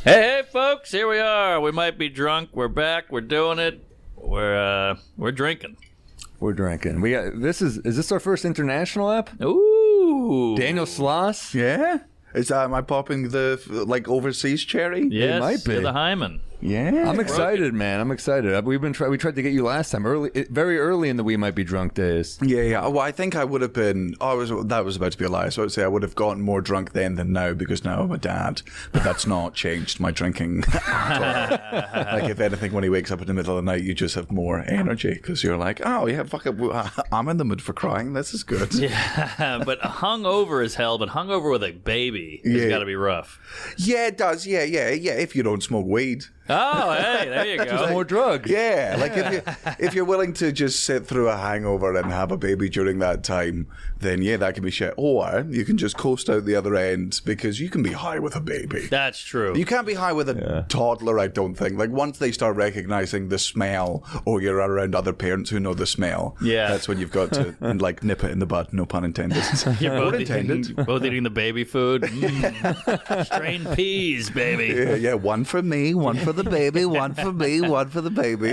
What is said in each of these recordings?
Hey, folks, here we are. We might be drunk. We're back. We're doing it. We're drinking. We're drinking. We got is this our first international app? Ooh. Daniel Sloss? Yeah? Am I popping the overseas cherry? Yes, It might be. you're the Hyman. Yeah. I'm excited, man. I'm excited. We tried to get you last time, very early in the We Might Be Drunk days. Yeah. Well, I think I would have been. That was about to be a lie. So I would say I would have gotten more drunk then than now because now I'm a dad. But that's not changed my drinking at all. Like if anything, when he wakes up in the middle of the night, you just have more energy because you're like, oh yeah, fuck it, I'm in the mood for crying. This is good. Yeah, but hungover as hell. But hungover with a baby has got to be rough. Yeah, it does. Yeah. If you don't smoke weed. Oh, hey, there you go. Just more drugs. Yeah, like if you're willing to just sit through a hangover and have a baby during that time, then yeah, that can be shit. Or you can just coast out the other end because you can be high with a baby. That's true. You can't be high with a toddler, I don't think. Like once they start recognizing the smell, or you're around other parents who know the smell, that's when you've got to like nip it in the bud. No pun intended. You're both eating the baby food. Strained peas, baby. Yeah, one for me, one for the baby, one for me, one for the baby.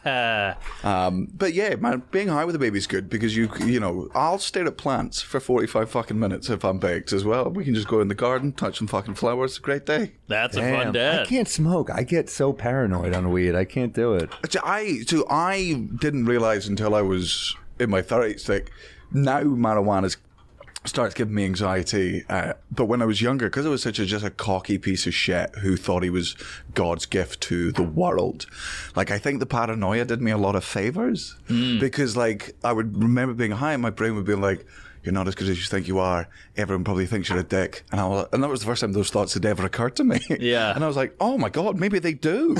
But yeah, man, being high with a baby is good because you know, I'll stare at plants for 45 fucking minutes if I'm baked as well. We can just go in the garden, touch some fucking flowers. It's a great day. That's a fun dad. I can't smoke. I get so paranoid on weed. I can't do it. I didn't realize until I was in my 30s, like now marijuana starts giving me anxiety. But when I was younger, because I was just a cocky piece of shit who thought he was God's gift to the world, like I think the paranoia did me a lot of favors because like I would remember being high and my brain would be like, you're not as good as you think you are. Everyone probably thinks you're a dick. And that was the first time those thoughts had ever occurred to me. Yeah. And I was like, oh my God, maybe they do.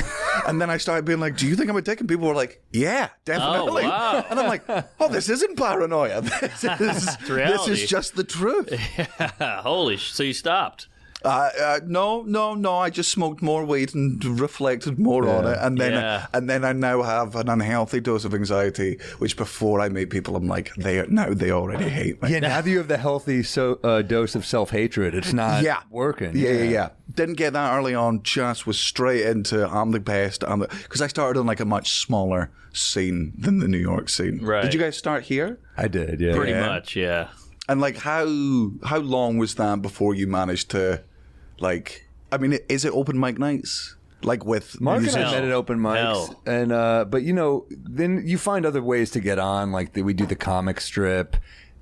And then I started being like, do you think I'm a dick? And people were like, yeah, definitely. Oh, wow. And I'm like, oh, this isn't paranoia. This is just the truth. Yeah. Holy so you stopped. No. I just smoked more weed and reflected more on it, and then I now have an unhealthy dose of anxiety. Which before I meet people, I'm like, they already hate me. Yeah, now that you have the healthy dose of self-hatred, it's not working. Yeah. Didn't get that early on. Just was straight into I'm the best. Because I started on like a much smaller scene than the New York scene. Right. Did you guys start here? I did. Yeah, Pretty much. Yeah. And like, how long was that before you managed to, like, I mean, is it open mic nights? Like with Mark musicians? and I met at open mics, and but you know, then you find other ways to get on. Like we do the comic strip,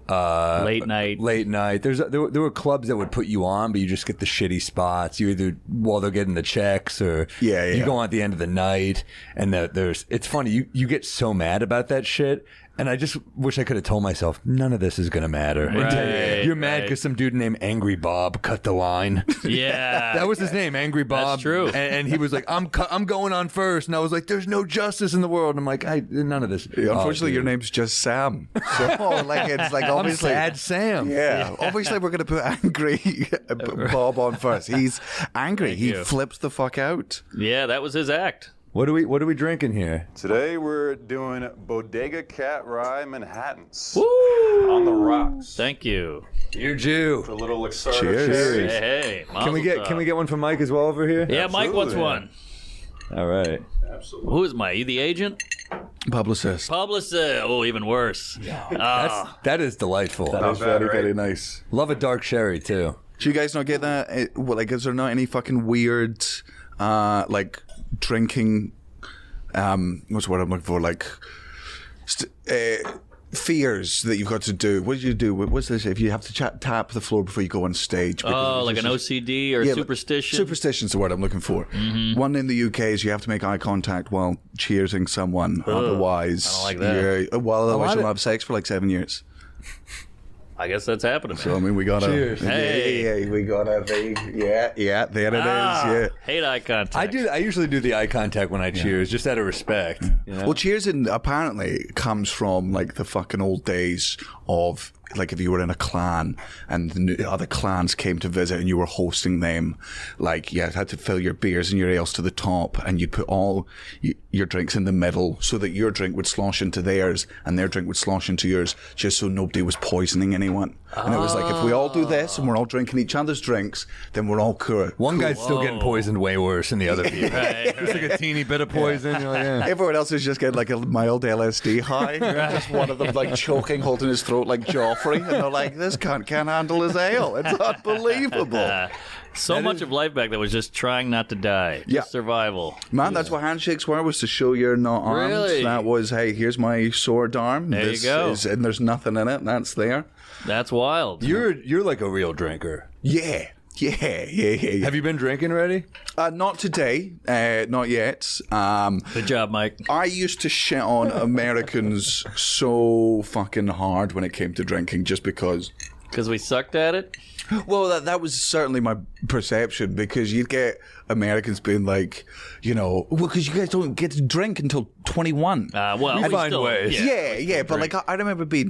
late night. There were clubs that would put you on, but you just get the shitty spots. You either while they're getting the checks, or you go on at the end of the night. And it's funny. You get so mad about that shit. And I just wish I could have told myself, none of this is going to matter. Right, You're mad because some dude named Angry Bob cut the line. Yeah. That was his name, Angry Bob. That's true. And he was like, I'm going on first. And I was like, there's no justice in the world. And I'm like, none of this. Yeah, unfortunately, your name's just Sam. So, like, it's like, obviously. I'm Sad Sam. Yeah. Obviously, we're going to put Angry Bob on first. He's angry. He flips the fuck out. Yeah, that was his act. What are we drinking here? Today we're doing Bodega Cat Rye Manhattans. Woo! On the rocks. Thank you. Dear Jew. With a little Luxardo Cheers. cherry. Hey. Can we get one from Mike as well over here? Yeah, Mike wants one. All right. Absolutely. Who is Mike? You the agent? Publicist. Oh, even worse. That is delightful. That is very, very nice. Love a dark sherry too. Do you guys not get that? Is there not any fucking weird, like, drinking, what's the word I'm looking for? Like, fears that you've got to do. What do you do? What's this? If you have to tap the floor before you go on stage. Oh, like an OCD or superstition? Superstition's the word I'm looking for. Mm-hmm. One in the UK is you have to make eye contact while cheersing someone. Otherwise, I don't like that. Otherwise you'll have sex for like 7 years. I guess that's happening. So I mean, we got Cheers. Hey. we got a bring. Yeah, there it is. Yeah. Hate eye contact. I usually do the eye contact when I cheers, just out of respect. You know? Well, cheers apparently comes from like the fucking old days of like if you were in a clan and the other clans came to visit and you were hosting them, like you had to fill your beers and your ales to the top, and you'd put all your drinks in the middle so that your drink would slosh into theirs and their drink would slosh into yours, just so nobody was poisoning anyone. And it was like, if we all do this and we're all drinking each other's drinks, then we're all cool. One guy's still getting poisoned way worse than the other people. Just like a teeny bit of poison. You're like, yeah. Everyone else is just getting like a mild LSD high. Just one of them like choking, holding his throat like Joffrey, and they're like, this can't handle his ale. It's unbelievable. So much of life back then was just trying not to die. Just survival. Man, that's what handshakes were, was to show you're not armed. Really? That was, hey, here's my sword arm. There you go. And there's nothing in it. That's there. That's wild. You're like a real drinker. Yeah. Have you been drinking already? Not today. Not yet. Good job, Mike. I used to shit on Americans so fucking hard when it came to drinking, just because. Because we sucked at it? Well, that was certainly my perception, because you'd get Americans being like, because you guys don't get to drink until 21. Well, we find ways. Yeah, but like I remember being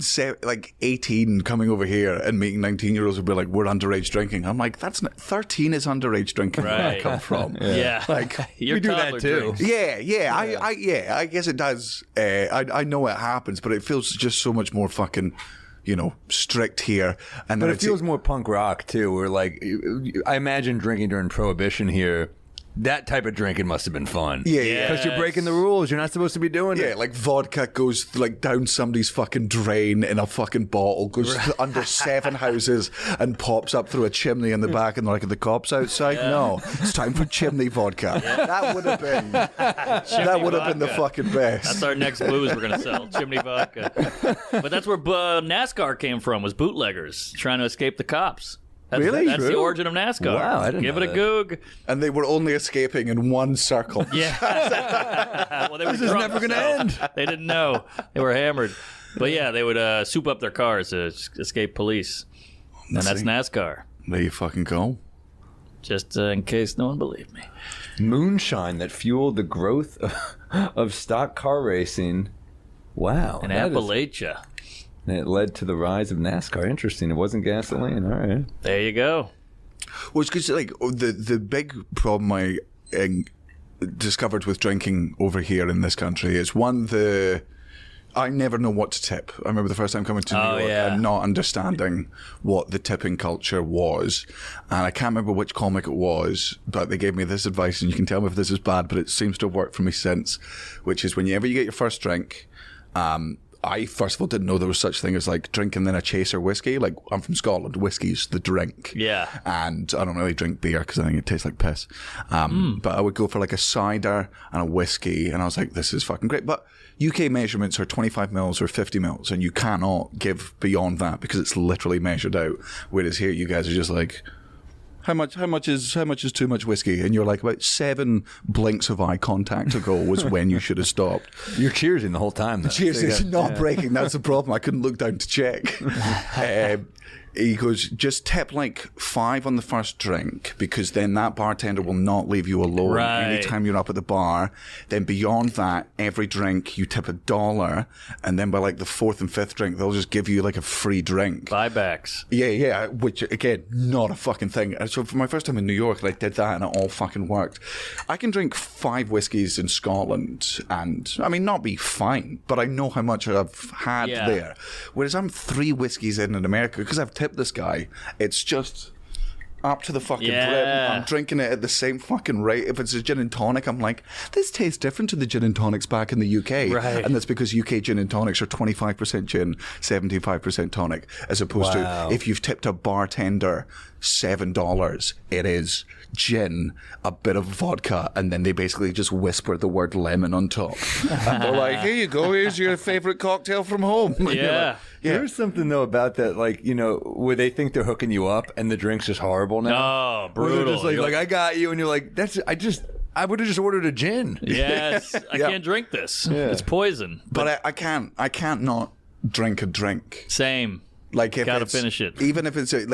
18, coming over here and meeting 19-year-olds who be like, we're underage drinking. I'm like, 13 is underage drinking where I come from. Yeah. Like, we do that too. Drinks. Yeah. I guess it does. I know it happens, but it feels just so much more fucking, strict here. And but it feels more punk rock too. Where like, I imagine drinking during Prohibition here. That type of drinking must have been fun. Yeah. Because you're breaking the rules. You're not supposed to be doing it. Yeah, like vodka goes like down somebody's fucking drain in a fucking bottle, goes under 7 houses and pops up through a chimney in the back, and like, are the cops outside? Yeah. No, it's time for chimney vodka. Yeah. That would have been the fucking best. That's our next booze we're gonna sell, chimney vodka. But that's where NASCAR came from, was bootleggers trying to escape the cops. That's the origin of NASCAR. Wow, I didn't Give know it a goog. And they were only escaping in one circle. Yeah. Well, they were this is never going to end. They didn't know. They were hammered. But yeah, they would soup up their cars to escape police. And that's NASCAR. There you fucking go. Just in case no one believed me. Moonshine that fueled the growth of stock car racing. Wow. In Appalachia. And it led to the rise of NASCAR. Interesting. It wasn't gasoline. All right. There you go. Well, it's because like the big problem I discovered with drinking over here in this country is I never know what to tip. I remember the first time coming to New York and not understanding what the tipping culture was. And I can't remember which comic it was, but they gave me this advice, and you can tell me if this is bad, but it seems to have worked for me since, which is whenever you get your first drink, I, first of all, didn't know there was such thing as like drinking then a chaser whiskey. Like, I'm from Scotland. Whiskey's the drink. Yeah. And I don't really drink beer because I think it tastes like piss. But I would go for like a cider and a whiskey. And I was like, this is fucking great. But UK measurements are 25 mils or 50 mils. And you cannot give beyond that because it's literally measured out. Whereas here, you guys are just like, How much is too much whiskey? And you're like, about 7 blinks of eye contact ago was when you should have stopped. You're cheersing the whole time, though. Cheersing, not breaking. That's the problem. I couldn't look down to check. He goes, just tip like 5 on the first drink, because then that bartender will not leave you alone anytime you're up at the bar. Then beyond that, every drink you tip $1, and then by like the 4th and 5th drink, they'll just give you like a free drink. Buybacks. Yeah, which again, not a fucking thing. And so for my first time in New York, I did that and it all fucking worked. I can drink 5 whiskeys in Scotland and, I mean, not be fine, but I know how much I've had there. Whereas I'm 3 whiskeys in America, because I've tipped this guy, it's just up to the fucking brim. I'm drinking it at the same fucking rate. If it's a gin and tonic, I'm like, this tastes different to the gin and tonics back in the UK. Right. And that's because UK gin and tonics are 25% gin, 75% tonic, as opposed to if you've tipped a bartender $7, it is gin, a bit of vodka, and then they basically just whisper the word lemon on top. And they're like, here you go, here's your favorite cocktail from home. Yeah. There's something, though, about that, like, where they think they're hooking you up and the drink's just horrible now. Oh, brutal. Where they're just like, I got you, and you're like, I would have just ordered a gin. Yes, I can't drink this. Yeah. It's poison. But I can't not drink a drink. Same. Like, if gotta it's, finish it. Even if it's a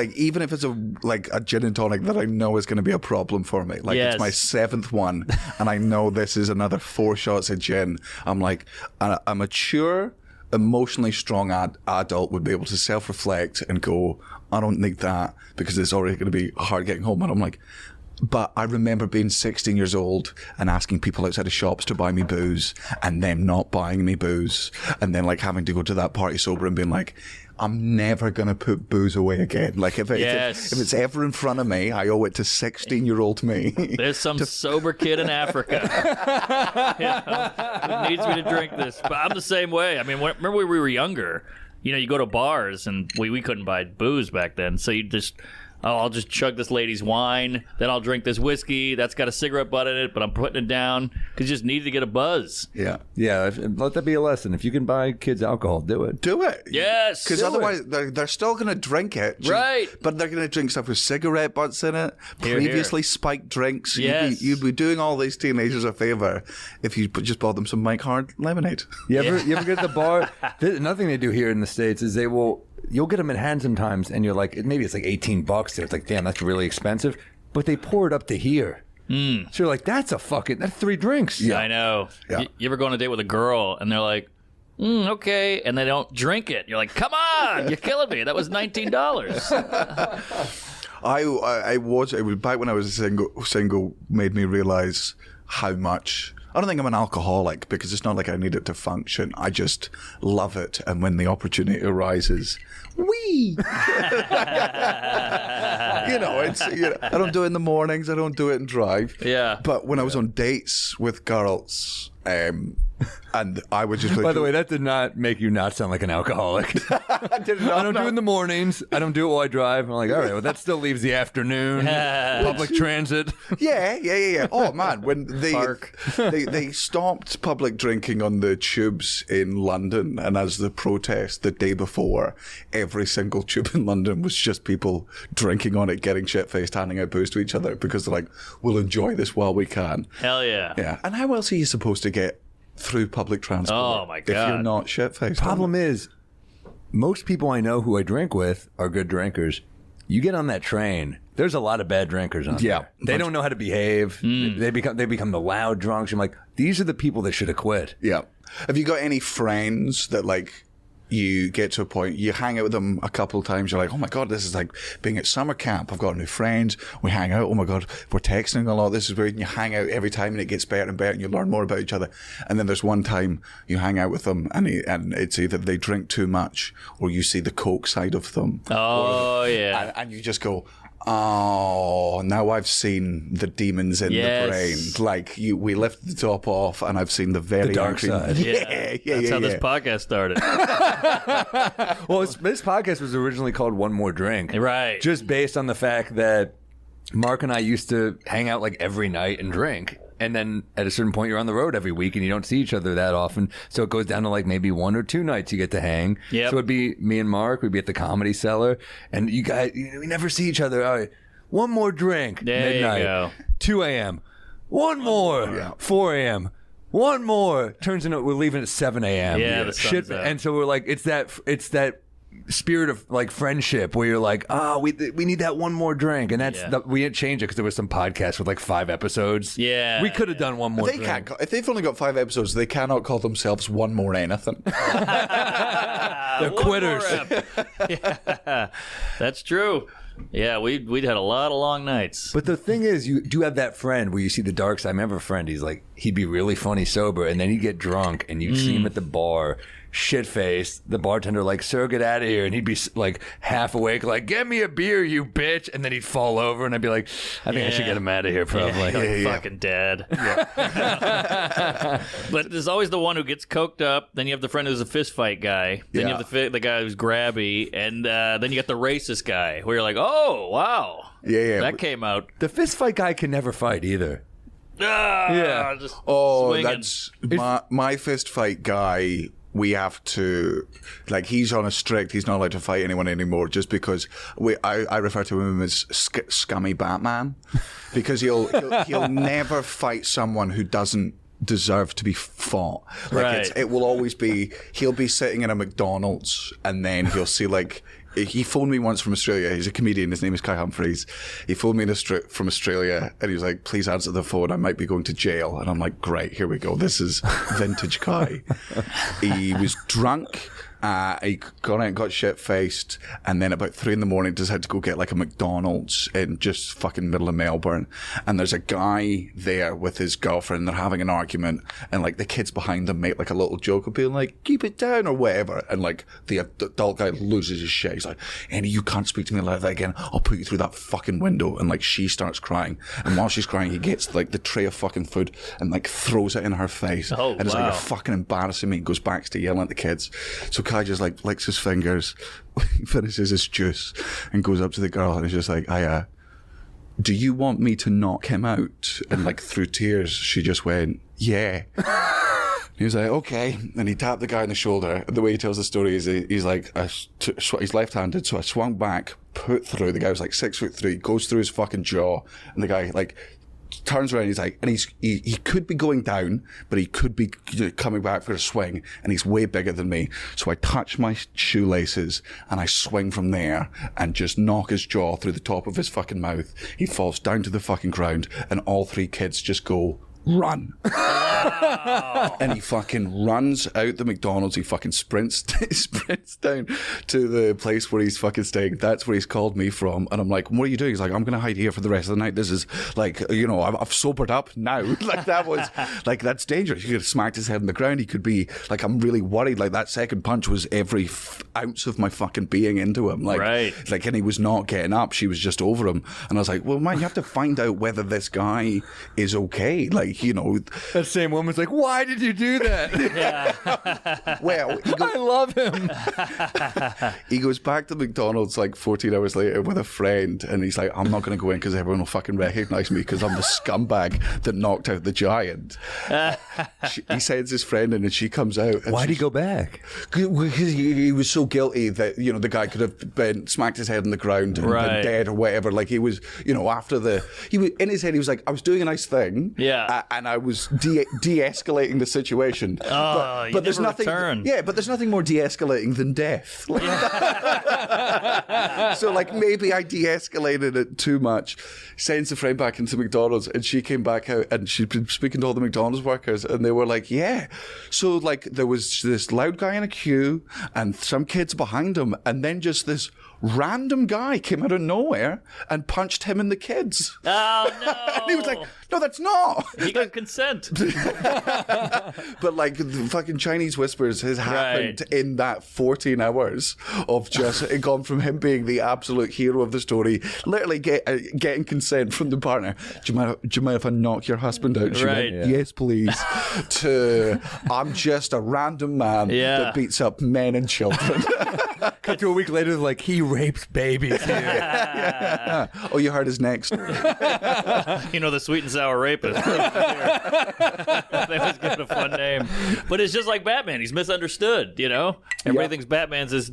gin and tonic that I know is going to be a problem for me. Like, it's my 7th one, and I know this is another 4 shots of gin. I'm like, I'm mature emotionally strong adult would be able to self-reflect and go, I don't need that because it's already going to be hard getting home. And I'm like, but I remember being 16 years old and asking people outside of shops to buy me booze and them not buying me booze. And then like having to go to that party sober and being like, I'm never going to put booze away again. Like if it's ever in front of me, I owe it to 16-year-old me. There's some sober kid in Africa who needs me to drink this. But I'm the same way. I mean, remember when we were younger, you go to bars and we couldn't buy booze back then. So you just... I'll just chug this lady's wine, then I'll drink this whiskey that's got a cigarette butt in it, but I'm putting it down because you just need to get a buzz. Yeah. Let that be a lesson. If you can buy kids alcohol, do it. Do it. Yes. Because otherwise they're still going to drink it. Right. But they're going to drink stuff with cigarette butts in it, previously spiked drinks. Yes. You'd be doing all these teenagers a favor if you just bought them some Mike Hard lemonade. You ever get to the bar? Another thing they do here in the States is you'll get them in hand sometimes, and you're like, maybe it's like $18 there. It's like, damn, that's really expensive. But they pour it up to here. So you're like, that's 3 drinks. Yeah. I know. Yeah. You ever go on a date with a girl, and they're like, okay, and they don't drink it. You're like, come on, you're killing me. That was $19. It was back when I was single made me realize how much... I don't think I'm an alcoholic because it's not like I need it to function. I just love it. And when the opportunity arises, I don't do it in the mornings. I don't do it in drive. Yeah. But when I was on dates with girls, and I would just... By the way, that did not make you not sound like an alcoholic. I don't do it in the mornings. I don't do it while I drive. I'm like, all right, well, that still leaves the afternoon. Public transit. Yeah. Oh, man. When they stopped public drinking on the tubes in London, and as the protest the day before, every single tube in London was just people drinking on it, getting shit-faced, handing out booze to each other because they're like, we'll enjoy this while we can. Hell yeah. Yeah. And how else are you supposed to get through public transport? Oh, my God. If you're not shit-faced. Problem is, most people I know who I drink with are good drinkers. You get on that train, there's a lot of bad drinkers on there. They don't know how to behave. They become the loud drunks. I'm like, these are the people that should have quit. Yeah. Have you got any friends that like you get to a point, you hang out with them a couple of times, you're like, oh my God, this is like being at summer camp. I've got new friends. We hang out. Oh my God, we're texting a lot. This is weird. And you hang out every time and it gets better and better and you learn more about each other. And then there's one time you hang out with them and it's either they drink too much or you see the coke side of them. Oh, yeah. And you just go, oh, now I've seen the demons in the brain. Like we lifted the top off, and I've seen the very dark side. Yeah. That's how this podcast started. Well, this podcast was originally called One More Drink, right? Just based on the fact that Mark and I used to hang out like every night and drink. And then at a certain point, you're on the road every week and you don't see each other that often. So it goes down to like maybe 1 or 2 nights you get to hang. Yep. So it'd be me and Mark. We'd be at the Comedy Cellar. And you guys, we never see each other. All right, one more drink. There midnight. you go. 2 a.m. One more. 4 a.m. One more. Turns into we're leaving at 7 a.m. Yeah, the sun's out. And so we're like, it's that spirit of like friendship where you're like, we need that one more drink, and that's we didn't change it because there was some podcast with like 5 episodes. Yeah, we could have done one more. Drink. If they've only got 5 episodes, they cannot call themselves One More Anything. They're quitters. Yeah, that's true. Yeah, we'd had a lot of long nights. But the thing is, you do have that friend where you see the dark side. I remember a friend, he'd be really funny sober, and then he'd get drunk, and you'd see him at the bar, shit-faced, the bartender like, sir, get out of here, and he'd be like half awake, like, get me a beer, you bitch, and then he'd fall over, and I'd be like, I think I should get him out of here, probably. Fucking dead. But there's always the one who gets coked up, then you have the friend who's a fist fight guy, then you have the guy who's grabby, and then you got the racist guy, where you're like, oh, wow. Yeah. That came out. The fist fight guy can never fight either. Just swinging. That's my fist fight guy. We have to, like, he's on a strict, he's not allowed to fight anyone anymore just because I refer to him as scummy Batman because he'll never fight someone who doesn't deserve to be fought. Like, right. It will always be, he'll be sitting in a McDonald's and then he'll see like he phoned me once from Australia. He's a comedian. His name is Kai Humphreys. He phoned me from Australia, and he was like, please answer the phone. I might be going to jail. And I'm like, great, here we go. This is vintage Kai. He was drunk. He got out, got shit-faced, and then about 3 a.m. just had to go get like a McDonald's in just fucking middle of Melbourne. And there's a guy there with his girlfriend. They're having an argument, and like the kids behind them make like a little joke of being like, keep it down or whatever. And like the adult guy loses his shit. He's like, Andy, you can't speak to me like that again. I'll put you through that fucking window. And like she starts crying. And while she's crying, he gets like the tray of fucking food and like throws it in her face. Oh, and it's like, you're fucking embarrassing me. And goes back to yelling at the kids. So Kai just like licks his fingers, finishes his juice, and goes up to the girl and is just like, do you want me to knock him out? And like through tears, she just went, yeah. He was like, okay. And he tapped the guy on the shoulder. The way he tells the story is he's like, he's left-handed, so I swung back, put through. The guy was like 6'3", goes through his fucking jaw, and the guy like turns around, he's like, and he could be going down, but he could be coming back for a swing, and he's way bigger than me. So I touch my shoelaces, and I swing from there, and just knock his jaw through the top of his fucking mouth. He falls down to the fucking ground, and all 3 kids just go, run. Wow. And he fucking runs out the McDonald's. He fucking sprints down to the place where he's fucking staying. That's where he's called me from. And I'm like, what are you doing? He's like, I'm going to hide here for the rest of the night. This is like, I've sobered up now. Like that was, like, that's dangerous. He could have smacked his head on the ground. He could be, like, I'm really worried. Like, that second punch was every ounce of my fucking being into him. Like, right. Like, and he was not getting up. She was just over him. And I was like, well, man, you have to find out whether this guy is okay. Like, that same woman's like, why did you do that? Yeah. Well, I love him. He goes back to McDonald's like 14 hours later with a friend, and he's like, I'm not going to go in because everyone will fucking recognize me because I'm the scumbag that knocked out the giant. He sends his friend in, and she comes out. Why'd he go back? Because he was so guilty that, the guy could have been smacked his head on the ground and been dead or whatever. Like, he was, after he was in his head, he was like, I was doing a nice thing. Yeah. And I was de-escalating the situation. But there's nothing. Return. Yeah, but there's nothing more de-escalating than death. Like, so like maybe I de-escalated it too much. Sends a friend back into McDonald's, and she came back out, and she'd been speaking to all the McDonald's workers, and they were like, yeah. So like there was this loud guy in a queue, and some kids behind him, and then just this random guy came out of nowhere and punched him and the kids. Oh, no. And he was like, no, that's not. He got consent. But like the fucking Chinese whispers has happened in that 14 hours of just it gone from him being the absolute hero of the story, literally getting consent from the partner. Do you mind if I knock your husband out? She went, yes, please. To I'm just a random man that beats up men and children. Cut to a week later, like, he rapes babies here. Yeah. Oh, you heard his next. The sweet and sour rapist. That was good, a fun name. But it's just like Batman. He's misunderstood, Everybody thinks Batman's this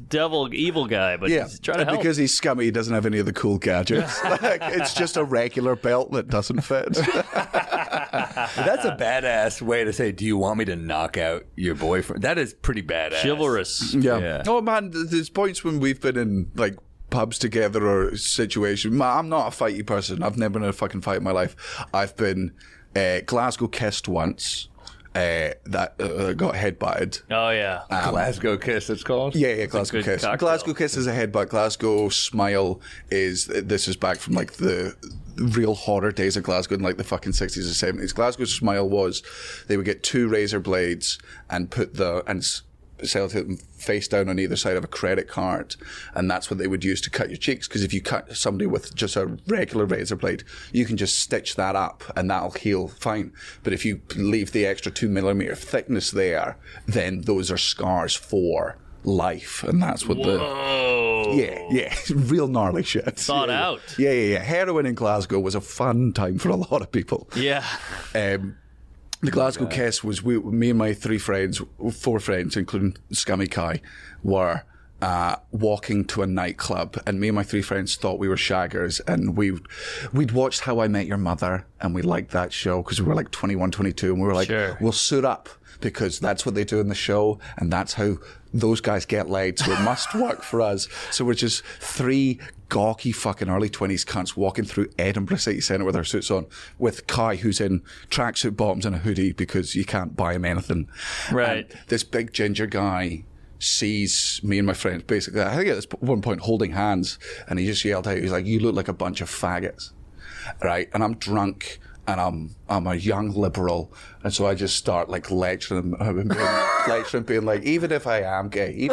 evil guy, but he's trying to help. Because he's scummy, he doesn't have any of the cool gadgets. Like, it's just a regular belt that doesn't fit. That's a badass way to say, do you want me to knock out your boyfriend? That is pretty badass. Chivalrous. Yeah. Oh, man, there's points when we've been in, like, pubs together or situation. I'm not a fighty person. I've never been in a fucking fight in my life. I've been Glasgow kissed once. That got headbutted. Oh, yeah. Glasgow kiss, it's called? Yeah, Glasgow kiss. Cocktail. Glasgow kiss is a headbutt. Glasgow smile this is back from like the real horror days of Glasgow in like the fucking 60s or 70s. Glasgow smile was they would get 2 razor blades and sell them face down on either side of a credit card, and that's what they would use to cut your cheeks, because if you cut somebody with just a regular razor blade, you can just stitch that up and that'll heal fine. But if you leave the extra 2mm thickness there, then those are scars for life, and that's what real gnarly shit. Thought out. Yeah. Heroin in Glasgow was a fun time for a lot of people. Yeah. The Glasgow kiss was me and my 4 friends, including Scummy Kai, were walking to a nightclub, and me and my 3 friends thought we were shaggers, and we'd watched How I Met Your Mother, and we liked that show because we were like 21, 22, and we were like, we'll suit up because that's what they do in the show, and that's how those guys get laid, so it must work for us. So we're just 3 gawky fucking early 20s cunts walking through Edinburgh city centre with our suits on, with Kai, who's in tracksuit bottoms and a hoodie because you can't buy him anything. Right. And this big ginger guy sees me and my friends, basically, I think at this one point holding hands, and he just yelled out, he's like, "You look like a bunch of faggots." Right? And I'm drunk, and I'm a young liberal, and so I just start like lecturing him, being like, even if I am gay, even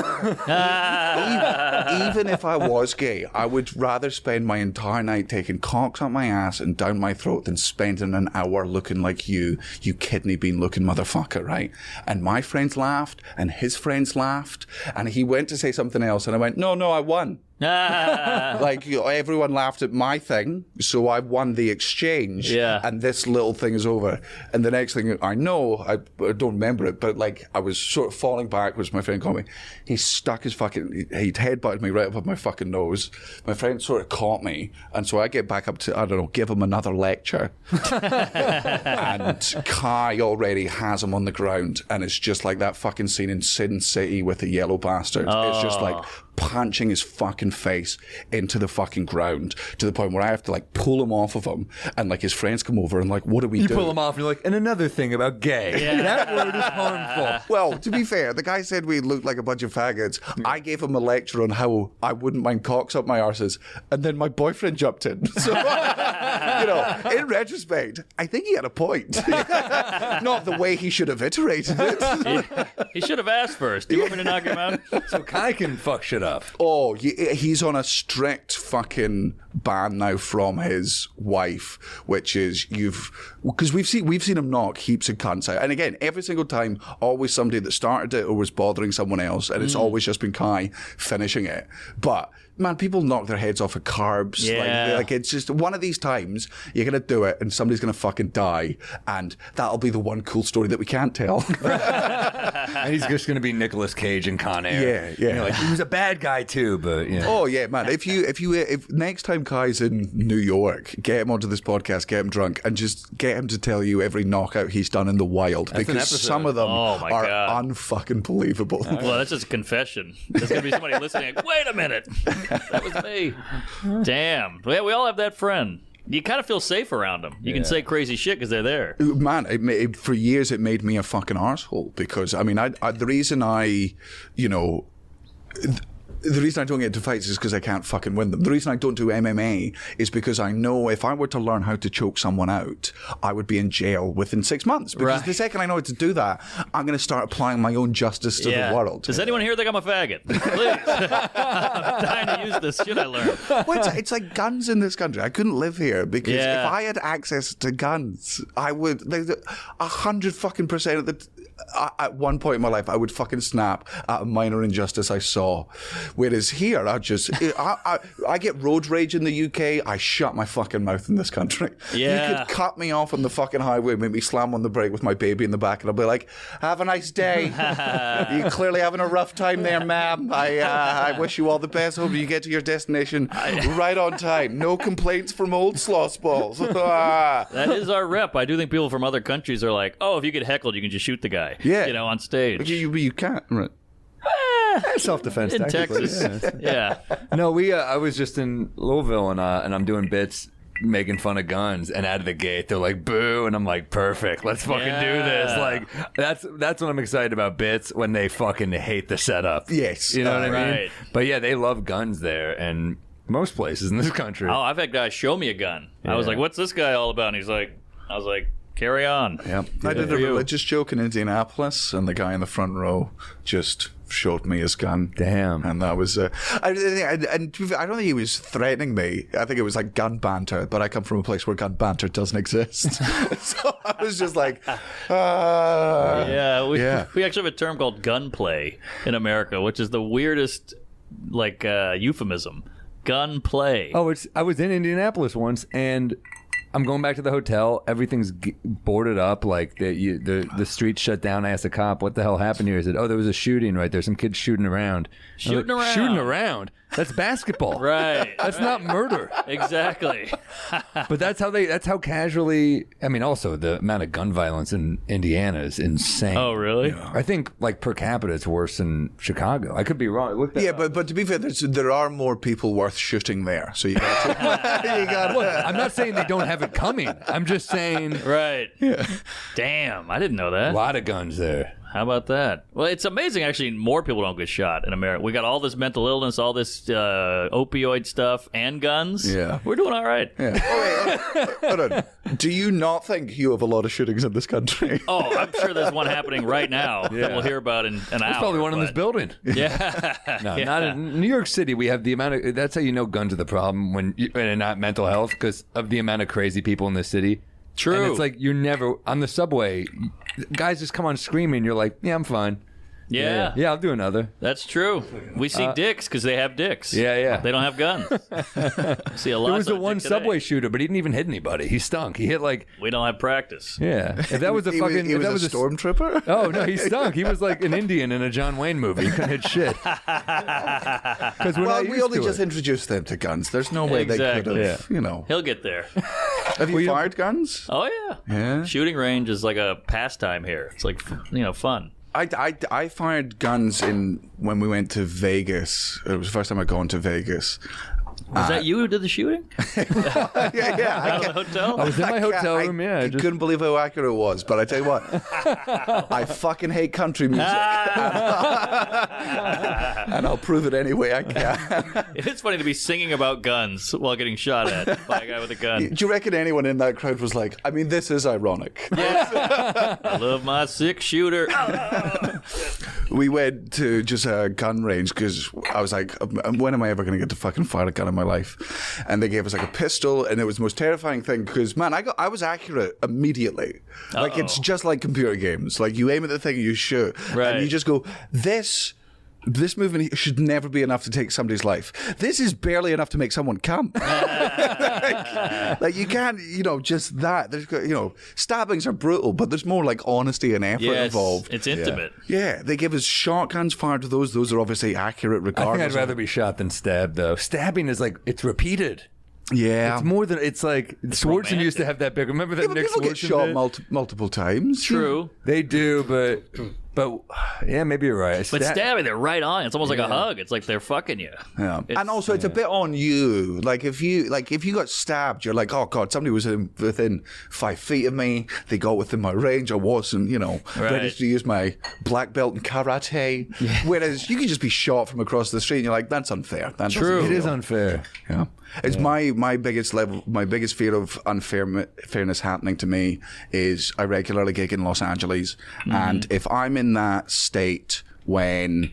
if I was gay, I would rather spend my entire night taking cocks up my ass and down my throat than spending an hour looking like you kidney bean looking motherfucker, right? And my friends laughed, and his friends laughed, and he went to say something else, and I went, no, I won. Like, you know, everyone laughed at my thing, so I won the exchange, and this little thing is over. And the next thing I know, I don't remember it, but like I was sort of falling backwards. My friend caught me. He stuck his fucking, he'd headbutted me right above my fucking nose. My friend sort of caught me, and so I get back up to, I don't know, give him another lecture. And Kai already has him on the ground, and it's just like that fucking scene in Sin City with the yellow bastard. It's just like punching his fucking face into the fucking ground to the point where I have to like pull him off of him, and like his friends come over and like, what do we do? You pull him off and you're like, and another thing about gay. Yeah. That word is harmful. Well, to be fair, the guy said we looked like a bunch of faggots. I gave him a lecture on how I wouldn't mind cocks up my arses, and then my boyfriend jumped in. So, you know, in retrospect, I think he had a point. Not the way he should have iterated it. He should have asked first. Do you want me to knock him out? So Kai can fuck shit up. Oh, he's on a strict fucking ban now from his wife, which is because we've seen him knock heaps of cunts out, and again, every single time, always somebody that started it or was bothering someone else, and it's always just been Kai finishing it. But man, people knock their heads off of carbs. Yeah. Like it's just one of these times you're gonna do it, and somebody's gonna fucking die, and that'll be the one cool story that we can't tell. And he's just going to be Nicolas Cage in Con Air. Yeah. You know, like, he was a bad guy too, but yeah. Oh yeah, man. If next time Kai's in New York, get him onto this podcast, get him drunk, and just get him to tell you every knockout he's done in the wild, That's because some of them are God. unfucking believable. Well, that's just a confession. There's going to be somebody listening like, wait a minute. That was me. Damn. Yeah, we all have that friend. You kind of feel safe around them. You can say crazy shit because they're there. Man, for years it made me a fucking arsehole, because I mean, the reason the reason I don't get into fights is because I can't fucking win them. The reason I don't do MMA is because I know if I were to learn how to choke someone out, I would be in jail within 6 months. Because the second I know how to do that, I'm going to start applying my own justice to the world. Does anyone here think I'm a faggot? Please. I'm dying to use this shit I learned. Well, it's like guns in this country. I couldn't live here because Yeah. if I had access to guns, I would 100 fucking % of the. At one point in my life, I would fucking snap at a minor injustice I saw. Whereas here, I get road rage in the UK. I shut my fucking mouth in this country. Yeah. You could cut me off on the fucking highway, make me slam on the brake with my baby in the back, and I'll be like, "Have a nice day. You're clearly having a rough time there, ma'am. I wish you all the best. Hope you get to your destination right on time. No complaints from old Sloss balls." That is our rep. I do think people from other countries are like, oh, if you get heckled, you can just shoot the guy. Yeah. You know, on stage. You can't, right? Self-defense In technically. Texas. Yeah. No, I was just in Louisville, and I'm doing bits making fun of guns, and out of the gate they're like, boo, and I'm like, perfect, let's fucking do this. Like, that's what I'm excited about, bits when they fucking hate the setup. Yes. You know what I mean? Right. But yeah, they love guns there, and most places in this country. Oh, I've had guys show me a gun. I was like, what's this guy all about? And I was like, carry on. Yep. I did a for you. religious joke in Indianapolis, and the guy in the front row just showed me his gun. Damn. And that was, I don't think he was threatening me. I think it was like gun banter, but I come from a place where gun banter doesn't exist. So I was just like, Yeah, we actually have a term called gunplay in America, which is the weirdest, like, euphemism. Gunplay. Oh, I was in Indianapolis once, and I'm going back to the hotel. Everything's boarded up. Like the streets shut down. I asked the cop, "What the hell happened here?" He said, "Oh, there was a shooting right there. Some kids shooting around." Shooting around. Shooting around. That's basketball. Right. That's not murder. Exactly. But that's how casually. I mean, also the amount of gun violence in Indiana is insane. Oh, really? I think like per capita it's worse than Chicago. I could be wrong. Look that up. but to be fair, there are more people worth shooting there. So you got to. I'm not saying they don't have it coming. I'm just saying Right. Yeah. Damn, I didn't know that. a lot of guns there. How about that? Well, it's amazing, actually, more people don't get shot in America. We got all this mental illness, all this opioid stuff, and guns. Yeah. We're doing all right. Yeah. Hold on. Do you not think you have a lot of shootings in this country? Oh, I'm sure there's one happening right now that we'll hear about in an hour. There's probably one in this building. Yeah. No, not in New York City. We have the amount of. That's how you know guns are the problem and not mental health because of the amount of crazy people in this city. True. And it's like you're never on the subway. Guys just come on screaming. You're like, yeah, I'm fine. Yeah. Yeah, I'll do another. That's true. We see dicks because they have dicks. Yeah. They don't have guns. See a lot. There was of the one dick subway today. shooter, but he didn't even hit anybody. He stunk. He hit like. We don't have practice. Yeah. If that was a fucking. He if that was a a stormtrooper? Oh no, he stunk. He was like an Indian in a John Wayne movie. He couldn't hit shit. Because Well, we only just introduced them to guns. There's no way they could Exactly. have, you know. He'll get there. Have you fired guns? Oh yeah. Yeah. Shooting range is like a pastime here. It's like fun. I fired guns when we went to Vegas. It was the first time I'd gone to Vegas. Was that you who did the shooting? Yeah. Out of the hotel? I was in my hotel room. Yeah. I couldn't believe how accurate it was. But I tell you what, I fucking hate country music. And I'll prove it any way I can. It's funny to be singing about guns while getting shot at by a guy with a gun. Do you reckon anyone in that crowd was like, I mean, this is ironic. I love my six-shooter. We went to just a gun range because I was like, when am I ever going to get to fucking fire a gun in my life? And they gave us like a pistol, and it was the most terrifying thing because, man, I was accurate immediately. Like, it's just like computer games. Like, you aim at the thing and you shoot. Right. And you just go, this movement should never be enough to take somebody's life. This is barely enough to make someone come. like you can't, just that. There's, stabbings are brutal, but there's more like honesty and effort involved. It's intimate. Yeah, they give us shotguns fired to those. Those are obviously accurate I regardless. think I'd rather be shot than stabbed, though. Stabbing is like, it's repeated. Yeah. It's more than, it's like, Schwarzenegger used to have that big, remember that Yeah, but Nick people get shot multiple times. True. They do, but yeah, maybe you're right. But stabbing, they're right on. It's almost like a hug. It's like they're fucking you. Yeah. And also, it's a bit on you. Like if you got stabbed, you're like, oh god, somebody was within 5 feet of me. They got within my range. I wasn't, ready to use my black belt in karate. Yeah. Whereas you could just be shot from across the street, and you're like, that's unfair. That True, doesn't it is feel- unfair. Yeah. It's my biggest fear of unfairness happening to me is I regularly gig in Los Angeles, and if I'm in that state when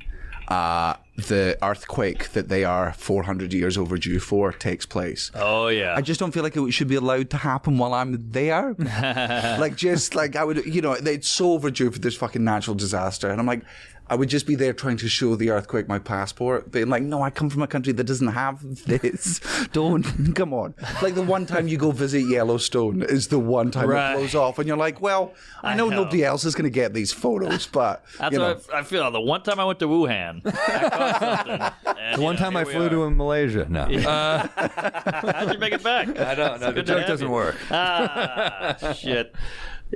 the earthquake that they are 400 years overdue for takes place. Oh, yeah. I just don't feel like it should be allowed to happen while I'm there. I would, it's so overdue for this fucking natural disaster. And I'm like, I would just be there trying to show the earthquake my passport, being like, no, I come from a country that doesn't have this. Don't, come on. Like the one time you go visit Yellowstone is the one time it blows off, and you're like, well, I know nobody else is going to get these photos, but That's what I feel. The one time I went to Wuhan, I caught something. And, The one time I flew to Malaysia. No. How'd you make it back? I don't know. The joke doesn't work. Shit.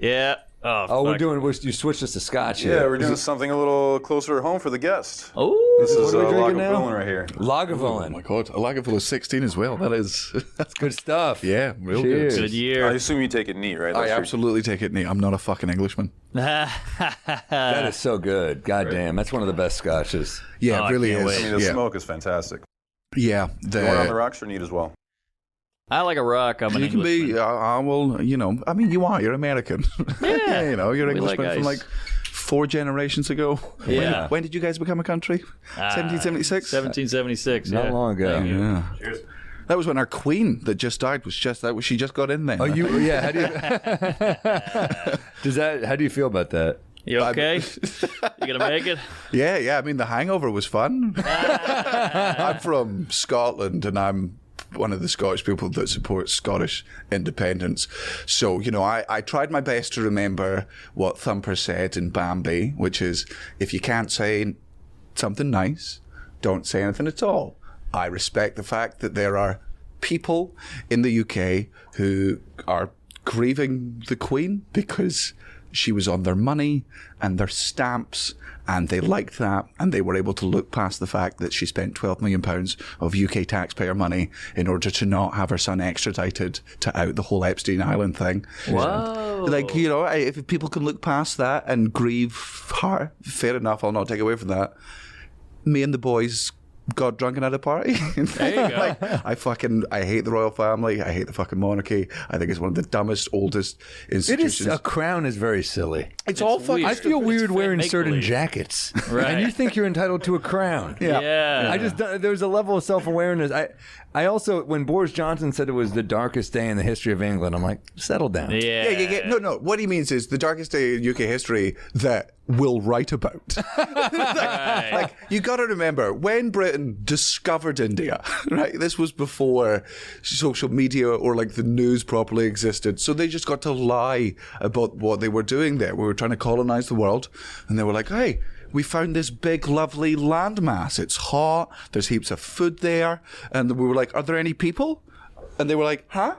Yeah. Oh, fuck. you switched us to scotch Yeah, here. we're doing something a little closer to home for the guest. Oh, This is are we drinking now? Lagavulin right here. Lagavulin. oh my god, a Lagavulin is 16 as well. That's Good stuff. yeah, real Cheers. good. good year. I assume you take it neat, right? I That's your- absolutely take it neat. I'm not a fucking Englishman. That is so good. God damn. That's one of the best scotches. Yeah, Oh, it really I can't is. wait. I mean, the yeah. smoke is fantastic. Yeah, The one on the rocks are neat as well. I like a rock. I'm an you can Englishman. be. I will. I mean, you're American. Yeah. You're We Englishman like from ice. like 4 generations ago. Yeah. When did you guys become a country? 1776. 1776. Not yeah. long ago. Yeah. Cheers. That was when our queen that just died she just got in there. Oh, yeah. How do you? How do you feel about that? You okay? You gonna make it? Yeah. I mean, The Hangover was fun. I'm from Scotland, and I'm one of the Scottish people that supports Scottish independence. So, you know, I tried my best to remember what Thumper said in Bambi, which is, if you can't say something nice, don't say anything at all. I respect the fact that there are people in the UK who are grieving the Queen because she was on their money and their stamps, and they liked that, and they were able to look past the fact that she spent £12 million of UK taxpayer money in order to not have her son extradited to out the whole Epstein Island thing. Whoa. Like, you know, if people can look past that and grieve her, fair enough, I'll not take away from that. Me and the boys got drunk and had a party. There you go. Like, I hate the royal family. I hate the fucking monarchy. I think it's one of the dumbest, oldest institutions. A crown is very silly. It's all fucking. I feel weird wearing certain make-believe. jackets, Right. and you think you're entitled to a crown. Yeah. There's a level of self-awareness. I also, when Boris Johnson said it was the darkest day in the history of England, I'm like, settle down. Yeah. No. What he means is the darkest day in UK history that we'll write about. Like, you got to remember, when Britain discovered India, right? This was before social media or like the news properly existed. So they just got to lie about what they were doing there. We were trying to colonize the world, and they were like, hey, we found this big, lovely landmass. It's hot. There's heaps of food there. And we were like, are there any people? And they were like, huh?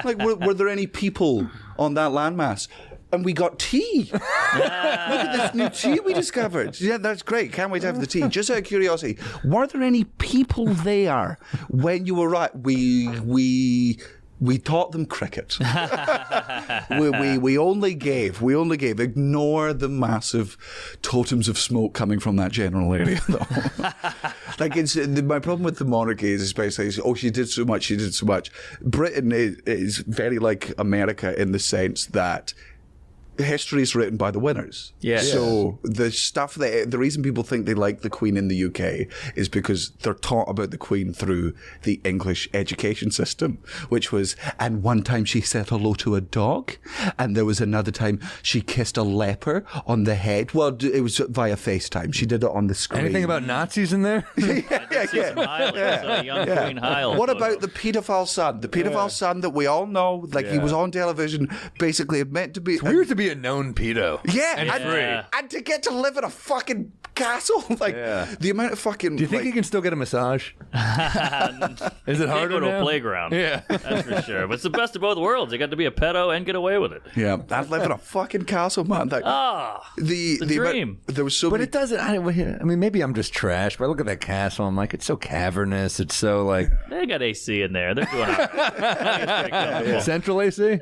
Like, were there any people on that landmass? And we got tea. Look at this new tea we discovered. Yeah, that's great. Can't wait to have the tea. Just out of curiosity, were there any people there when you arrived? We taught them cricket. we only gave. Ignore the massive totems of smoke coming from that general area, though. Like, my problem with the monarchy is basically, she did so much. Britain is very like America in the sense that history is written by the winners. Yeah. So the stuff the reason people think they like the Queen in the UK is because they're taught about the Queen through the English education system, which was, and one time she said hello to a dog, and there was another time she kissed a leper on the head. Well, it was via FaceTime. She did it on the screen. Anything about Nazis in there? Some highlights, young Queen highlights. What about the paedophile son? The paedophile son that we all know, like he was on television, basically meant to be. It's weird to be a known pedo. Yeah, And and to get to live in a fucking castle, like the amount of fucking. Do you think you can still get a massage? Is it harder go to now? a playground? Yeah. That's for sure. But it's the best of both worlds. You got to be a pedo and get away with it. Yeah, I'd live in a fucking castle, man. Like, the dream. There was so But many. it doesn't. I mean, maybe I'm just trash, but I look at that castle. I'm like, it's so cavernous. It's so like They got AC in there. They're doing all right. central AC.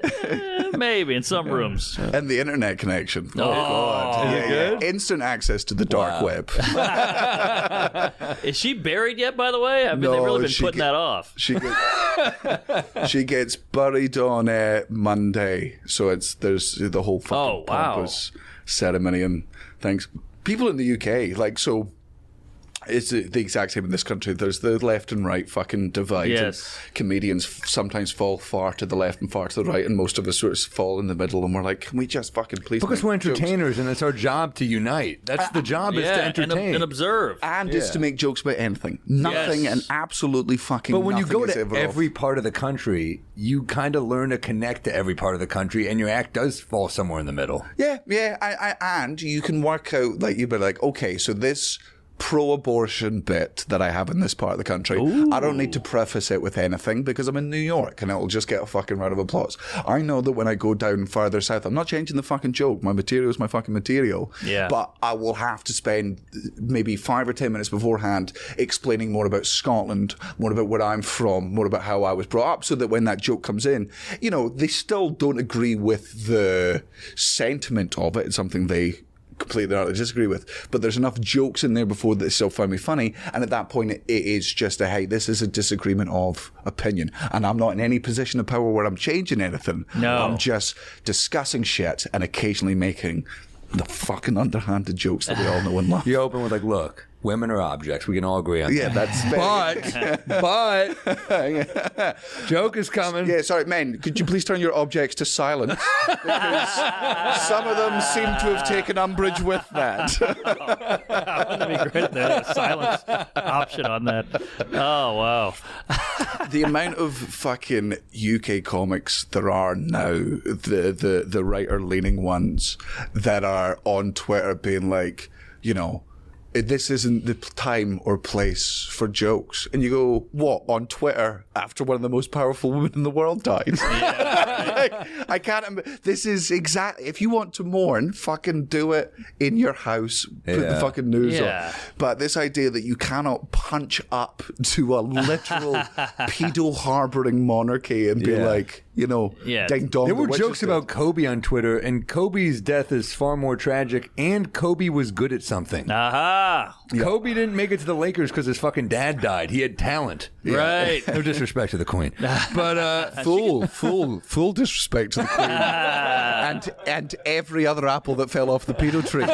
Maybe in some rooms. And the internet connection. Oh, God. Yeah. Instant access to the dark web. Is she buried yet, by the way? I mean, they've really been putting that off. She gets buried on Monday, so there's the whole fucking pompous ceremony and things. People in the UK, like, so it's the exact same in this country. There's the left and right fucking divide. Yes. And comedians sometimes fall far to the left and far to the right, and most of us sort of fall in the middle, and we're like, can we just fucking please Because make we're jokes? entertainers, and it's our job to unite. That's the job, is to entertain. and observe. And it's to make jokes about anything. Nothing and absolutely fucking But when you nothing go is to ever every off. part of the country, you kind of learn to connect to every part of the country, and your act does fall somewhere in the middle. Yeah. And you can work out, like, you'd be like, okay, so this pro-abortion bit that I have in this part of the country, I don't need to preface it with anything because I'm in New York and it'll just get a fucking round of applause. I know that when I go down further south, I'm not changing the fucking joke. My material is my fucking material. Yeah. But I will have to spend maybe 5 or 10 minutes beforehand explaining more about Scotland, more about where I'm from, more about how I was brought up, so that when that joke comes in, you know, they still don't agree with the sentiment of it. It's something they completely utterly disagree with, but there's enough jokes in there before that they still find me funny, and at that point it is just hey, this is a disagreement of opinion, and I'm not in any position of power where I'm changing anything. No. I'm just discussing shit and occasionally making the fucking underhanded jokes that we all know and love. You open with like, look, women are objects. We can all agree on that. That's But joke is coming. Yeah, sorry, men, could you please turn your objects to silence? Because some of them seem to have taken umbrage with that. Wouldn't that be great? The silence option on that. Oh, wow. The amount of fucking UK comics there are now, the writer-leaning ones that are on Twitter being like, you know, this isn't the time or place for jokes. And you go, what, on Twitter after one of the most powerful women in the world died? Yeah. I can't, this is exactly, if you want to mourn, fucking do it in your house, put the fucking news on. But this idea that you cannot punch up to a literal pedo-harboring monarchy and be like, you know, ding dong. There were jokes about Kobe on Twitter, and Kobe's death is far more tragic, and Kobe was good at something. Aha. Kobe didn't make it to the Lakers because his fucking dad died. He had talent. Right. No disrespect to the Queen. But full disrespect to the Queen. and every other apple that fell off the pedo tree.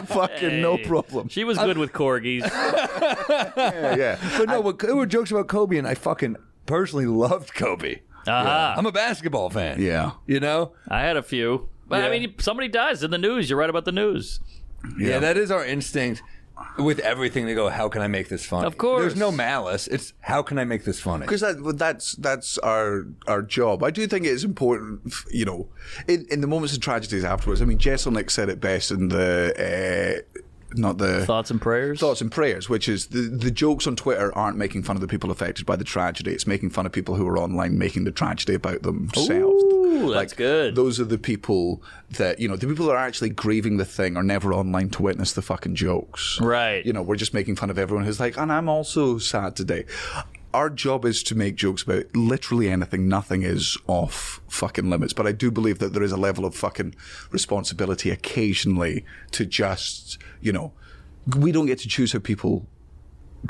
Fucking no problem. She was good with corgis. Yeah. But no, there were jokes about Kobe, and I fucking personally loved Kobe. I'm a basketball fan. Yeah. You know? I had a few. But I mean, somebody dies in the news. You're right about the news. Yeah, that is our instinct with everything to go, how can I make this funny? Of course. There's no malice. It's how can I make this funny? Because that's our job. I do think it is important, you know, in the moments of tragedies afterwards. I mean, Jesselnick said it best in the... not the Thoughts and Prayers, which is the jokes on Twitter aren't making fun of the people affected by the tragedy. It's making fun of people who are online making the tragedy about themselves. Ooh, that's good. Those are the people that, you know, the people that are actually grieving the thing are never online to witness the fucking jokes. Right. You know, we're just making fun of everyone who's like, and I'm also sad today. Our job is to make jokes about literally anything. Nothing is off fucking limits. But I do believe that there is a level of fucking responsibility occasionally to just, you know, we don't get to choose how people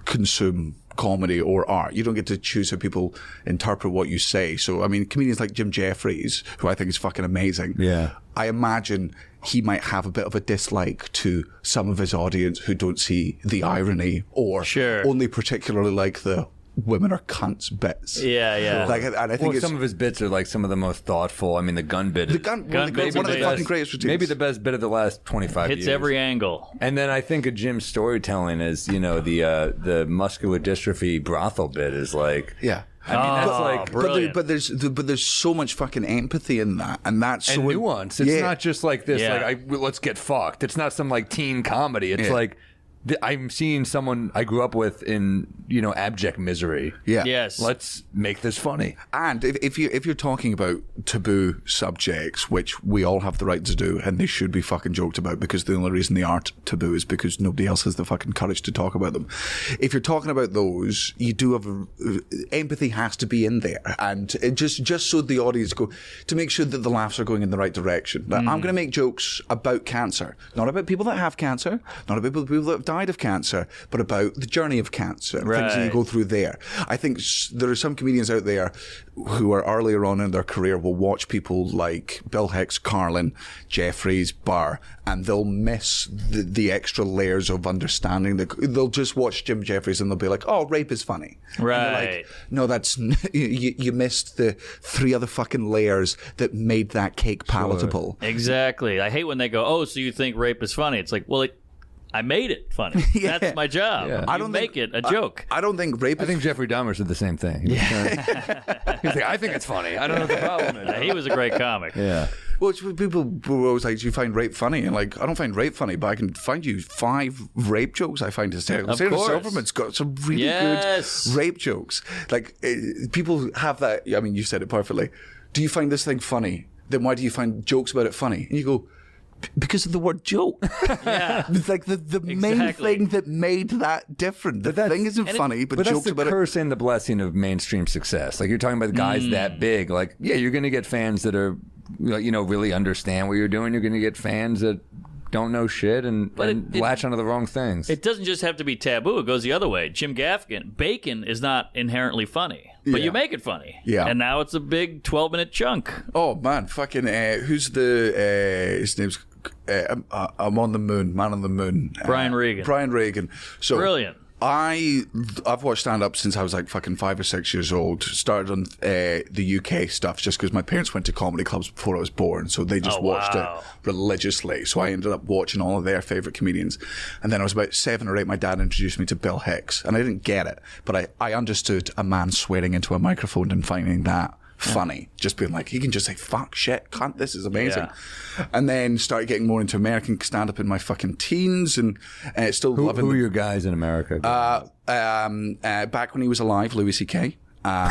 consume comedy or art. You don't get to choose how people interpret what you say. So, I mean, comedians like Jim Jeffries, who I think is fucking amazing. Yeah. I imagine he might have a bit of a dislike to some of his audience who don't see the irony or only particularly like the women are cunts bits. Yeah. Like, and I think some of his bits are like some of the most thoughtful. I mean, the gun bit. The gun bit, one of the fucking greatest routines. Maybe the best bit of the last 25 years. Hits every angle. And then I think of Jim's storytelling is, you know, the muscular dystrophy brothel bit is like... Yeah. I mean, that's like... Brilliant. But there's so much fucking empathy in that, and that's and so nuance. It's not just like this, like, let's get fucked. It's not some, like, teen comedy. It's like... I'm seeing someone I grew up with in, you know, abject misery. Yeah. Yes. Let's make this funny. And if you're talking about taboo subjects, which we all have the right to do, and they should be fucking joked about, because the only reason they aren't taboo is because nobody else has the fucking courage to talk about them. If you're talking about those, you do have empathy has to be in there, and it just so the audience go to make sure that the laughs are going in the right direction. Like, I'm going to make jokes about cancer, not about people that have cancer, not about people that have died of cancer, but about the journey of cancer, things that you go through there. I think there are some comedians out there who are earlier on in their career will watch people like Bill Hicks, Carlin, Jeffries, Burr, and they'll miss the extra layers of understanding. They'll just watch Jim Jeffries and they'll be like, oh, rape is funny. Right. Like, no, that's you missed the 3 other fucking layers that made that cake palatable. Exactly. I hate when they go, oh, so you think rape is funny? It's like, well, I made it funny. That's my job. Yeah. I don't make it a joke. I don't think rape. I think Jeffrey Dahmer said the same thing. He was like, I think it's funny. I don't know what the problem is. He was a great comic. Yeah. Well, people were always like, do you find rape funny? And like, I don't find rape funny, but I can find you 5 rape jokes I find hysterical. Of Sarah course. Silverman's got some really good rape jokes. Like, people have that. I mean, you said it perfectly. Do you find this thing funny? Then why do you find jokes about it funny? And you go, because of the word joke. Yeah. It's like the main thing that made that different. The thing isn't funny, but jokes that's about the it. curse and the blessing of mainstream success. Like, you're talking about guys that big. Like, yeah, you're going to get fans that are, you know, really understand what you're doing. You're going to get fans that don't know shit and latch onto the wrong things. It doesn't just have to be taboo. It goes the other way. Jim Gaffigan, bacon is not inherently funny, but you make it funny. Yeah. And now it's a big 12-minute chunk. Oh, man. Fucking, who's the, his name's, I'm on the moon, man on the moon. Brian Regan. Brian Regan. So Brilliant. I've watched stand-up since I was like fucking 5 or 6 years old. Started on the UK stuff just because my parents went to comedy clubs before I was born, so they just watched it religiously. So I ended up watching all of their favourite comedians. And then I was about 7 or 8, my dad introduced me to Bill Hicks. And I didn't get it, but I understood a man swearing into a microphone and finding that funny. Just being like, he can just say, fuck, shit, cunt, this is amazing. Yeah. And then started getting more into American stand-up in my fucking teens, and still loving... Who are your guys in America? Back when he was alive, Louis C.K. R.I.P.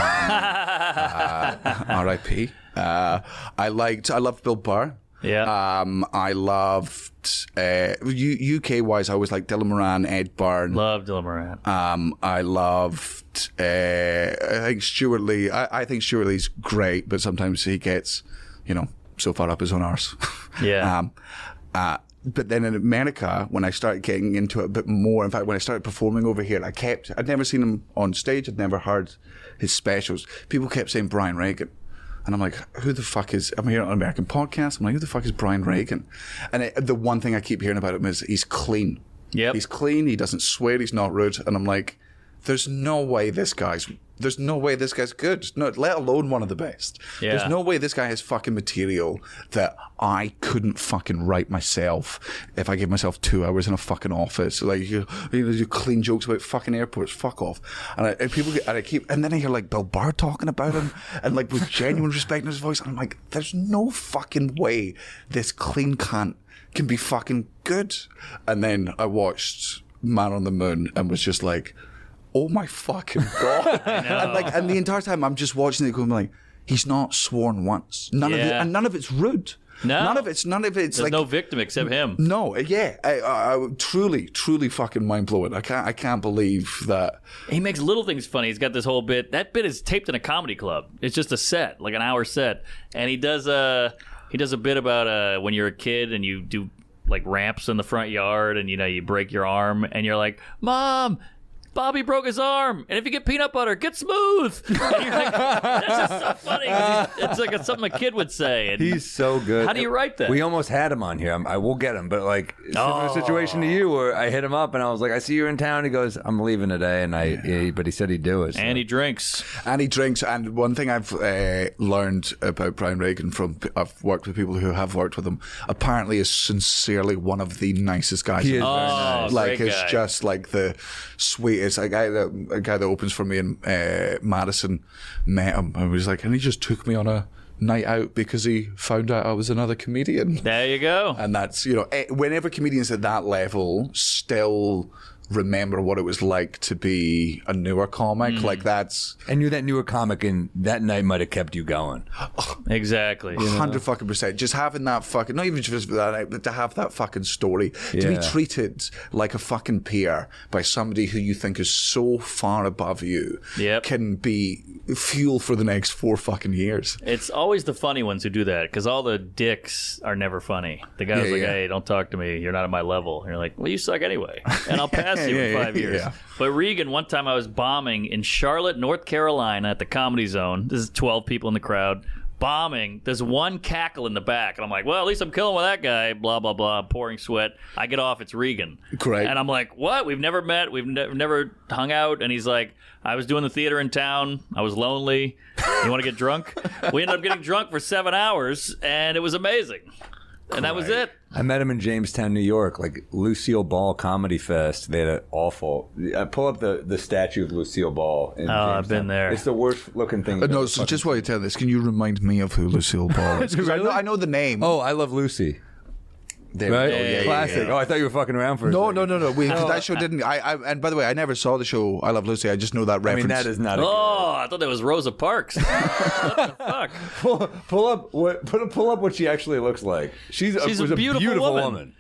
I loved Bill Burr. Yeah. I loved UK-wise, I always liked Dylan Moran, Ed Byrne. Love Dylan Moran. I loved I think Stuart Lee. I think Stuart Lee's great, but sometimes he gets, so far up his own arse. Yeah. But then in America, when I started getting into it a bit more, in fact, when I started performing over here, I'd never seen him on stage. I'd never heard his specials. People kept saying Brian Regan. And I'm like, who the fuck is... I'm here on an American podcast. I'm like, who the fuck is Brian Regan? And the one thing I keep hearing about him is he's clean. Yep. He's clean. He doesn't swear. He's not rude. And I'm like, there's no way this guy's good. No, let alone one of the best. Yeah. There's no way this guy has fucking material that I couldn't fucking write myself if I gave myself 2 hours in a fucking office. Like, you clean jokes about fucking airports. Fuck off. And then I hear like Bill Burr talking about him and like with genuine respect in his voice. And I'm like, there's no fucking way this clean cunt can be fucking good. And then I watched Man on the Moon and was just like, oh my fucking God. and the entire time I'm just watching it going like, he's not sworn once. None of it's rude. No. None of it's There's like no victim except him. No, yeah. I truly fucking mind blowing. I can't believe that. He makes little things funny. He's got this whole bit. That bit is taped in a comedy club. It's just a set, like an hour set. And he does a bit about when you're a kid and you do like ramps in the front yard and you break your arm and you're like, Mom, Bobby broke his arm, and if you get peanut butter, get smooth. And you're like, that's just so funny. It's like something a kid would say. And he's so good. How do you write that? We almost had him on here. I will get him, but like similar situation to you, where I hit him up and I was like, "I see you're in town." He goes, "I'm leaving today," and but he said he'd do it. So. And he drinks. And one thing I've learned about Brian Regan I've worked with people who have worked with him. Apparently, is sincerely one of the nicest guys. He is very nice. Like, great it's guy. just like the sweetest. A guy that opens for me in Madison met him and was like, and he just took me on a night out because he found out I was another comedian. There you go. And that's, whenever comedians at that level still remember what it was like to be a newer comic, like that's... And you're that newer comic, and that night might have kept you going. Exactly. 100%. Just having that fucking... Not even just that night, but to have that fucking story. To be treated like a fucking peer by somebody who you think is so far above you can be fuel for the next 4 fucking years. It's always the funny ones who do that, because all the dicks are never funny. The guy's like, hey, don't talk to me. You're not at my level. And you're like, well, you suck anyway. And I'll pass you in 5 years. Yeah. But Regan, one time I was bombing in Charlotte, North Carolina at the Comedy Zone. This is 12 people in the crowd. Bombing. There's one cackle in the back. And I'm like, well, at least I'm killing with that guy. Blah, blah, blah. Pouring sweat. I get off. It's Regan. Great. And I'm like, what? We've never met. We've never hung out. And he's like, I was doing the theater in town. I was lonely. You want to get drunk? We ended up getting drunk for 7 hours. And it was amazing. And that was it. I met him in Jamestown, New York, like Lucille Ball Comedy Fest. They had an awful... pull up the statue of Lucille Ball in Jamestown. I've been there. It's the worst looking thing. No, so just while you tell this, can you remind me of who Lucille Ball is? 'Cause I know the name. Oh, I Love Lucy. There Right? we go. Yeah, Classic. yeah. Oh, I thought you were fucking around for a No. second. That show didn't. And by the way, I never saw the show I Love Lucy. I just know that I reference. mean, that is not. I thought that was Rosa Parks. What the fuck? Pull up what she actually looks like. She's a beautiful woman.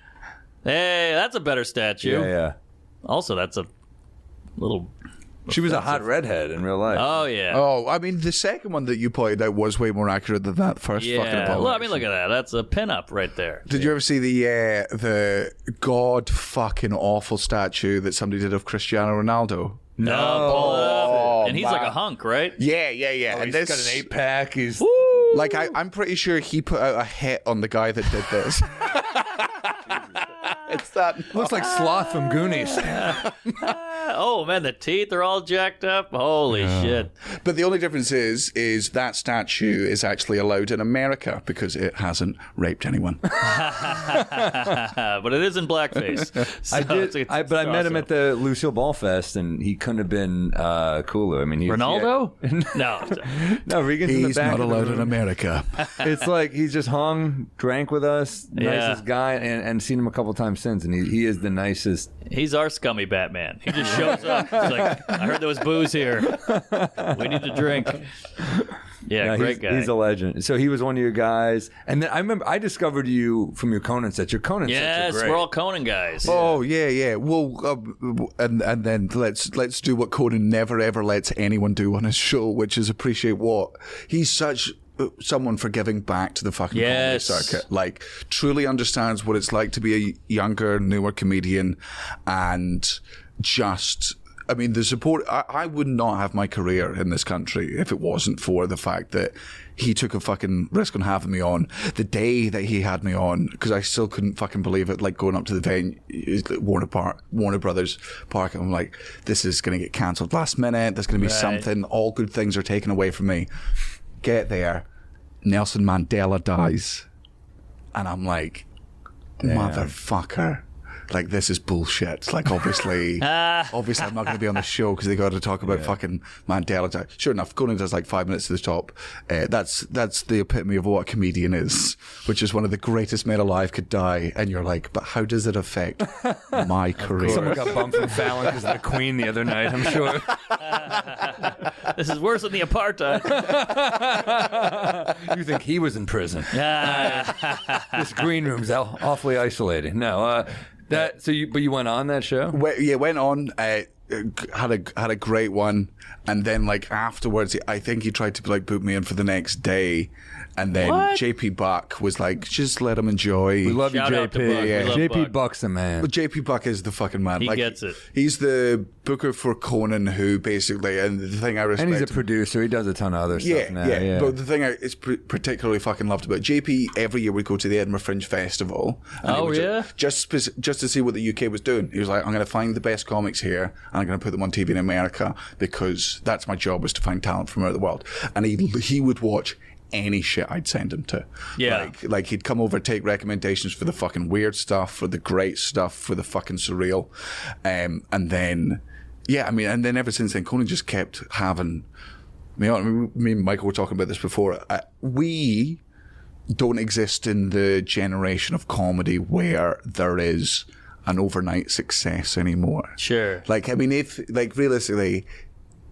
Hey, that's a better statue. Yeah. Also, that's a little She was a hot redhead in real life. Oh yeah. Oh, I mean, the second one that you pointed out was way more accurate than that first fucking Yeah. abomination. Well, I mean, look at that. That's a pinup right there. Did you ever see the god fucking awful statue that somebody did of Cristiano Ronaldo? No. Pull it up. And he's man. like a hunk, right? Yeah. And he's got an 8-pack. He's Like, I'm pretty sure he put out a hit on the guy that did this. It's that. looks like Sloth from Goonies. Oh man, the teeth are all jacked up. Holy shit! But the only difference is that statue is actually allowed in America because it hasn't raped anyone. But it is in blackface. So I met him at the Lucille Ball Fest, and he couldn't have been cooler. I mean, Ronaldo? No. No, Regan's in the He's back. not of the allowed in room. America. It's like he's just hung, drank with us, Yeah. nicest guy, and seen him a couple times since, and he is the nicest. He's our scummy Batman. He just shows up. He's like, I heard there was booze here. We need to drink. Yeah, great guy. He's a legend. So he was one of your guys, and then I remember I discovered you from your Conan sets. Your Conan Yes, sets are great. we're all Conan guys. Oh yeah. Well, and then let's do what Conan never ever lets anyone do on his show, which is appreciate what he's such someone for giving back to the fucking comedy circuit. Like, truly understands what it's like to be a younger, newer comedian, and just. I mean, the support. I would not have my career in this country if it wasn't for the fact that he took a fucking risk on having me on. The day that he had me on, because I still couldn't fucking believe it, like going up to the venue, Warner Brothers Park, and I'm like, this is going to get cancelled last minute. There's going to be something. All good things are taken away from me. Get there, Nelson Mandela dies, and I'm like, motherfucker. Like, this is bullshit. Like, obviously I'm not going to be on the show because they got to talk about fucking Mandela. Sure enough, Conan does like 5 minutes to the top. That's the epitome of what a comedian is, which is one of the greatest men alive could die. And you're like, but how does it affect my career? Someone got bumped from Fallon because of the Queen the other night, I'm sure. This is worse than the apartheid. You think he was in prison? This green room's awfully isolated. No, but you went on that show? Went on. Had a great one, and then like afterwards, I think he tried to like book me in for the next day, and then JP Buck was like, just let him enjoy. We love Shout you, out to Buck. JP. We Yeah. love JP Buck. Buck's the man. But JP Buck is the fucking man. He like, gets it. He's the booker for Conan, who basically, and the thing I respect. And he's a producer. He does a ton of other stuff Yeah, now. yeah. But the thing I particularly fucking loved about JP, every year would go to the Edinburgh Fringe Festival. And he would just to see what the UK was doing. He was like, I'm going to find the best comics here, and I'm going to put them on TV in America because that's my job, was to find talent from out of the world. And he would watch any shit I'd send him to. Yeah. Like he'd come over, take recommendations for the fucking weird stuff, for the great stuff, for the fucking surreal. And then, and then ever since then, Conan just kept having, me and Michael were talking about this before. We don't exist in the generation of comedy where there is an overnight success anymore. Sure. Like, I mean, realistically,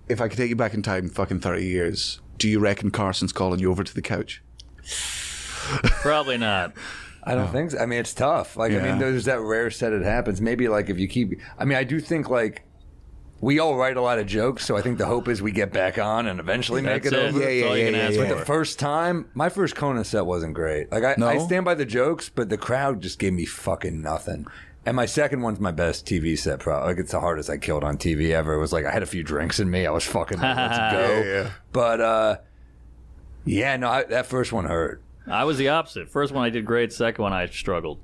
if I could take you back in time fucking 30 years, do you reckon Carson's calling you over to the couch? Probably not. I don't think so. I mean, it's tough. Like, I mean, there's that rare set it happens. Maybe, like, if you keep... I mean, I do think, like, we all write a lot of jokes, so I think the hope is we get back on and eventually make it over. That's all you can ask But for. the first time, my first Conan set wasn't great. Like, I stand by the jokes, but the crowd just gave me fucking nothing. And my second one's my best TV set, probably. Like, it's the hardest I killed on TV ever. It was like, I had a few drinks in me. I was fucking, let's go. But, that first one hurt. I was the opposite. First one I did great. Second one I struggled.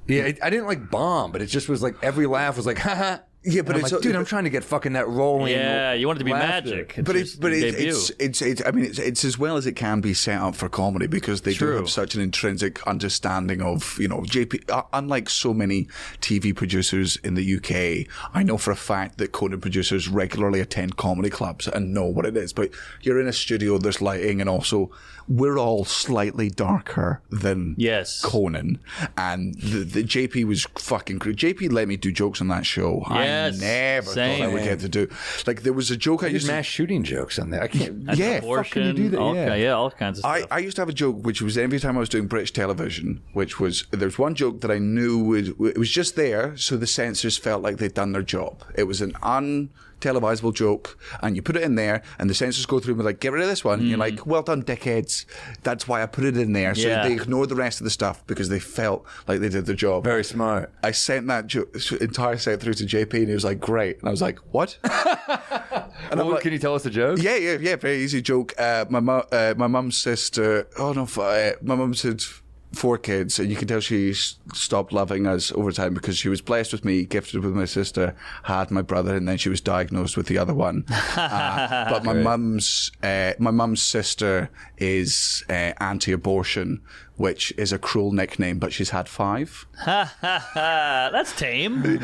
Yeah, I didn't like bomb, but it just was like, every laugh was like, haha. Yeah, but I'm like, dude, I'm trying to get fucking that rolling. Yeah, you want it to be laughter. magic. It's as well as it can be set up for comedy, because they do have such an intrinsic understanding of, JP. Unlike so many TV producers in the UK, I know for a fact that Conan producers regularly attend comedy clubs and know what it is. But you're in a studio, there's lighting, and also we're all slightly darker than Conan. And the JP was fucking great. JP let me do jokes on that show. I never thought I would get to do. Like, there was a joke I used mass shooting jokes on there. I can't. Abortion, fuck can you do that? all kinds of stuff. I used to have a joke which was every time I was doing British television, which was, there's one joke that I knew it was just there, so the censors felt like they'd done their job. It was an televisable joke, and you put it in there, and the censors go through and be like, get rid of this one. And you're like, well done, dickheads. That's why I put it in there. So they ignored the rest of the stuff because they felt like they did the job. Very smart. I sent that entire set through to JP, and he was like, great. And I was like, what? And well, can you tell us a joke? Yeah. Very easy joke. My mum's sister. My mum's had 4 kids, and you can tell she stopped loving us over time because she was blessed with me, gifted with my sister, had my brother, and then she was diagnosed with the other one. But my mum's sister is anti-abortion, which is a cruel nickname, but she's had 5. That's tame.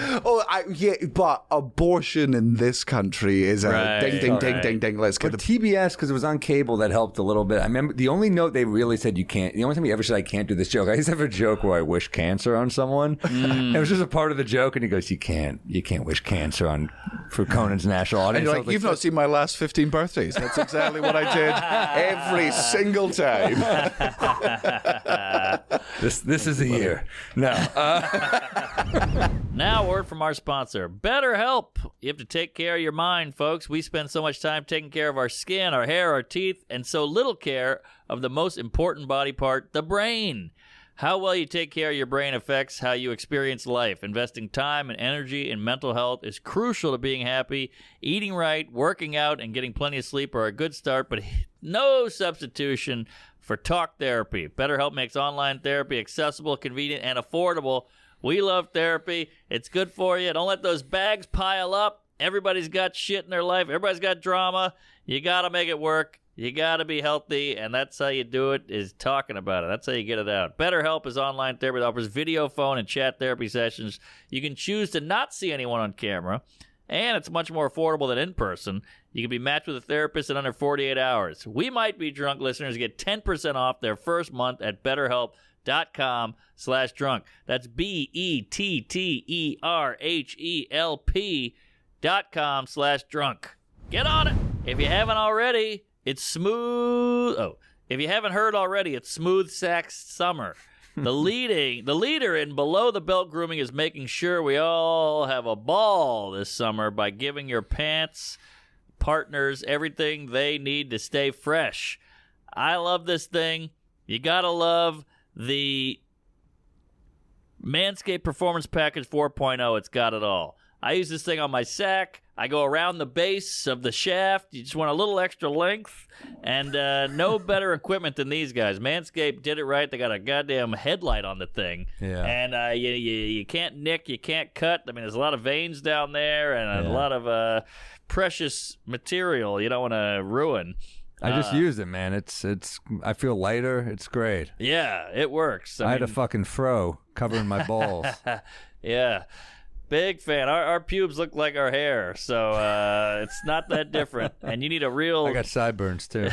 But abortion in this country is a ding. Let's get the TBS, because it was on cable, that helped a little bit. I remember the only note they really said you can't. The only time he ever said I can't do this joke. I used to have a joke where I wish cancer on someone. It was just a part of the joke, and he goes, "You can't wish cancer on for Conan's national audience." And you're like, you've not seen my last 15 birthdays. That's exactly what I did every single time. This is the year. No. Now, word from our sponsor, BetterHelp. You have to take care of your mind, folks. We spend so much time taking care of our skin, our hair, our teeth, and so little care of the most important body part, the brain. How well you take care of your brain affects how you experience life. Investing time and energy in mental health is crucial to being happy. Eating right, working out, and getting plenty of sleep are a good start, but no substitution for talk therapy. BetterHelp makes online therapy accessible, convenient, and affordable. We love therapy. It's good for you. Don't let those bags pile up. Everybody's got shit in their life. Everybody's got drama. You got to make it work. You got to be healthy, and that's how you do it, is talking about it. That's how you get it out. BetterHelp is online therapy that offers video, phone, and chat therapy sessions. You can choose to not see anyone on camera, and it's much more affordable than in person. You can be matched with a therapist in under 48 hours. We Might Be Drunk listeners get 10% off their first month at BetterHelp.com/drunk. That's BetterHelp.com/drunk. Get on it. If you haven't already, it's smooth. If you haven't heard already, it's Smooth Sack Summer. The leader in below the belt grooming is making sure we all have a ball this summer by giving your pants partners everything they need to stay fresh. I love this thing. You gotta love the Manscaped Performance Package 4.0. It's got it all. I use this thing on my sack. I go around the base of the shaft. You just want a little extra length. And no better equipment than these guys. Manscaped did it right. They got a goddamn headlight on the thing. Yeah. And you can't nick, you can't cut. I mean, there's a lot of veins down there and a lot of precious material you don't want to ruin. I just used it, man. It's. I feel lighter. It's great. Yeah, it works. I had a fucking fro covering my balls. Yeah. Big fan. Our pubes look like our hair, so it's not that different. And you need a real... I got sideburns, too.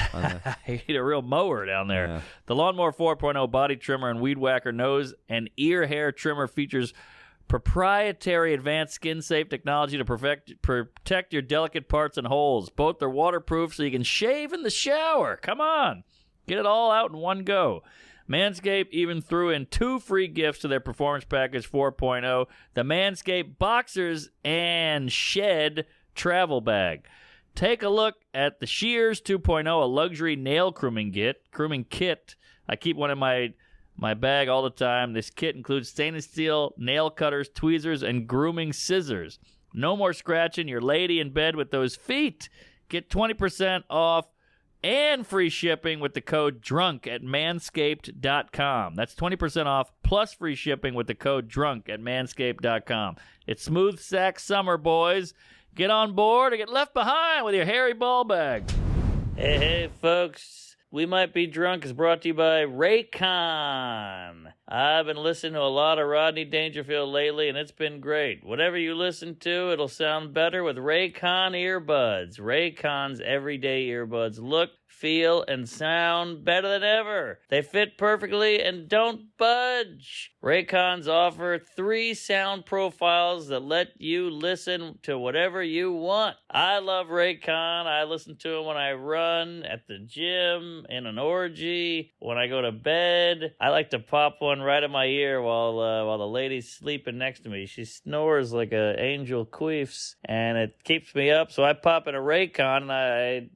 You need a real mower down there. Yeah. The Lawnmower 4.0 body trimmer and weed whacker nose and ear hair trimmer features proprietary advanced skin-safe technology to protect your delicate parts and holes. Both are waterproof, so you can shave in the shower. Come on. Get it all out in one go. Manscaped even threw in 2 free gifts to their Performance Package 4.0, the Manscaped Boxers and Shed Travel Bag. Take a look at the Shears 2.0, a luxury nail grooming kit. I keep one in my bag all the time. This kit includes stainless steel nail cutters, tweezers, and grooming scissors. No more scratching your lady in bed with those feet. Get 20% off and free shipping with the code DRUNK at manscaped.com. That's 20% off plus free shipping with the code DRUNK at manscaped.com. It's Smooth Sack Summer, boys. Get on board or get left behind with your hairy ball bag. Hey, folks. We Might Be Drunk is brought to you by Raycon. I've been listening to a lot of Rodney Dangerfield lately, and it's been great. Whatever you listen to, it'll sound better with Raycon earbuds. Raycon's everyday earbuds look, feel, and sound better than ever. They fit perfectly and don't budge. Raycons offer 3 sound profiles that let you listen to whatever you want. I love Raycon. I listen to them when I run, at the gym, in an orgy, when I go to bed. I like to pop one one right in my ear while the lady's sleeping next to me. She snores like a angel queefs, and it keeps me up. So I pop in a Raycon, and I'm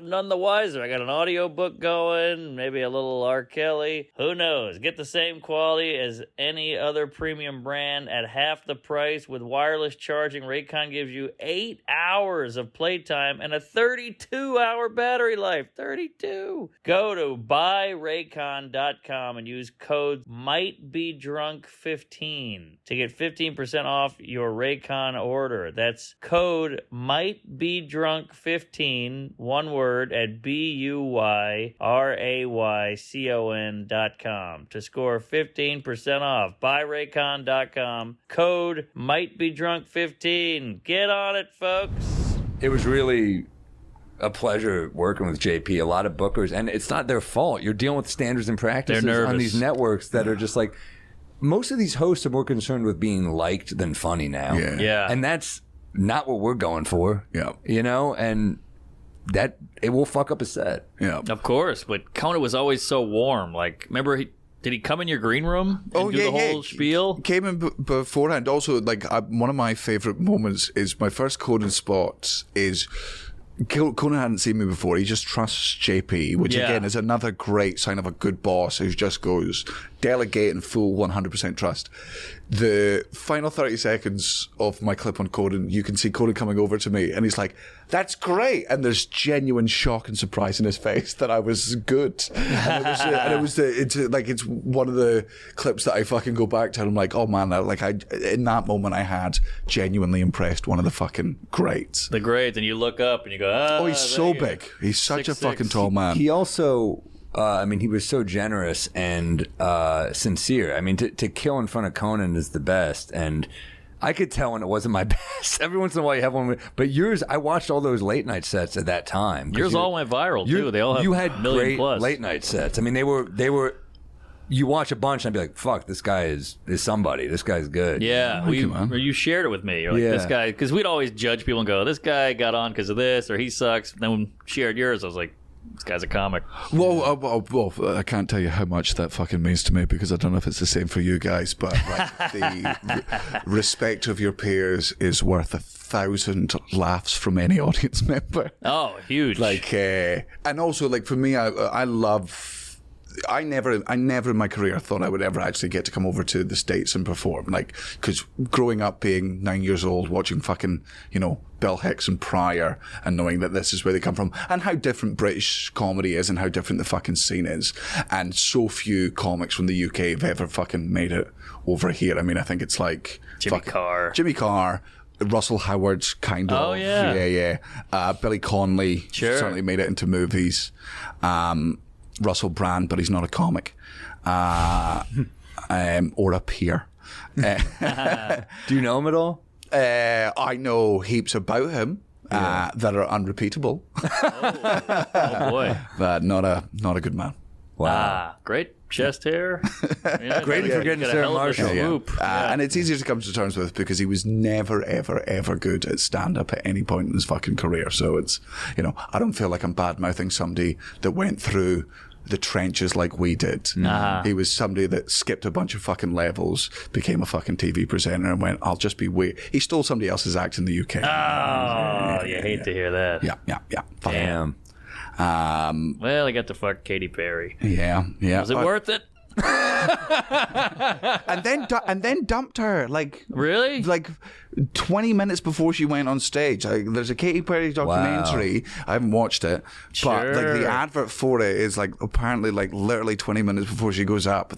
none the wiser. I got an audiobook going, maybe a little R. Kelly. Who knows? Get the same quality as any other premium brand at half the price with wireless charging. Raycon gives you 8 hours of playtime and a 32-hour battery life. 32. Go to buyraycon.com and use code MightBeDrunk15 to get 15% off your Raycon order. That's code MightBeDrunk15, one word, at BUYRAYCON.com to score 15% off. Buyraycon.com, code MightBeDrunk15. Get on it, folks. It was really a pleasure working with JP. A lot of bookers, and it's not their fault. You're dealing with standards and practices on these networks that are just like, most of these hosts are more concerned with being liked than funny now. Yeah. And that's not what we're going for. Yeah. You know, and that it will fuck up a set. Yeah, of course. But Conan was always so warm. Like, remember, did he come in your green room and do the whole spiel? Came in beforehand. Also, like, one of my favorite moments is my first Conan spot is Conan hadn't seen me before. He just trusts JP, which again is another great sign of a good boss who just goes delegate and full 100% trust. The final 30 seconds of my clip on Conan, you can see Conan coming over to me, and he's like, "That's great," and there's genuine shock and surprise in his face that I was good. It's one of the clips that I fucking go back to, and I'm like, oh man, in that moment I had genuinely impressed one of the fucking greats. The greats, and you look up and you go, oh, he's so big. He's such a fucking tall man. He also, he was so generous and sincere. I mean, to kill in front of Conan is the best. And I could tell when it wasn't my best. Every once in a while you have one. But yours, I watched all those late night sets at that time. Yours all went viral, too. They all have you had million great plus. late night sets. I mean, they were. You watch a bunch and I'd be like, fuck, this guy is somebody. This guy's good. Yeah, you shared it with me. You're like, this guy, because we'd always judge people and go, this guy got on because of this, or he sucks. And then when we shared yours, I was like, this guy's a comic. Well, I can't tell you how much that fucking means to me, because I don't know if it's the same for you guys, but like the respect of your peers is worth 1,000 laughs from any audience member. Oh, huge. Like, and also, like, for me, I never in my career thought I would ever actually get to come over to the States and perform. Like, because growing up being 9 years old, watching fucking, Bill Hicks and Pryor, and knowing that this is where they come from, and how different British comedy is, and how different the fucking scene is, and so few comics from the UK have ever fucking made it over here. I mean, I think it's like Jimmy Carr, Russell Howard, kind of. Oh, yeah. Billy Connolly certainly made it into movies. Russell Brand, but he's not a comic, or a peer. Do you know him at all? I know heaps about him that are unrepeatable. Oh boy, but not a good man. Wow, great chest hair. Great for getting Sarah Marshall. And it's easier to come to terms with because he was never, ever, ever good at stand-up at any point in his fucking career. So it's, I don't feel like I'm bad-mouthing somebody that went through the trenches like we did. He was somebody that skipped a bunch of fucking levels, became a fucking TV presenter, and went, I'll just be weird. He stole somebody else's act in the UK. Oh, you hate to hear that. Yeah. Damn. Well, I got to fuck Katy Perry. Yeah. Was it worth it? and then dumped her, like, really, like 20 minutes before she went on stage. There's a Katy Perry documentary. Wow. I haven't watched it, but like the advert for it is like apparently like literally 20 minutes before she goes up,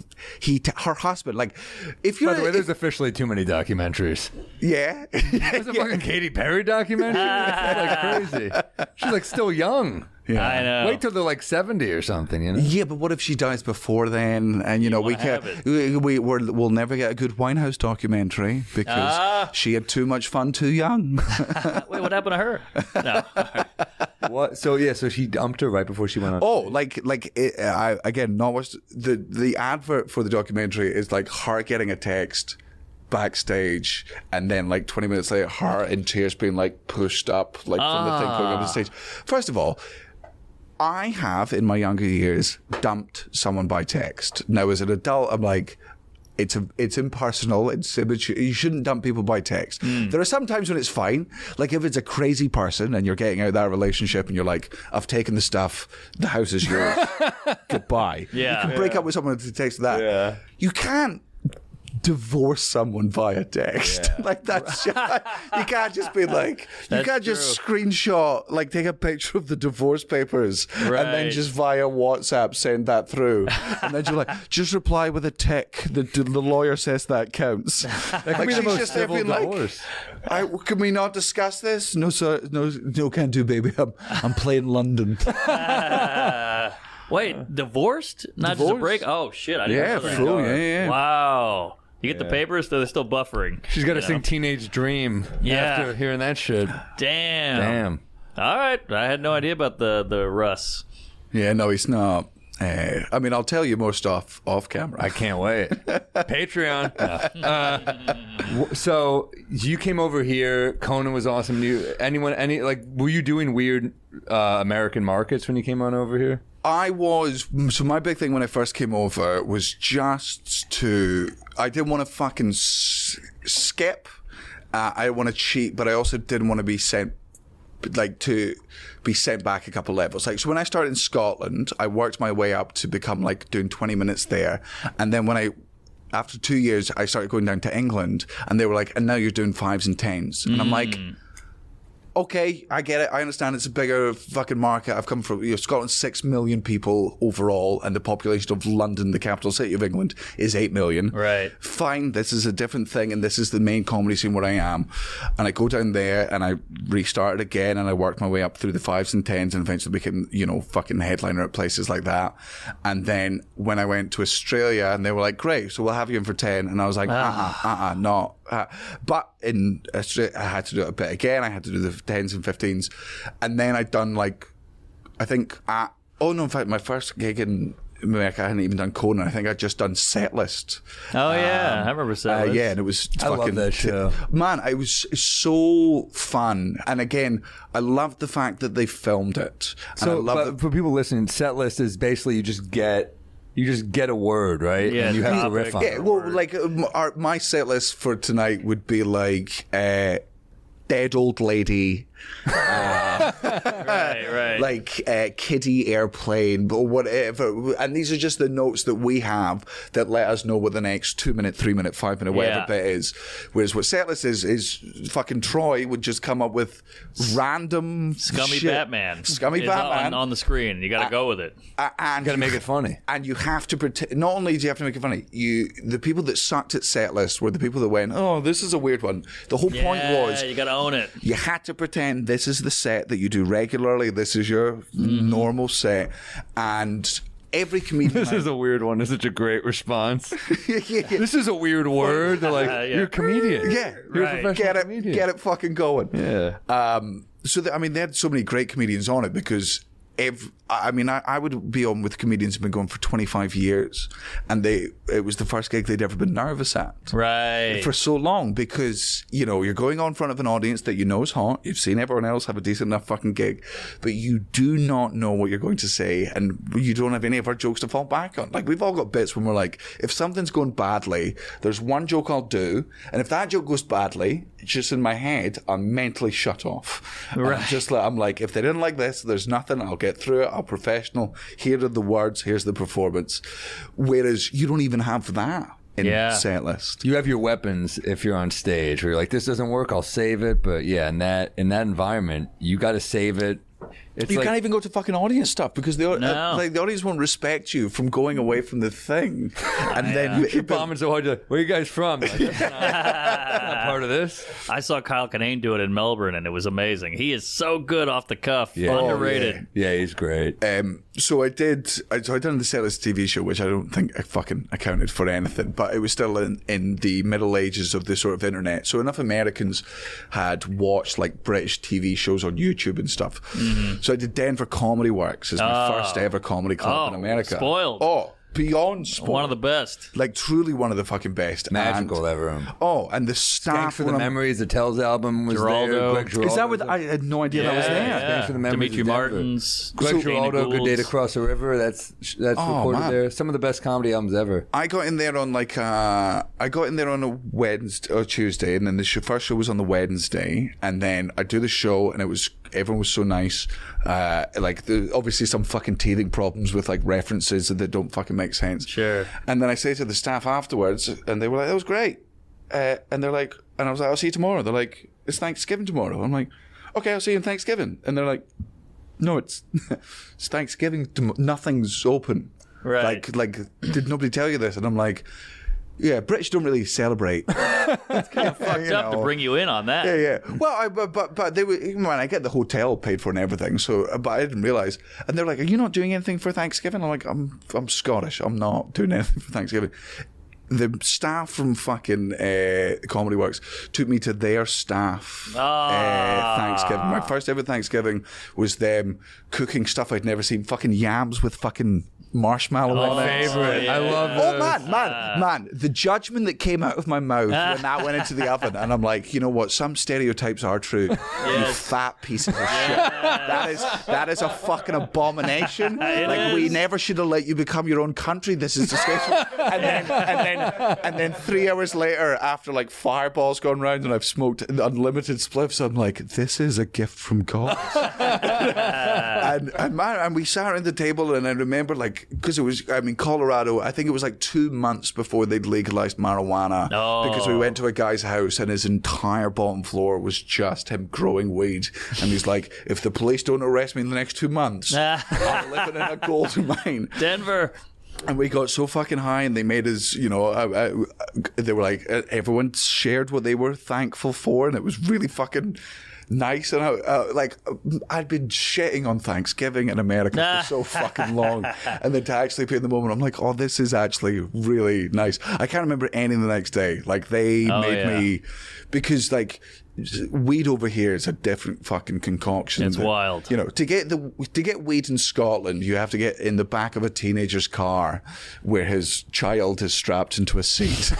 her husband, like, if you're, by the way, there's officially too many documentaries. Yeah, there's a fucking Katy Perry documentary. That's like crazy. She's like still young. Yeah. I know. Wait till they're like 70 or something, Yeah, but what if she dies before then? And we'll never get a good Winehouse documentary because she had too much fun too young. Wait, what happened to her? No. What? So she dumped her right before she went on. Oh, the advert for the documentary is like her getting a text backstage, and then like 20 minutes later, her in tears being like pushed up like from the thing going up the stage. First of all, I have, in my younger years, dumped someone by text. Now, as an adult, I'm like, it's impersonal. It's immature. You shouldn't dump people by text. There are some times when it's fine. Like if it's a crazy person and you're getting out of that relationship and you're like, I've taken the stuff, the house is yours, goodbye. Yeah. You can break up with someone to text that. Yeah. You can't divorce someone via text. Like that's you can't just be like, you can't just screenshot, like take a picture of the divorce papers and then just via WhatsApp send that through. And then you're like, just reply with a tick. The lawyer says that counts. Like she's just there being like, can we not discuss this? No, sir. No, can't do, baby. I'm playing London. Wait, divorced? Not just a break? Oh, shit. I didn't know that. Full, yeah. Wow. You get the papers, they're still buffering. She's got to sing Teenage Dream after hearing that shit. Damn. All right. I had no idea about the Russ. Yeah, no, he's not. I mean, I'll tell you more stuff off camera. I can't wait. Patreon. So you came over here. Conan was awesome. Were you doing weird American markets when you came on over here? I was. So my big thing when I first came over was just I didn't want to fucking skip. I didn't want to cheat, but I also didn't want to be sent back a couple levels. Like, so when I started in Scotland, I worked my way up to become like doing 20 minutes there. And then after 2 years, I started going down to England and they were like, and now you're doing 5s and 10s. And I'm like, okay, I get it. I understand it's a bigger fucking market. I've come from Scotland's 6 million people overall, and the population of London, the capital city of England, is 8 million. Right. Fine, this is a different thing, and this is the main comedy scene where I am. And I go down there, and I restarted again, and I worked my way up through the 5s and 10s, and eventually became, fucking headliner at places like that. And then when I went to Australia, and they were like, great, so we'll have you in for 10. And I was like, not. But in Australia, I had to do it a bit again. I had to do the 10s and 15s. And then I'd done in fact, my first gig in America, I hadn't even done Conan. I think I'd just done Setlist. Oh, yeah. I remember Setlist. Yeah, and it was I love that show. Man, it was so fun. And again, I loved the fact that they filmed it. And For people listening, Setlist is basically you just get a word, right? Yeah, and you have to riff on it. Yeah, well, like my set list for tonight would be like dead old lady, right. like kiddie airplane, or whatever. And these are just the notes that we have that let us know what the next 2 minute, 3 minute, 5 minute, whatever bit is. Whereas what setlist is fucking Troy would just come up with random Scummy shit. Batman. Scummy is Batman on the screen. You got to go with it. And You got to make it funny. And you have to pretend. Not only do you have to make it funny, the people that sucked at setlist were the people that went, "Oh, this is a weird one." The whole point was you got to own it. you had to pretend this is the set that you do regularly. This is your normal set, and every comedian. This is a weird one. It's such a great response. This is a weird word. They're like, you're a comedian. Yeah, You're a professional comedian. Get it fucking going. Yeah. They had so many great comedians on it because I would be on with comedians who've been going for 25 years, and it was the first gig they'd ever been nervous at. Right. For so long, because, you're going on in front of an audience that you know is hot. You've seen everyone else have a decent enough fucking gig, but you do not know what you're going to say, and you don't have any of our jokes to fall back on. Like, we've all got bits when we're like, if something's going badly, there's one joke I'll do, and if that joke goes badly, just in my head, I'm mentally shut off. Right. I'm like, if they didn't like this, there's nothing. I'll get through it. I'm professional. Here are the words. Here's the performance. Whereas you don't even have that in set list. You have your weapons if you're on stage where you're like, this doesn't work, I'll save it. But yeah, in that environment, you got to save it. You can't even go to fucking audience stuff because the audience won't respect you from going away from the thing. And then you keep bombing so hard. Where are you guys from? Like, that's not part of this. I saw Kyle Kinane do it in Melbourne, and it was amazing. He is so good off the cuff. Yeah. Underrated. Yeah, he's great. So I done the Setlist TV show, which I don't think I fucking accounted for anything, but it was still in the middle ages of the sort of internet. So enough Americans had watched like British TV shows on YouTube and stuff. Mm-hmm. So I did Denver Comedy Works as my first ever comedy club in America. Spoiled. Oh, beyond sport. One of the best. Like, truly one of the fucking best. Magical, And, that room. oh, and the staff. Thanks for the Memories. The Tells album was Geraldo. there. Greg Geraldo Is that what? I had no idea that was there. Yeah. Thanks for the Memories Dimitri of Denver. Martin's. Greg Dana Geraldo, Good Day to Gould's. Cross the River. That's recorded man. there. Some of the best comedy albums ever. I got in there on a Wednesday or Tuesday, and then the first show was on the Wednesday, and then I do the show, and everyone was so nice. Obviously some fucking teething problems with like references that don't fucking make sense. Sure. And then I say to the staff afterwards, and they were like, "That was great," and they're like, and I was like, "I'll see you tomorrow." They're like, "It's Thanksgiving tomorrow." I'm like, "Okay, I'll see you on Thanksgiving," and they're like, "No, it's Thanksgiving. Nothing's open." Right. Like, did nobody tell you this? And I'm like, yeah, British don't really celebrate. It's kind of fucked up to bring you in on that. Yeah. Well, but they were, even when I get the hotel paid for and everything, so, but I didn't realize. And they're like, "Are you not doing anything for Thanksgiving?" I'm like, I'm Scottish. I'm not doing anything for Thanksgiving. The staff from fucking Comedy Works took me to their staff Thanksgiving. My first ever Thanksgiving was them cooking stuff I'd never seen. Fucking yams with fucking marshmallow on it. Favorite. yeah. I love those. Oh man, the judgment that came out of my mouth when that went into the oven, and I'm like, you know what? Some stereotypes are true. You fat pieces of shit. That is a fucking abomination. Like, we never should have let you become your own country. This is disgraceful. And then 3 hours later, after like fireballs gone round and I've smoked unlimited spliffs, I'm like, this is a gift from God. and we sat around the table, and I remember, like, because it was, Colorado, I think it was like 2 months before they'd legalized marijuana. Oh. Because we went to a guy's house and his entire bottom floor was just him growing weed. And he's like, "If the police don't arrest me in the next 2 months, I'm living in a gold mine." Denver. And we got so fucking high, and they made us, they were like, everyone shared what they were thankful for, and it was really fucking nice. And I'd been shitting on Thanksgiving in America for so fucking long, and then to actually be in the moment, I'm like, oh, this is actually really nice. I can't remember anything the next day. Like, they made me, because like, weed over here is a different fucking concoction. It's wild. To get weed in Scotland, you have to get in the back of a teenager's car where his child is strapped into a seat.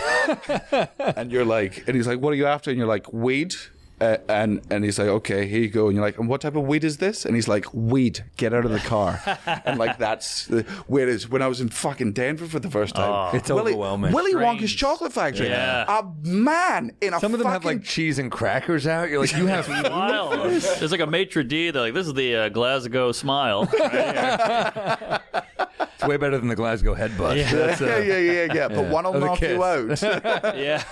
And he's like, "What are you after?" And you're like, "Weed." And he's like, "Okay, here you go." And you're like, "And what type of weed is this?" And he's like, "Weed, get out of the car." And like, whereas when I was in fucking Denver for the first time, It's overwhelming. Willy Strange. Wonka's chocolate factory. Yeah. A man in a Some of them have fucking- like cheese and crackers out. You're like, you have Wild. There's like a maitre d'. They're like, "This is the Glasgow smile." Right here. It's way better than the Glasgow headbutt. Yeah. That's, yeah. But one will Or the knock you kiss. out. Yeah.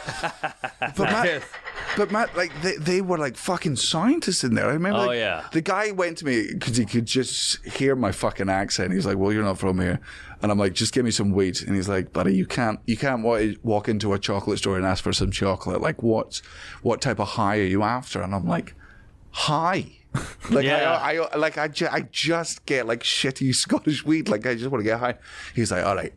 But Matt, like, they were like fucking scientists in there. I remember. Oh, like, yeah. The guy went to me because he could just hear my fucking accent. He's like, "Well, you're not from here," and I'm like, "Just give me some weed." And he's like, "Buddy, you can't walk into a chocolate store and ask for some chocolate. Like, what type of high are you after?" And I'm like, "High." Like, Yeah. I just get like shitty Scottish weed. Like, I just want to get high. He's like, "All right,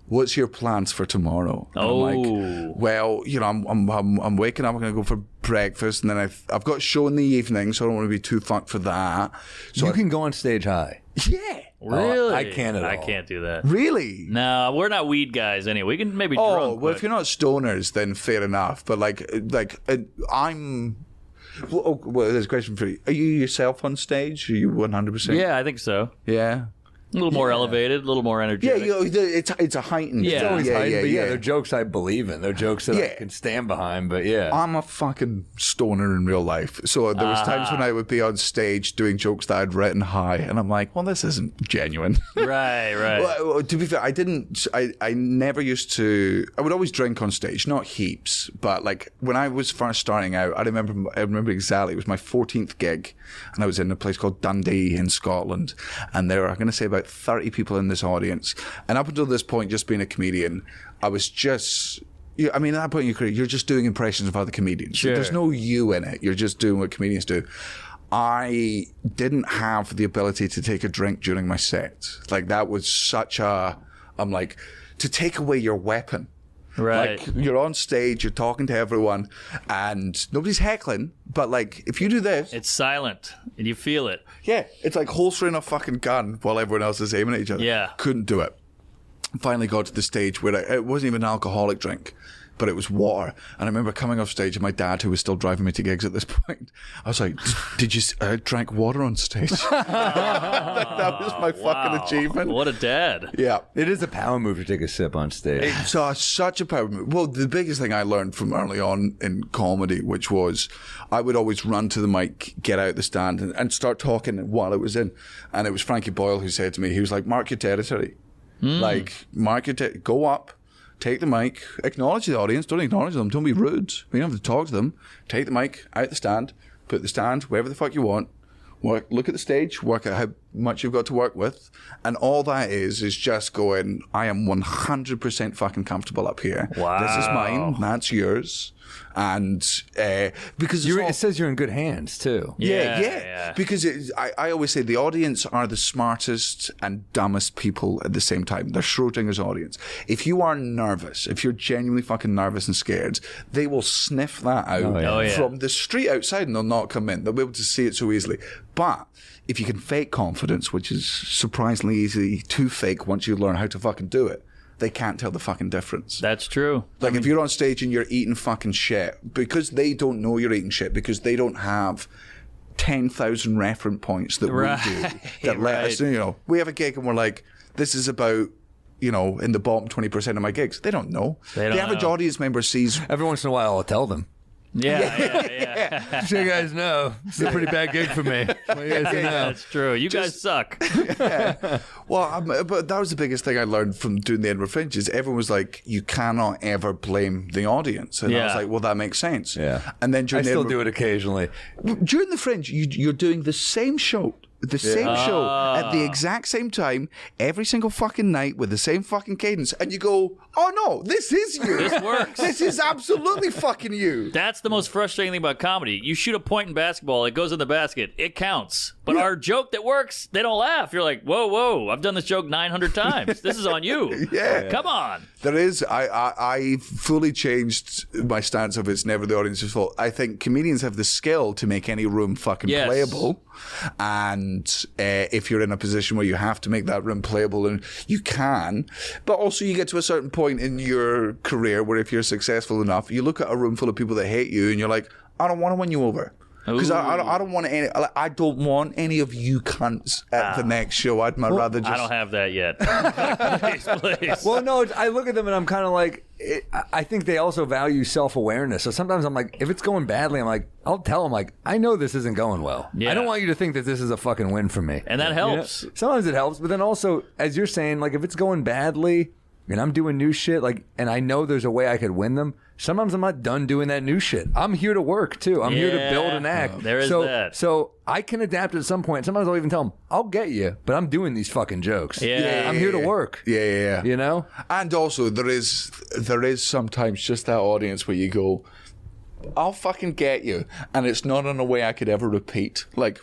what's your plans for tomorrow?" And I'm like, "Well, I'm waking up. I'm going to go for breakfast, and then I've got a show in the evening, so I don't want to be too fucked for that." So you can go on stage high. yeah, Really? I can't at I all. can't do that. really. No, we're not weed guys anyway. We can maybe Oh, drunk. well, but- if you're not stoners, then fair enough. But I'm. Well, there's a question for you. Are you yourself on stage? Are you 100%? Yeah, I think so. Yeah. A little more elevated, a little more Yeah, energetic. it's a heightened. Yeah. It's always But yeah, they're jokes I believe in. They're jokes that I Yeah. can stand behind. But yeah, I'm a fucking stoner in real life. So there was times when I would be on stage doing jokes that I'd written high, and I'm like, well, this isn't genuine. Right. Well, to be fair, I never used to. I would always drink on stage, not heaps, but like when I was first starting out, I remember exactly. It was my 14th gig, and I was in a place called Dundee in Scotland, and there were, I'm going to say, about 30 people in this audience. And up until this point, just being a comedian, I was just. At that point in your career, you're just doing impressions of other comedians. Sure. There's no you in it. You're just doing what comedians do. I didn't have the ability to take a drink during my set. Like, that was such a... I'm like, to take away your weapon. Right. Like, you're on stage, you're talking to everyone, and nobody's heckling, but like, if you do this... It's silent, and you feel it. Yeah, it's like holstering a fucking gun while everyone else is aiming at each other. Yeah. Couldn't do it. finally got to the stage where it wasn't even an alcoholic drink, but it was water. And I remember coming off stage and my dad, who was still driving me to gigs at this point, I was like, did you drank water on stage? That was my fucking achievement. What a dad. Yeah. It is a power move to take a sip on stage. It's such a power move. Well, the biggest thing I learned from early on in comedy, which was I would always run to the mic, get out the stand and start talking while it was in. And it was Frankie Boyle who said to me, he was like, mark your territory. Like, mark your go up, take the mic, acknowledge the audience, don't ignore them, don't be rude. You don't have to talk to them. Take the mic, out the stand, put the stand wherever the fuck you want. Look at the stage, work out how much you've got to work with. And all that is just going, I am 100% fucking comfortable up here. Wow. This is mine, that's yours. And because It says you're in good hands, too. Yeah. Because I always say the audience are the smartest and dumbest people at the same time. They're Schrodinger's audience. If you are nervous, if you're genuinely fucking nervous and scared, they will sniff that out from the street outside and they'll not come in. They'll be able to see it so easily. But if you can fake confidence, which is surprisingly easy to fake once you learn how to fucking do it, they can't tell the fucking difference. That's true. Like, if you're on stage and you're eating fucking shit, because they don't know you're eating shit, because they don't have 10,000 reference points that we do, that let us, we have a gig and we're like, this is about, in the bottom 20% of my gigs. They don't know. The average audience member sees... Every once in a while, I'll tell them. Yeah. So you guys know, it's a pretty bad gig for me. Well, you guys know. That's true. You guys suck. Well, but that was the biggest thing I learned from doing the Edinburgh Fringe is everyone was like, you cannot ever blame the audience. And I was like, well, that makes sense. Yeah. And then I still do it occasionally. During the Fringe, you're doing the same show. The same show at the exact same time, every single fucking night with the same fucking cadence. And you go, oh no, this is you. This works. This is absolutely fucking you. That's the most frustrating thing about comedy. You shoot a point in basketball, it goes in the basket, it counts. But our joke that works, they don't laugh. You're like, whoa, I've done this joke 900 times. This is on you. Yeah. Come on. There is, I fully changed my stance of it's never the audience's fault. I think comedians have the skill to make any room fucking playable. And if you're in a position where you have to make that room playable, and you can, but also you get to a certain point in your career where if you're successful enough, you look at a room full of people that hate you and you're like, I don't want to win you over. Because I don't want any. I don't want any of you cunts at the next show. I'd much rather just. I don't have that yet. please. Well, no, I look at them and I'm kind of like, I think they also value self-awareness. So sometimes I'm like, if it's going badly, I'm like, I'll tell them, like, I know this isn't going well. Yeah. I don't want you to think that this is a fucking win for me. And that helps. Sometimes it helps, but then also, as you're saying, like, if it's going badly and I'm doing new shit, like, and I know there's a way I could win them, sometimes I'm not done doing that new shit. I'm here to work, too. I'm here to build an act. There is that. So I can adapt at some point. Sometimes I'll even tell them, I'll get you, but I'm doing these fucking jokes. I'm here to work. Yeah. You know? And also, there is sometimes just that audience where you go, I'll fucking get you. And it's not in a way I could ever repeat. Like,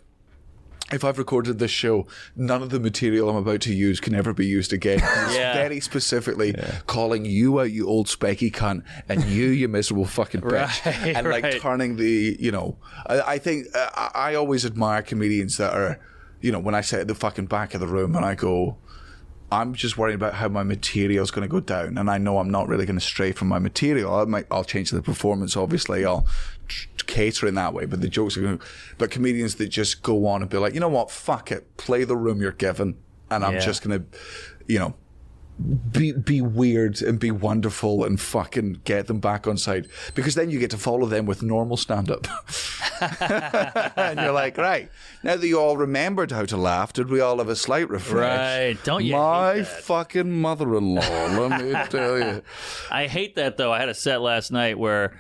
if I've recorded this show, none of the material I'm about to use can ever be used again. It's very specifically calling you out, you old specky cunt, and you miserable fucking bitch. And like turning the, I think I always admire comedians that are, when I sit at the fucking back of the room and I go, I'm just worried about how my material is going to go down, and I know I'm not really going to stray from my material. I'll change the performance, obviously. I'll cater in that way, but the jokes are going to... But comedians that just go on and be like, you know what, fuck it, play the room you're given, and I'm just going to, be weird and be wonderful and fucking get them back on side, because then you get to follow them with normal stand-up. And you're like, right, now that you all remembered how to laugh, did we all have a slight refresh? Right. Don't you My hate that? fucking mother-in-law, let me tell you. I hate that, though. I had a set last night where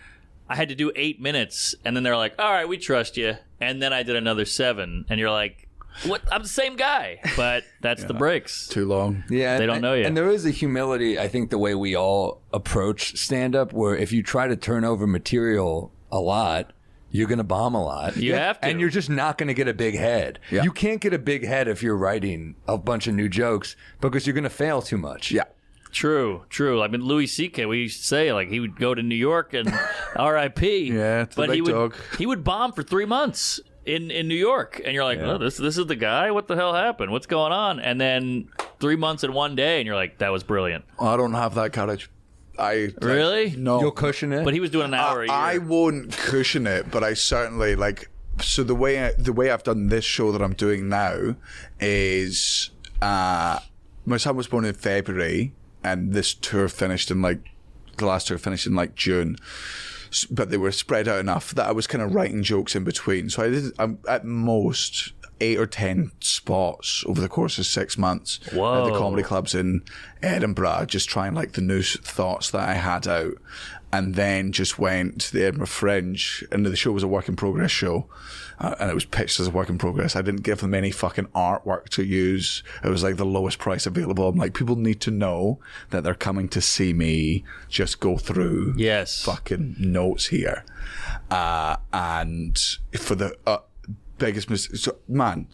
I had to do 8 minutes, and then they're like, all right, we trust you. And then I did another 7, and you're like, what? I'm the same guy, but that's the breaks. Too long. Yeah, They don't know you. And there is a humility, I think, the way we all approach stand-up, where if you try to turn over material a lot, you're going to bomb a lot. You have to. And you're just not going to get a big head. Yeah. You can't get a big head if you're writing a bunch of new jokes because you're going to fail too much. Yeah. True. I mean, Louis C.K., we used to say, like, he would go to New York and R.I.P. Yeah, it's the but big dog. he would bomb for 3 months in New York, and you're like, oh, this is the guy? What the hell happened? What's going on? And then 3 months in one day, and you're like, that was brilliant. I don't have that courage. Really? No. You'll cushion it? But he was doing an hour a year. I won't cushion it, but I certainly like. So the way I've done this show that I'm doing now is my son was born in February, and this tour finished in like the last tour finished in like June. But they were spread out enough that I was kind of writing jokes in between. So I did at most 8 or 10 spots over the course of 6 months at the comedy clubs in Edinburgh, just trying like the new thoughts that I had out. And then just went to the Edinburgh Fringe, and the show was a work in progress show, and it was pitched as a work in progress. I didn't give them any fucking artwork to use. It was like the lowest price available. I'm like, people need to know that they're coming to see me just go through fucking notes here. And for the biggest mistake, so, man,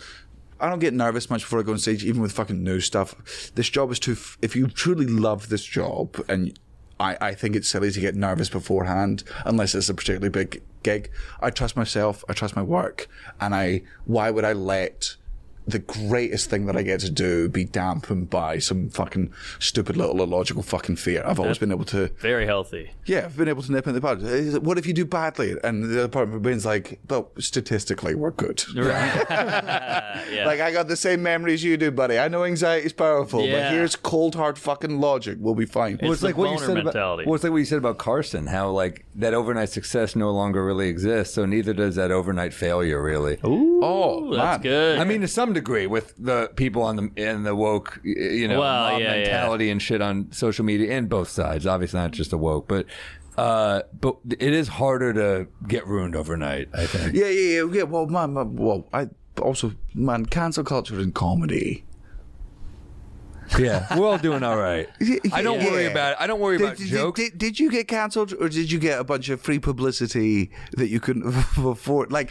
I don't get nervous much before I go on stage, even with fucking new stuff. This job is too, if you truly love this job, and I think it's silly to get nervous beforehand unless it's a particularly big gig. I trust myself, I trust my work, and why would I let the greatest thing that I get to do be dampened by some fucking stupid little illogical fucking fear? I've always been able to... Very healthy. Yeah, I've been able to nip in the bud. What if you do badly? And the other part of my brain's like, but statistically, we're good. Right. Yeah. Like, I got the same memories you do, buddy. I know anxiety is powerful, but here's cold, hard fucking logic. We'll be fine. It's the like what you boner said mentality. Well, it's like what you said about Carson, how like that overnight success no longer really exists, so neither does that overnight failure, really. Ooh, that's man. good. I mean, to some degree, with the people in the woke, mob mentality and shit on social media, and both sides. Obviously, not just the woke, but it is harder to get ruined overnight, I think. Yeah. Well, man, cancel culture in comedy. Yeah, we're all doing all right. I don't worry about it. I don't worry about jokes. Did you get cancelled, or did you get a bunch of free publicity that you couldn't afford? Like,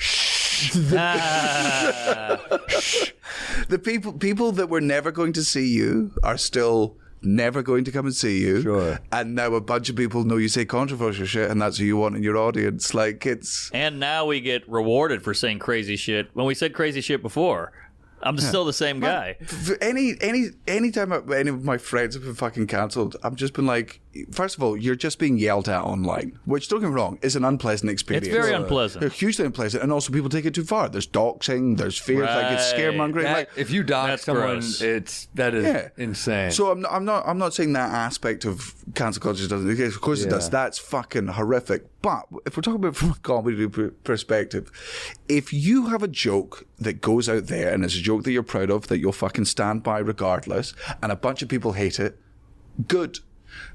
the people that were never going to see you are still never going to come and see you. Sure. And now a bunch of people know you say controversial shit, and that's who you want in your audience. Like, it's... And now we get rewarded for saying crazy shit when we said crazy shit before. I'm still the same guy. Anytime any of my friends have been fucking cancelled, I've just been like, first of all, you're just being yelled at online, which, don't get me wrong, is an unpleasant experience. It's very unpleasant. They're hugely unpleasant, and also people take it too far. There's doxing, there's fears, like it's scaremongering. Like, if you dox someone, gross. that is insane. So I'm not saying that aspect of cancel culture doesn't exist. Of course it does. That's fucking horrific. But if we're talking about it from a comedy perspective, if you have a joke that goes out there and it's a joke that you're proud of, that you'll fucking stand by regardless, and a bunch of people hate it, good.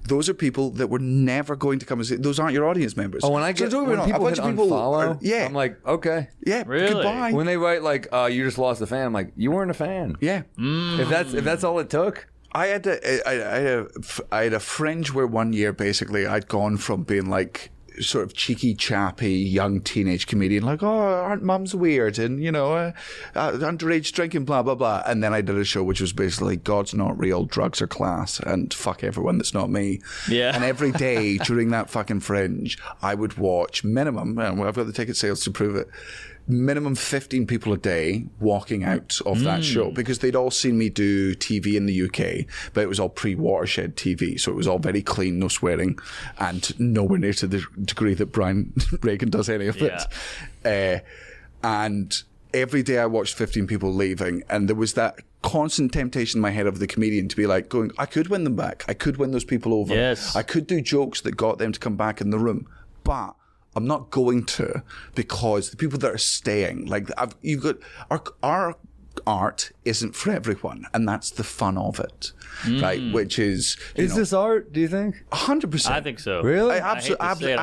Those are people that were never going to come and see. Those aren't your audience members. Oh, when people hit unfollow, I'm like, okay. Yeah, really? Goodbye. When they write like, you just lost a fan, I'm like, you weren't a fan. Yeah. If that's all it took. I had a fringe where one year, basically, I'd gone from being like sort of cheeky, chappy, young teenage comedian, like, oh, aren't mums weird? And, underage drinking, blah, blah, blah. And then I did a show which was basically God's not real, drugs are class, and fuck everyone that's not me. Yeah. And every day during that fucking fringe, I would watch minimum, and I've got the ticket sales to prove it, minimum 15 people a day walking out of that show, because they'd all seen me do TV in the UK, but it was all pre-Watershed TV, so it was all very clean, no swearing, and nowhere near to the degree that Regan does any of it. And every day I watched 15 people leaving, and there was that constant temptation in my head of the comedian to be like going, I could win them back, I could win those people over, yes, I could do jokes that got them to come back in the room, but I'm not going to, because the people that are staying, like you've got our art isn't for everyone, and that's the fun of it, right? Which is this art? Do you think? 100%. I think so. Really? Absolutely.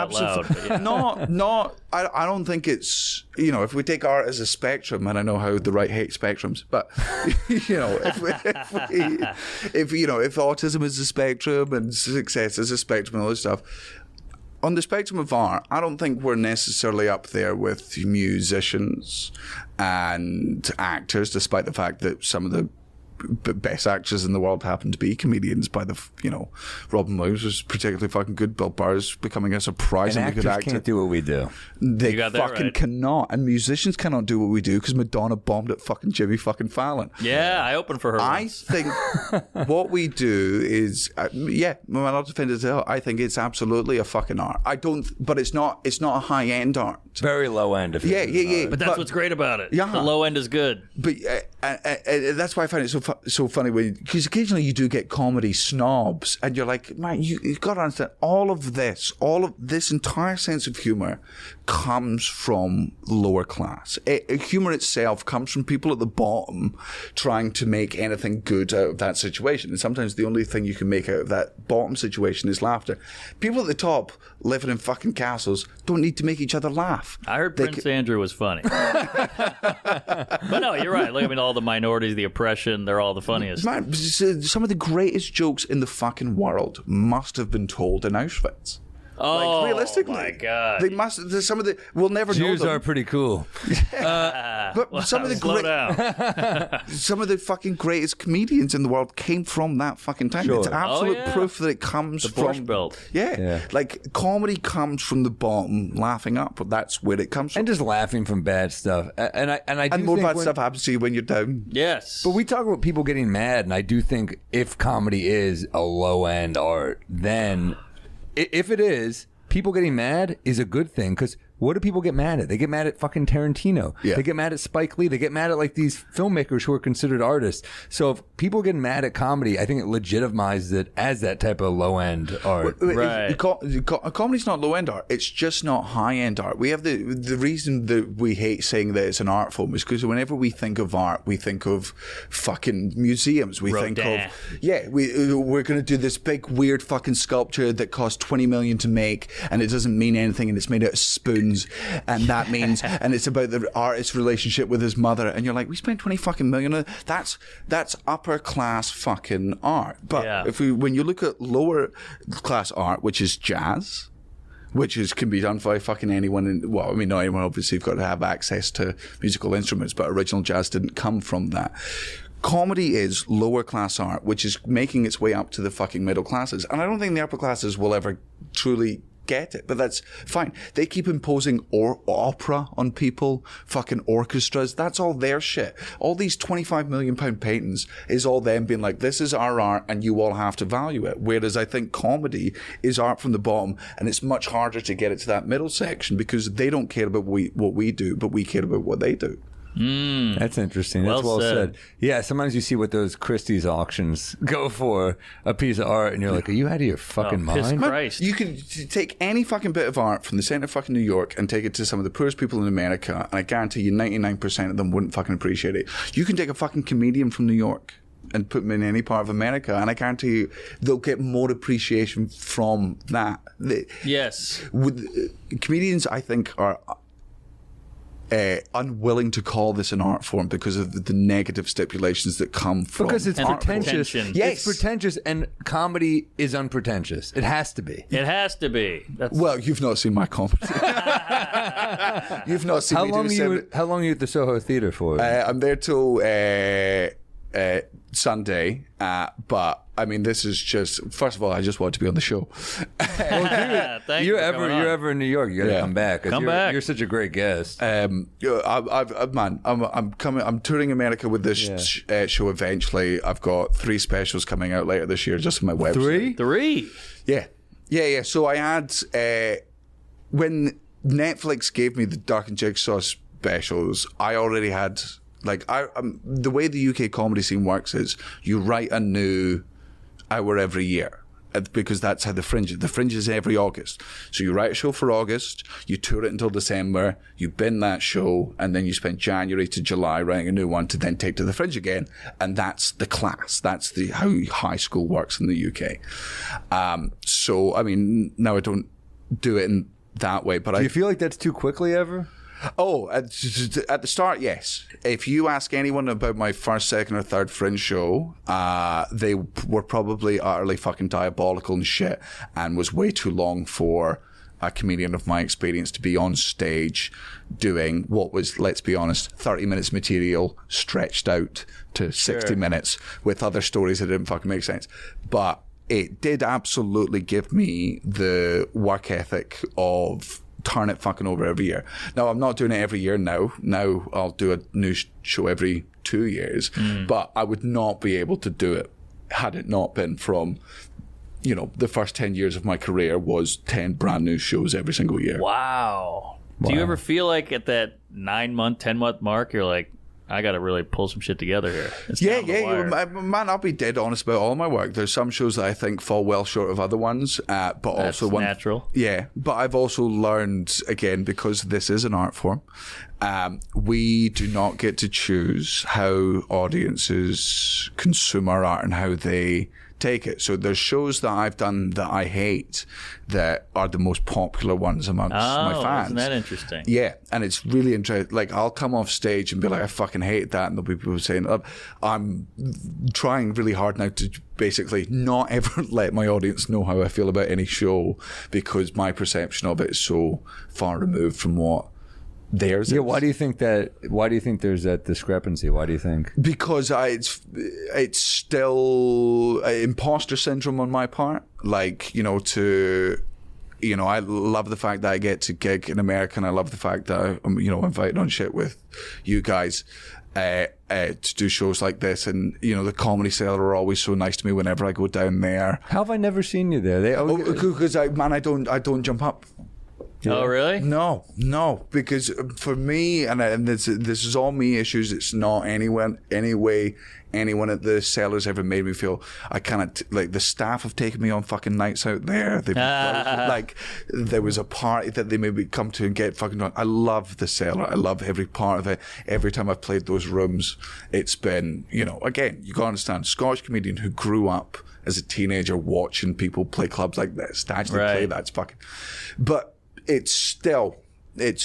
Not. I don't think it's. If we take art as a spectrum, and I know how the right hates spectrums, but if autism is a spectrum and success is a spectrum and all this stuff. On the spectrum of art, I don't think we're necessarily up there with musicians and actors, despite the fact that some of the best actors in the world happen to be comedians. By the Robin Williams was particularly fucking good. Bill Burr's becoming a surprisingly good actor. Can't do what we do. They fucking cannot, and musicians cannot do what we do because Madonna bombed at fucking Jimmy fucking Fallon. Yeah, I opened for her. I once. think what we do is, I'll defend it. I think it's absolutely a fucking art. I don't, but it's not a high end art. Very low end. Yeah. But that's what's great about it. Yeah. The low end is good. But that's why I find it so funny because occasionally you do get comedy snobs, and you're like, man, you've got to understand all of this entire sense of humor comes from lower class. Humor itself comes from people at the bottom trying to make anything good out of that situation, and sometimes the only thing you can make out of that bottom situation is laughter. People at the top living in fucking castles don't need to make each other laugh. I heard Prince Andrew was funny. But no, you're right. Look, I mean, all the minorities, the oppression, they're all the funniest. Man, some of the greatest jokes in the fucking world must have been told in Auschwitz. Oh, realistically, my God. They must. Some of the we'll never know Jews them. are pretty cool. But some of the slow down. some of the fucking greatest comedians in the world came from that fucking time. Sure. It's absolute yeah. proof that it comes from Borscht Belt. Yeah. Like comedy comes from the bottom, laughing up. That's where it comes from. And just laughing from bad stuff. And I do And more think bad stuff happens to you when you're down. Yes. But we talk about people getting mad, and I do think if comedy is a low end art, then if it is, people getting mad is a good thing, because what do people get mad at? They get mad at fucking Tarantino. Yeah. They get mad at Spike Lee. They get mad at like these filmmakers who are considered artists. So if people get mad at comedy, I think it legitimizes it as that type of low end art. Right. Comedy's not low end art. It's just not high end art. We have the reason that we hate saying that it's an art form is because whenever we think of art, we think of fucking museums. We think Rodin. of we're going to do this big weird fucking sculpture that cost $20 million to make, and it doesn't mean anything, and it's made out of spoons, and that means, and it's about the artist's relationship with his mother, and you're like, we spent $20 million on that. That's upper class fucking art. But when you look at lower class art, which is jazz, can be done by fucking anyone. Not anyone. Obviously, you've got to have access to musical instruments, but original jazz didn't come from that. Comedy is lower class art, which is making its way up to the fucking middle classes. And I don't think the upper classes will ever truly get it, but that's fine. They keep imposing opera on people, fucking orchestras. That's all their shit. All these £25 million paintings is all them being like, this is our art and you all have to value it. Whereas I think comedy is art from the bottom, and it's much harder to get it to that middle section because they don't care about what we do, but we care about what they do. That's interesting. That's well said. Yeah, sometimes you see what those Christie's auctions go for, a piece of art, and you're like, are you out of your fucking mind? Christ. You can take any fucking bit of art from the center of fucking New York and take it to some of the poorest people in America, and I guarantee you 99% of them wouldn't fucking appreciate it. You can take a fucking comedian from New York and put them in any part of America, and I guarantee you they'll get more appreciation from that. Yes. Comedians, I think, are unwilling to call this an art form because of the negative stipulations that come from because it's pretentious. Yes. It's pretentious, and comedy is unpretentious. It has to be. It has to be. Well, you've not seen my comedy. You've not seen How me long do How long are you at the Soho Theatre for? I'm there till Sunday, but I mean, this is just, first of all, I just want to be on the show. Thank you're ever in New York, you gotta come back. Come back. You're such a great guest. I'm touring America with this show eventually. I've got 3 specials coming out later this year, just on my website. 3? Yeah. So I had, when Netflix gave me the Dark and Jigsaw specials, I already had, like, the way the UK comedy scene works is you write a new hour every year, because that's how the Fringe is every August. So you write a show for August, you tour it until December, you bin that show, and then you spend January to July writing a new one to then take to the Fringe again. And that's the class. That's how high school works in the UK. So, I mean, now I don't do it in that way, but do you feel like that's too quickly ever? Oh, at the start, yes. If you ask anyone about my first, second, or third Fringe show, they were probably utterly fucking diabolical and shit, and was way too long for a comedian of my experience to be on stage doing what was, let's be honest, 30 minutes material stretched out to 60 minutes with other stories that didn't fucking make sense. But it did absolutely give me the work ethic of turn it fucking over every year. Now, I'm not doing it every year now. Now I'll do a new show every 2 years. But I would not be able to do it had it not been from, you know, the first 10 years of my career was 10 brand new shows every single year. Wow. Do you ever feel like at that 9-month, 10-month mark, you're like, I got to really pull some shit together here? Man, I'll be dead honest about all my work. There's some shows that I think fall well short of other ones, but That's also natural. Yeah, but I've also learned, again, because this is an art form, we do not get to choose how audiences consume our art and how they take it. So there's shows that I've done that I hate that are the most popular ones amongst my fans. Isn't that interesting? Yeah, and it's really interesting. Like, I'll come off stage and be like, I fucking hate that, and there'll be people saying, I'm trying really hard now to basically not ever let my audience know how I feel about any show, because my perception of it is so far removed from what theirs is. Yeah, why do you think there's that discrepancy? Why do you think? Because it's still imposter syndrome on my part. Like, you know, I love the fact that I get to gig in America, and I love the fact that I'm, you know, invited on shit with you guys to do shows like this. And, you know, the Comedy Cellar are always so nice to me whenever I go down there. How have I never seen you there? Because I don't jump up. Yeah. Oh, really? No, because for me, and this is all me issues. It's not anyone at the Cellar's ever made me feel. I kind of like the staff have taken me on fucking nights out there. They've like there was a party that they made me come to and get fucking drunk. I love the Cellar. I love every part of it. Every time I've played those rooms, it's been, you know, again, you gotta understand, Scottish comedian who grew up as a teenager watching people play clubs like this to actually play that's fucking. But it's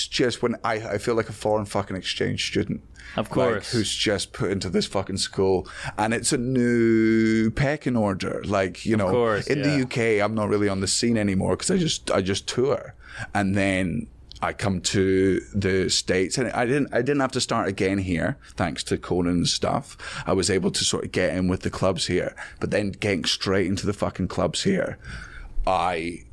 just when I feel like a foreign fucking exchange student. Of course. Like, who's just put into this fucking school, and it's a new pecking order. Like, you know, in the UK, I'm not really on the scene anymore because I just tour, and then I come to the States, and I didn't have to start again here thanks to Conan and stuff. I was able to sort of get in with the clubs here, but then getting straight into the fucking clubs here, I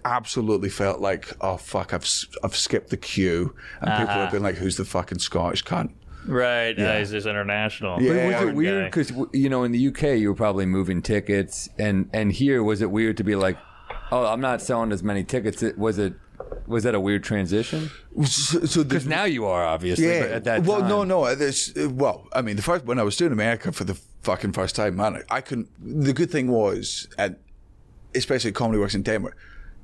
absolutely felt like, oh fuck, I've skipped the queue, and people have been like, who's the fucking Scottish cunt? Right, he's just international. Yeah, was it weird because, you know, in the UK you were probably moving tickets, and here was it weird to be like, oh, I'm not selling as many tickets? Was that a weird transition? So because now you are, obviously, but at that time. Well, I mean, when I was doing America for the fucking first time, man, I couldn't. The good thing was, especially Comedy Works in Denver,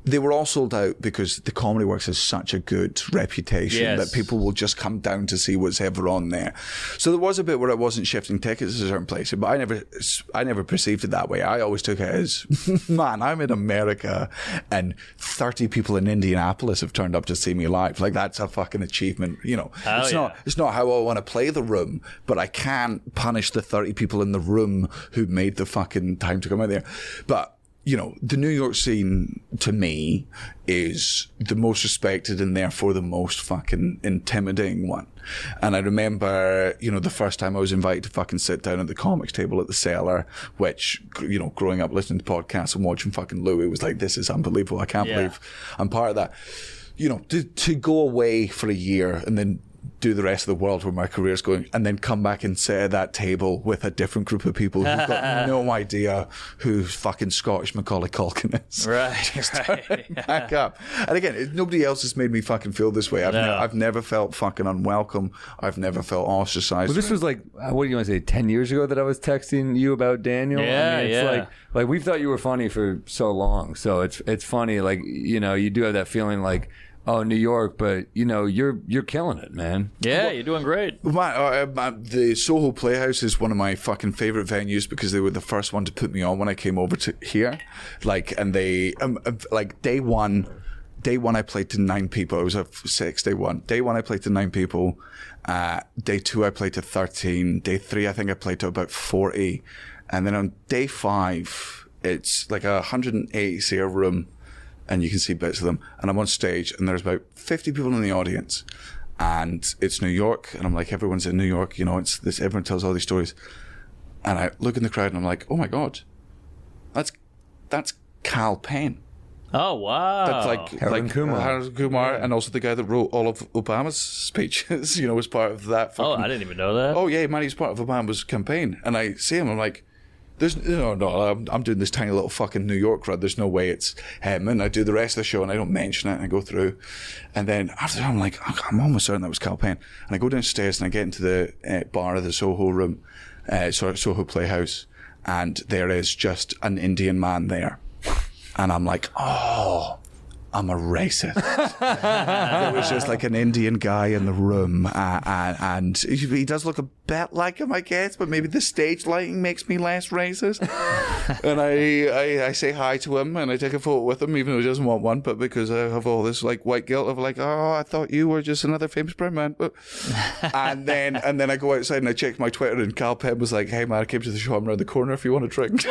they were all sold out because the Comedy Works has such a good reputation that people will just come down to see what's ever on there. So there was a bit where I wasn't shifting tickets to certain places, but I never perceived it that way. I always took it as, man, I'm in America and 30 people in Indianapolis have turned up to see me live. Like, that's a fucking achievement. You know, it's not how I want to play the room, but I can't punish the 30 people in the room who made the fucking time to come out there. But you know, the New York scene, to me, is the most respected and therefore the most fucking intimidating one. And I remember, you know, the first time I was invited to fucking sit down at the comics table at the Cellar, which, you know, growing up listening to podcasts and watching fucking Louis was like, this is unbelievable. I can't believe I'm part of that. You know, to go away for a year and then do the rest of the world where my career's going, and then come back and sit at that table with a different group of people who've got no idea who fucking Scottish Macaulay Culkin is. Right. Back up. And again, nobody else has made me fucking feel this way. I've never felt fucking unwelcome. I've never felt ostracized. Well, this was like, what do you want to say, 10 years ago that I was texting you about Daniel? Yeah, I mean, it's like we've thought you were funny for so long. So it's funny, like, you know, you do have that feeling like, oh, New York, but you know, you're killing it, man. Yeah, you're doing great. The Soho Playhouse is one of my fucking favorite venues because they were the first one to put me on when I came over to here. Like, and they like day one I played to 9 people. I was at 6 day one. Day one I played to 9 people. Day 2 I played to 13. Day 3 I think I played to about 40. And then on day 5 it's like a 180 seat room. and you can see bits of them. And I'm on stage, and there's about 50 people in the audience, and it's New York, and I'm like, everyone's in New York, you know, it's this. Everyone tells all these stories, and I look in the crowd, and I'm like, oh my god, that's Cal Penn. Oh wow! That's Harold Kumar. Harold Kumar, and also the guy that wrote all of Obama's speeches. You know, was part of that. Oh, I didn't even know that. Oh yeah, man, he's part of Obama's campaign. And I see him, I'm like, there's no. I'm doing this tiny little fucking New York run. There's no way it's him. And I do the rest of the show, and I don't mention it. And I go through, and then after that, I'm like, I'm almost certain that was Cal Penn. And I go downstairs, and I get into the bar of the Soho room, Soho Playhouse, and there is just an Indian man there. And I'm like, oh, I'm a racist. There was just like an Indian guy in the room, and he does look a bit like him, I guess, but maybe the stage lighting makes me less racist. And I say hi to him, and I take a photo with him, even though he doesn't want one, but because I have all this like white guilt of like, oh, I thought you were just another famous brown man. And then I go outside and I check my Twitter, and Cal Penn was like, hey man, I came to the show, I'm around the corner if you want a drink.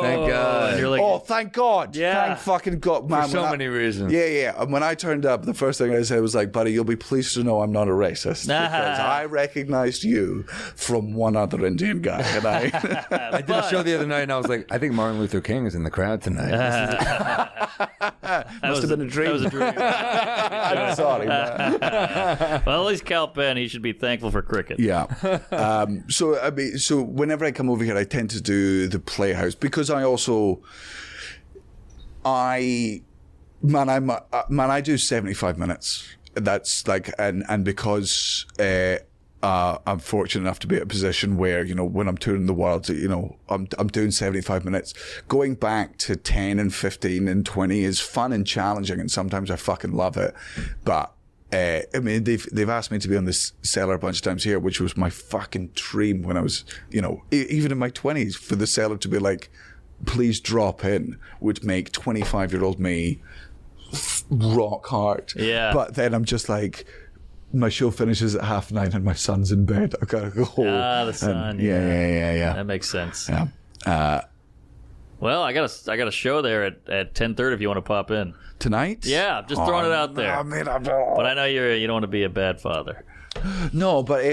Thank God. And you're like, Oh, thank God. Yeah. Thank fucking God, man. For so many reasons. Yeah. And when I turned up, the first thing I said was like, buddy, you'll be pleased to know I'm not a racist. Because I recognized you from one other Indian guy. And I did a show the other night, and I was like, I think Martin Luther King is in the crowd tonight. must have been a dream. That was a dream. I'm sorry, man. Well, at least Cal Penn, he should be thankful for cricket. Yeah. So whenever I come over here, I tend to do the Playhouse because I do 75 minutes. That's like, and because I'm fortunate enough to be at a position where, you know, when I'm touring the world, you know, I'm doing 75 minutes. Going back to 10 and 15 and 20 is fun and challenging, and sometimes I fucking love it. But I mean, they've asked me to be on this Cellar a bunch of times here, which was my fucking dream when I was, you know, even in my 20s, for the Cellar to be like, please drop in, would make 25-year-old me rock hard. Yeah. But then I'm just like, my show finishes at 9:30 and my son's in bed. I gotta go home. The son. Yeah. That makes sense. Yeah. Well, I got a show there at 10:30 if you want to pop in. Tonight? Yeah, I'm just throwing it out there. But I know you don't want to be a bad father. No, but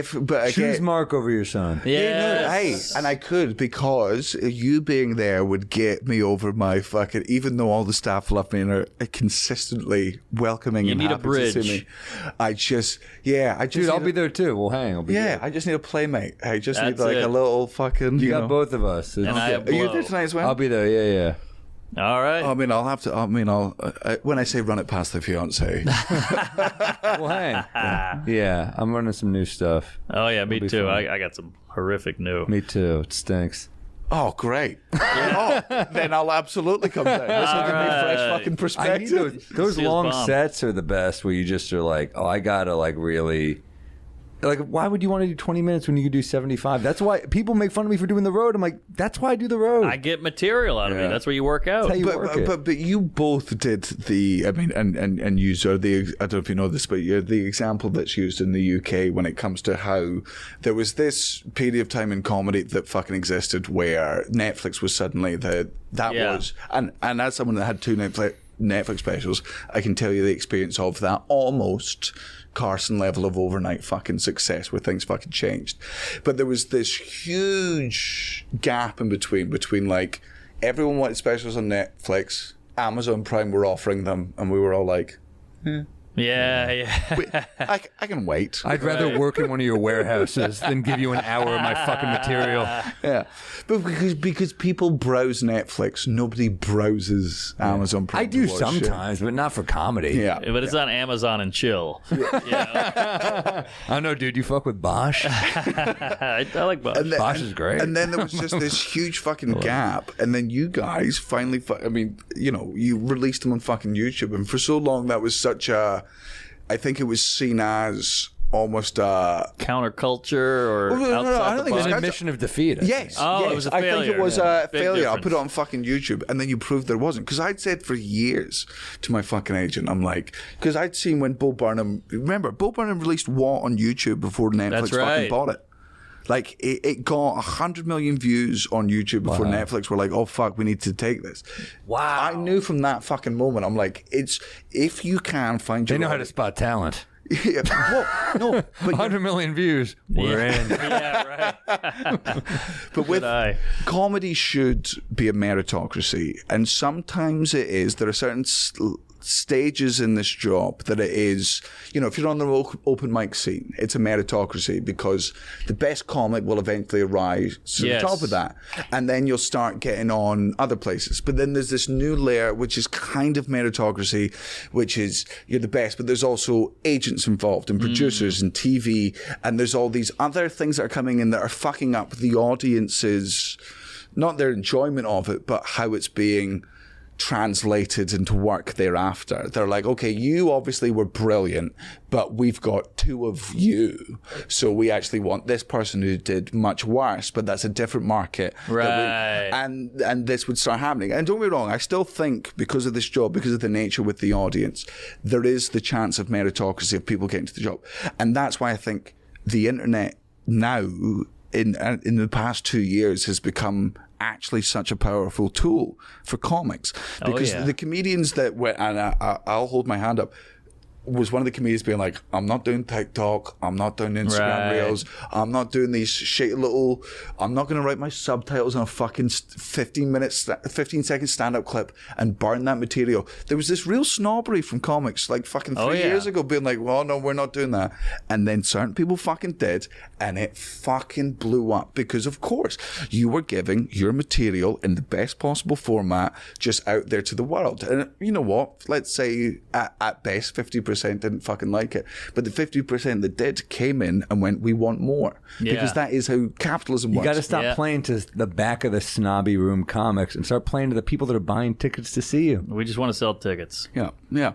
Choose Mark over your son. Yeah. Hey, and I could, because you being there would get me over my fucking. Even though all the staff love me and are consistently welcoming You and need a happy to see bridge. me, I just Dude, I'll be there too. We'll hang. I'll be there. I just need a playmate. I just That's need like it. a little fucking. You got both of us. And I Are you there tonight as well? I'll be there. Yeah. All right. I mean, I'll have to. I mean, when I say run it past the fiance. We'll hang. Yeah, I'm running some new stuff. Oh yeah, me be too. fun. I got some horrific new. Me too. It stinks. Oh, great. Then I'll absolutely come down. This will give me fresh fucking I need perspective. those See his long bomb. sets are the best, where you just are like, oh, I gotta like really. Like, why would you want to do 20 minutes when you could do 75? That's why people make fun of me for doing the road. I'm like, that's why I do the road. I get material out of it. That's where you work out. That's how you work it. But you both did the. I mean, and you are the. I don't know if you know this, but you're the example that's used in the UK when it comes to how there was this period of time in comedy that fucking existed where Netflix was suddenly was and as someone that had two Netflix specials, I can tell you the experience of that almost Carson level of overnight fucking success where things fucking changed. But there was this huge gap in between like everyone wanted specials on Netflix, Amazon Prime were offering them, and we were all like, Yeah. I can wait. I'd rather work in one of your warehouses than give you an hour of my fucking material. Yeah, but because people browse Netflix, nobody browses Amazon Prime. I do to watch shit. sometimes, but not for comedy. Yeah, But it's on Amazon and chill. I don't know, dude. You fuck with Bosch? I like Bosch. Bosch is great. And then there was just this huge fucking gap, and then you guys finally, I mean, you know, you released them on fucking YouTube, and for so long that was such a, I think it was seen as almost a counterculture or no, outside I don't the think box. An admission of defeat. I Yes. think. Oh, yes. it was a I think failure. it was Yeah. a Big failure. I difference. put it on fucking YouTube, and then you proved there wasn't. Because I'd said for years to my fucking agent, I'm like, because I'd seen when Bo Burnham, remember, Bo Burnham released What on YouTube before Netflix That's fucking right. bought it. Like, it got 100 million views on YouTube before Netflix were like, oh, fuck, we need to take this. Wow. I knew from that fucking moment, I'm like, if you can find your... They know how to spot talent. Yeah, well, no, but 100 million views. We're in. Yeah, right. But with comedy should be a meritocracy, and sometimes it is. There are certain stages in this job that it is, if you're on the open mic scene, it's a meritocracy because the best comic will eventually rise to the top of that, and then you'll start getting on other places. But then there's this new layer which is kind of meritocracy, which is you're the best, but there's also agents involved and producers and TV, and there's all these other things that are coming in that are fucking up the audience's, not their enjoyment of it, but how it's being translated into work thereafter. They're like, okay, you obviously were brilliant, but we've got two of you, so we actually want this person who did much worse, but that's a different market. Right. And this would start happening. And don't get me wrong, I still think because of this job, because of the nature with the audience, there is the chance of meritocracy of people getting to the job. And that's why I think the internet now, in the past 2 years, has become actually such a powerful tool for comics, because the comedians that were, and I'll hold my hand up, was one of the comedians being like, I'm not doing TikTok, I'm not doing Instagram Reels, I'm not doing these shitty little, I'm not going to write my subtitles on a fucking 15-second stand-up clip and burn that material. There was this real snobbery from comics like fucking 3 years ago being like, well, no, we're not doing that. And then certain people fucking did, and it fucking blew up because, of course, you were giving your material in the best possible format just out there to the world. And you know what? Let's say at best 50% didn't fucking like it, but the 50% that did came in and went, we want more, because that is how capitalism works. You got to stop playing to the back of the snobby room comics and start playing to the people that are buying tickets to see you. We just want to sell tickets. Yeah.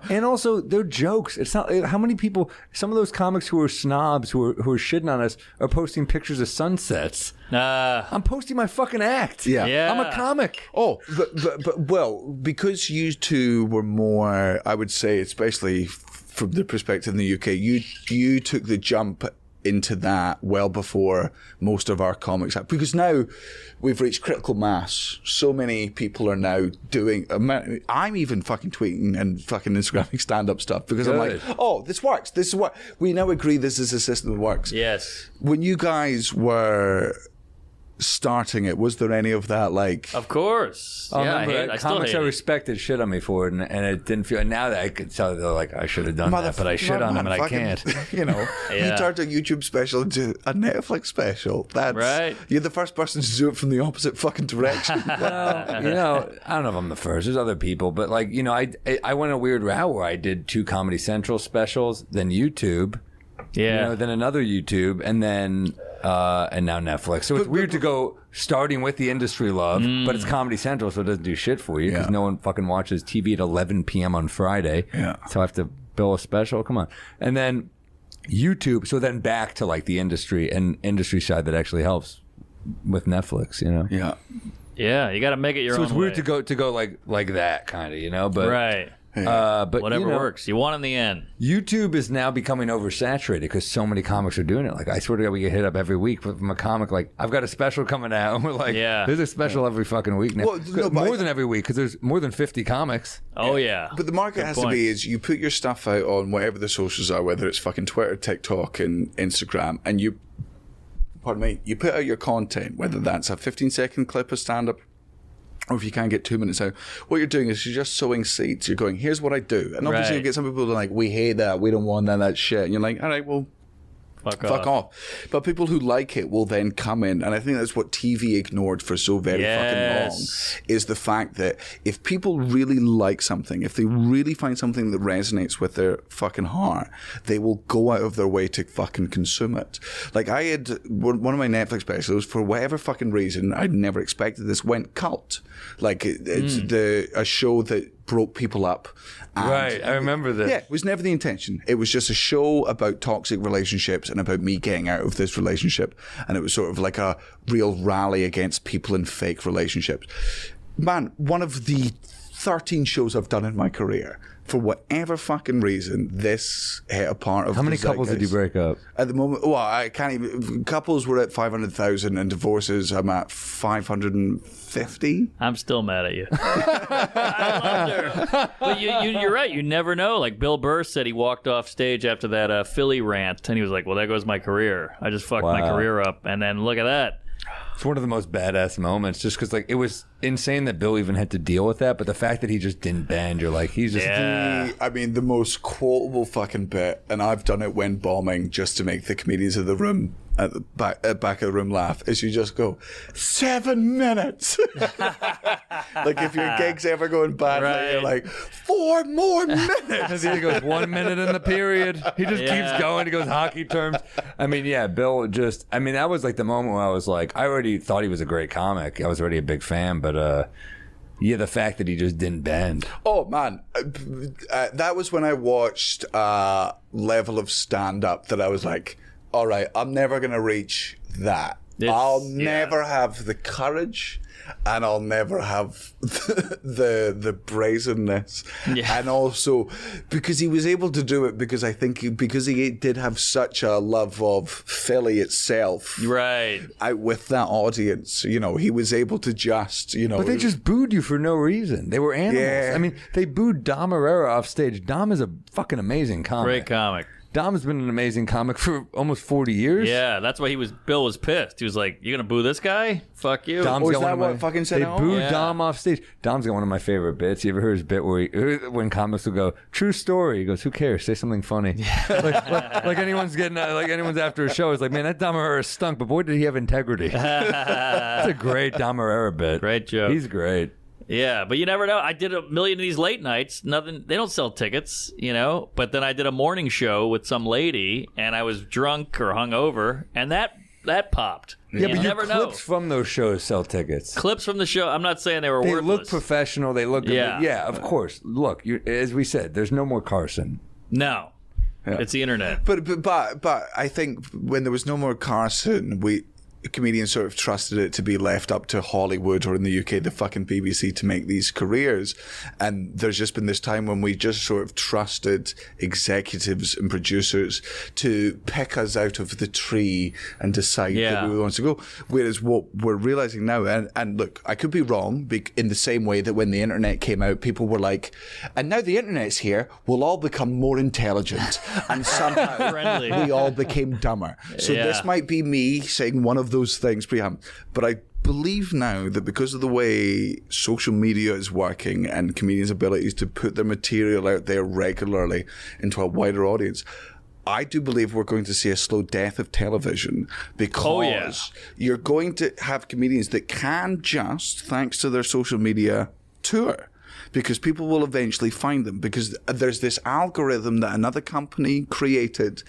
And also, they're jokes. It's not how many people. Some of those comics who are snobs, who are shitting on us, are posting pictures of sunsets. I'm posting my fucking act. Yeah. I'm a comic. Oh, but well, because you two were more, I would say, especially from the perspective in the UK, you took the jump into that well before most of our comics have, because now we've reached critical mass. So many people are now doing, I'm even fucking tweeting and fucking Instagramming stand-up stuff because I'm like, oh, this works. This is what we now agree. This is a system that works. Yes. When you guys were starting it, was there any of that, like? Of course. I comics I respected shit on me for it, and it didn't feel. And now that I could tell, they're like, I should have done that, but I shit on them and I can't. You turned a YouTube special into a Netflix special. That's right. You're the first person to do it from the opposite fucking direction. Well, I don't know if I'm the first. There's other people, but like, I went a weird route where I did 2 Comedy Central specials, then YouTube. Then another YouTube, and then and now Netflix. So it's weird to go starting with the industry love, but it's Comedy Central, so it doesn't do shit for you because no one fucking watches TV at 11 p.m. on Friday. So I have to bill a special. Come on. And then YouTube. So then back to like the industry and industry side that actually helps with Netflix. Yeah, you got to make it your own. So it's weird way. to go like that kind of, but right. But whatever works. You won in the end. YouTube is now becoming oversaturated because so many comics are doing it. Like, I swear to God, we get hit up every week from a comic like, I've got a special coming out. And we're like, there's a special every fucking week now. Well, more than every week, because there's more than 50 comics. Oh, yeah. But the market has to be is you put your stuff out on whatever the socials are, whether it's fucking Twitter, TikTok, and Instagram, and you put out your content, whether that's a 15-second clip of stand-up, or if you can't get 2 minutes out, what you're doing is you're just sowing seeds. You're going, here's what I do. And obviously you get some people that are like, we hate that, we don't want that shit. And you're like, all right, well, fuck off. But people who like it will then come in, and I think that's what TV ignored for so very fucking long, is the fact that if people really like something, if they really find something that resonates with their fucking heart, they will go out of their way to fucking consume it. Like, I had one of my Netflix specials, for whatever fucking reason, I'd never expected this, went cult. Like, it's a show that broke people up. Right, I remember this. Yeah, it was never the intention. It was just a show about toxic relationships and about me getting out of this relationship. And it was sort of like a real rally against people in fake relationships. Man, one of the 13 shows I've done in my career, for whatever fucking reason, this hit a part of How many the couples did you zeitgeist. break up? At the moment, well, I can't even. Couples were at 500,000, and divorces I'm at 550. I'm still mad at you. I loved her. But you're right. You never know. Like Bill Burr said, he walked off stage after that Philly rant, and he was like, "Well, there goes my career. I just fucked my career up." And then look at that. It's one of the most badass moments, just because like it was insane that Bill even had to deal with that. But the fact that he just didn't bend, you're like, he's just. Yeah. I mean, the most quotable fucking bit, and I've done it when bombing just to make the comedians of the room at the back of the room laugh, is you just go 7 minutes. Like if your gig's ever going badly, Right. you're like 4 more minutes. He goes 1 minute in the period. He just keeps going. He goes hockey terms. I mean, yeah, Bill just. I mean, that was like the moment where I was like, I already thought he was a great comic. I was already a big fan, but yeah, the fact that he just didn't bend. Oh man, that was when I watched level of stand up that I was like, all right, I'm never gonna reach that. I'll never have the courage, and I'll never have the brazenness. Yeah. And also because he was able to do it because I think because he did have such a love of Philly itself. Right. Out with that audience, you know, he was able to just, you know. But they just booed you for no reason. They were animals. Yeah. I mean, they booed Dom Herrera off stage. Dom is a fucking amazing comic. Great comic. Dom's been an amazing comic for almost 40 years. Yeah, that's why Bill was pissed. He was like, "You gonna boo this guy? Fuck you." Dom's Oh, is got that one of what my, fucking set they it off? booed Yeah. Dom off stage. Dom's got one of my favorite bits. You ever heard his bit where when comics will go, "True story," he goes, "Who cares? Say something funny." like anyone's anyone's after a show. It's like, man, that Dom Herrera stunk, but boy, did he have integrity. That's a great Dom Herrera bit. Great joke. He's great. Yeah, but you never know. I did a million of these late nights. Nothing. They don't sell tickets, you know. But then I did a morning show with some lady, and I was drunk or hungover, and that popped. Yeah, You but your never know. clips from those shows sell tickets. Clips from the show. I'm not saying they were They worthless. look professional. They look. Yeah. Yeah, of course. Look, as we said, there's no more Carson. No, it's the internet. But I think when there was no more Carson, comedians sort of trusted it to be left up to Hollywood or in the UK, the fucking BBC, to make these careers. And there's just been this time when we just sort of trusted executives and producers to pick us out of the tree and decide that we want to go. Whereas what we're realizing now, and look, I could be wrong, in the same way that when the internet came out, people were like, and now the internet's here, we'll all become more intelligent. And somehow Friendly. we all became dumber. So this might be me saying one of those things pre-ham, but I believe now that because of the way social media is working and comedians' abilities to put their material out there regularly into a wider audience, I do believe we're going to see a slow death of television because you're going to have comedians that can just, thanks to their social media, tour. Because people will eventually find them. Because there's this algorithm that another company created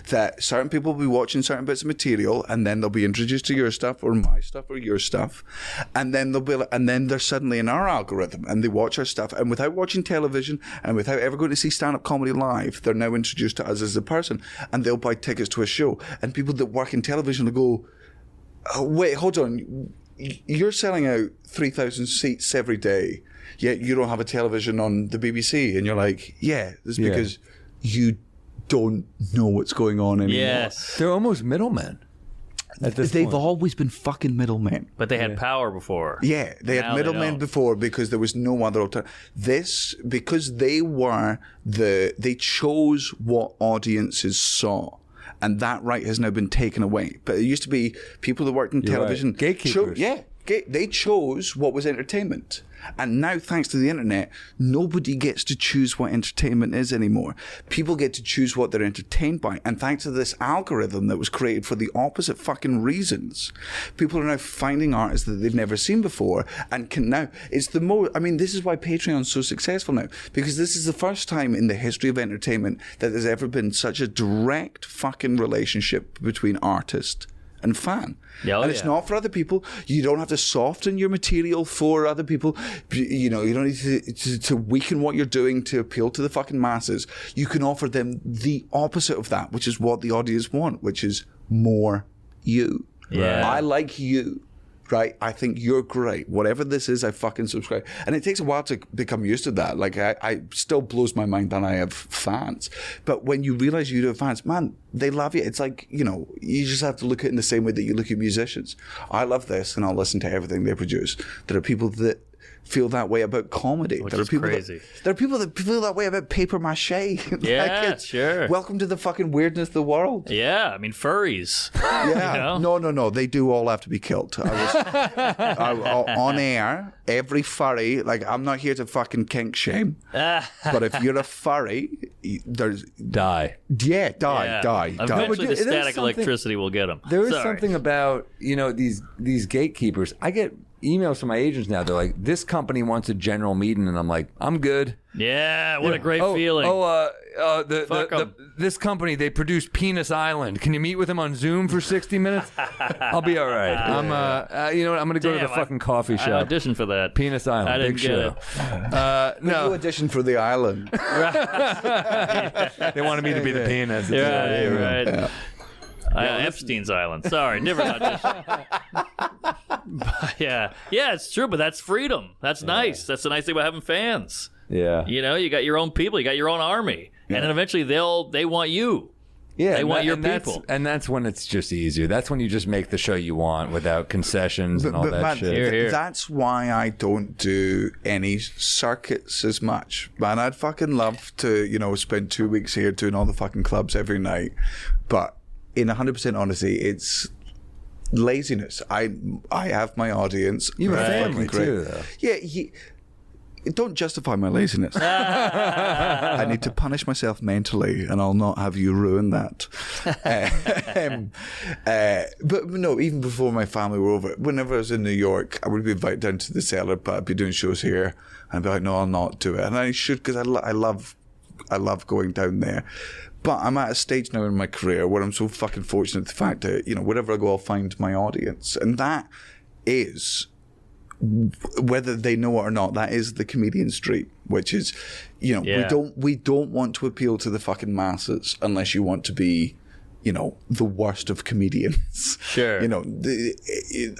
that certain people will be watching certain bits of material, and then they'll be introduced to your stuff or my stuff or your stuff, and then they're suddenly in our algorithm and they watch our stuff, and without watching television and without ever going to see stand-up comedy live, they're now introduced to us as a person, and they'll buy tickets to a show. And people that work in television will go, oh, wait, hold on, you're selling out 3,000 seats every day, yet you don't have a television on the BBC. And you're like, yeah, this is because you don't know what's going on anymore. Yes, They're almost middlemen. They've always been fucking middlemen. but they had power before. Yeah, they Now had middlemen don't. before because there was no other alternative. Because they chose what audiences saw. And that right has now been taken away. But it used to be people that worked in television. right. Gatekeepers. They chose what was entertainment. And now, thanks to the internet, nobody gets to choose what entertainment is anymore. People get to choose what they're entertained by. And thanks to this algorithm that was created for the opposite fucking reasons, people are now finding artists that they've never seen before and can now. It's the more. I mean, this is why Patreon's so successful now, because this is the first time in the history of entertainment that there's ever been such a direct fucking relationship between artist and fan. And it's not for other people. You don't have to soften your material for other people. You know, you don't need to weaken what you're doing to appeal to the fucking masses. You can offer them the opposite of that, which is what the audience want, which is more you. Yeah. I like you. right? I think you're great. Whatever this is, I fucking subscribe. And it takes a while to become used to that. Like, I still blows my mind that I have fans. But when you realize you have fans, man, they love you. It's like, you know, you just have to look at it in the same way that you look at musicians. I love this, and I'll listen to everything they produce. There are people that feel that way about comedy. Which there are is people crazy. there are people that feel that way about paper mache. Yeah, sure. Welcome to the fucking weirdness of the world. Yeah, I mean, furries. Yeah. You know? No. They do all have to be killed. On air, every furry, like, I'm not here to fucking kink shame, but if you're a furry, there's... Die. Yeah, die. Eventually, the There's static something- electricity will get them. There is something about, you know, these gatekeepers. I get emails from my agents now. They're like, this company wants a general meeting, and I'm like, I'm good. Yeah, what a great feeling. This company, they produce Penis Island. Can you meet with them on Zoom for 60 minutes? I'll be all right. You know what? I'm going to go to the fucking coffee I shop. auditioned for that. Penis Island, I didn't big get show. it. No audition for the island. They wanted me to be the penis. Right. Yeah. Epstein's Island. Sorry, different audition. Yeah, it's true, but that's freedom. That's nice. That's the nice thing about having fans. Yeah. You know, you got your own people, you got your own army, and then eventually they want you. Yeah, they want your people. And that's when it's just easier. That's when you just make the show you want without concessions and all that man, shit. Here. That's why I don't do any circuits as much. Man, I'd fucking love to, you know, spend 2 weeks here doing all the fucking clubs every night. But in 100% honesty, it's laziness. I have my audience. You have a family too, though. Yeah, don't justify my laziness. I need to punish myself mentally, and I'll not have you ruin that. But no, even before my family were over, whenever I was in New York, I would be invited down to the cellar, but I'd be doing shows here, and I'd be like, no, I'll not do it. And I should, because I love going down there. But I'm at a stage now in my career where I'm so fucking fortunate, the fact that, you know, wherever I go, I'll find my audience. And that is, whether they know it or not, that is the comedian street, which is, you know, we don't want to appeal to the fucking masses unless you want to be, you know, the worst of comedians. Sure. You know,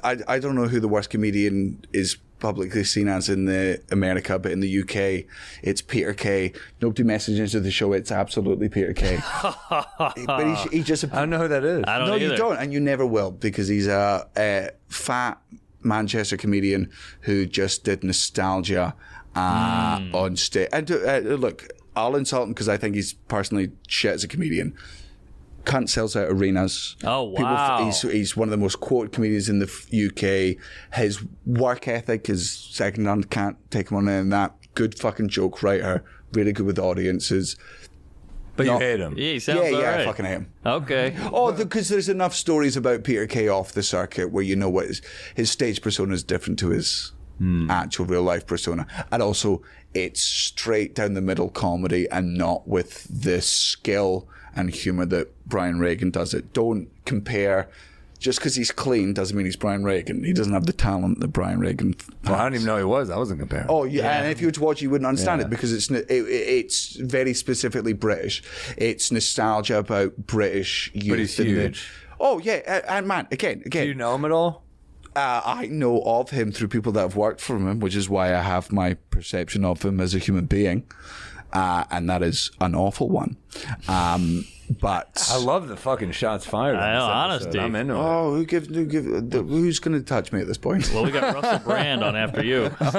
I don't know who the worst comedian is publicly seen as in America, but in the UK, it's Peter Kay. Nobody messages into the show. It's absolutely Peter Kay. But he just... I don't know who that is. I don't No, either. you don't, and you never will, because he's a fat Manchester comedian who just did nostalgia on stage. And look, I'll insult him because I think he's personally shit as a comedian. Cunt sells out arenas. Oh, wow. He's one of the most quoted comedians in the UK. His work ethic is second to none. Can't take him on any of that. Good fucking joke writer. Really good with audiences. But you hate him. Yeah, he sounds all right. I fucking hate him. Okay. Oh, because there's enough stories about Peter Kay off the circuit where you know what his stage persona is different to his actual real life persona. And also, it's straight down the middle comedy and not with the skill and humor that Brian Regan does it. Don't compare. Just because he's clean doesn't mean he's Brian Regan. He doesn't have the talent that Brian Regan has. Well, I don't even know who he was. I wasn't comparing. Oh, yeah. And if you were to watch, you wouldn't understand it because it's very specifically British. It's nostalgia about British youth. But he's huge. Oh, yeah. And man, again. Do you know him at all? I know of him through people that have worked for him, which is why I have my perception of him as a human being. And that is an awful one. But I love the fucking shots fired. I know, on this honesty. episode. I'm into it. oh, who's going to touch me at this point? Well, we got Russell Brand on after you. So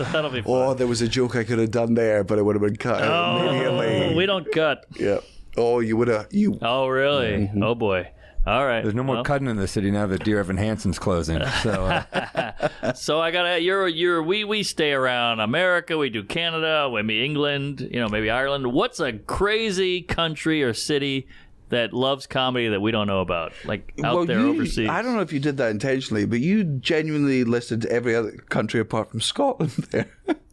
that'll be fun. Oh, there was a joke I could have done there, but it would have been cut out immediately. We don't cut. Yeah. Oh, you would have. Oh, really? Mm-hmm. Oh, boy. All right. There's no more cutting in the city now that Dear Evan Hansen's closing. So So I got we stay around America. We do Canada, maybe England, maybe Ireland. What's a crazy country or city that loves comedy that we don't know about, like out there overseas? I don't know if you did that intentionally, but you genuinely listed every other country apart from Scotland there.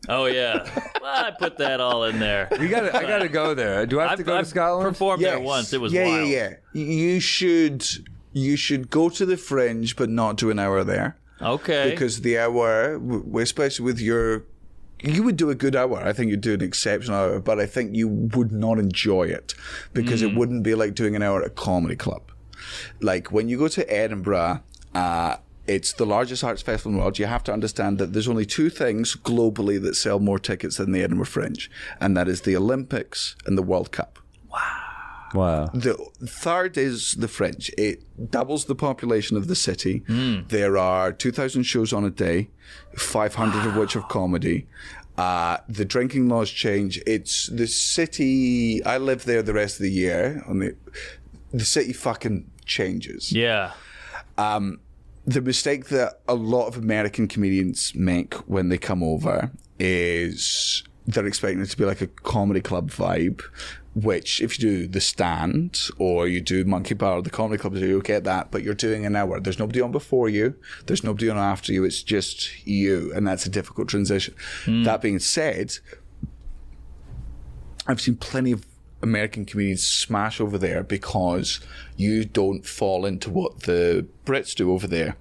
Oh yeah, well, I put that all in there. I got to go there. Do I have to go to Scotland? Performed there once. It was wild. Yeah. You should go to the Fringe, but not do an hour there. Okay. Because the hour, especially with you would do a good hour. I think you'd do an exceptional hour, but I think you would not enjoy it because it wouldn't be like doing an hour at a comedy club. Like when you go to Edinburgh, It's the largest arts festival in the world. You have to understand that there's only two things globally that sell more tickets than the Edinburgh Fringe, and that is the Olympics and the World Cup. Wow. The third is the Fringe. It doubles the population of the city. There are 2,000 shows on a day, 500 of which are comedy. The drinking laws change. It's the city. I live there the rest of the year. The city fucking changes. Yeah. The mistake that a lot of American comedians make when they come over is they're expecting it to be like a comedy club vibe, which if you do The Stand or you do Monkey Bar or the comedy clubs, you'll get that, but you're doing an hour. There's nobody on before you. There's nobody on after you. It's just you, and that's a difficult transition. That being said, I've seen plenty of American comedians smash over there because you don't fall into what the Brits do over there.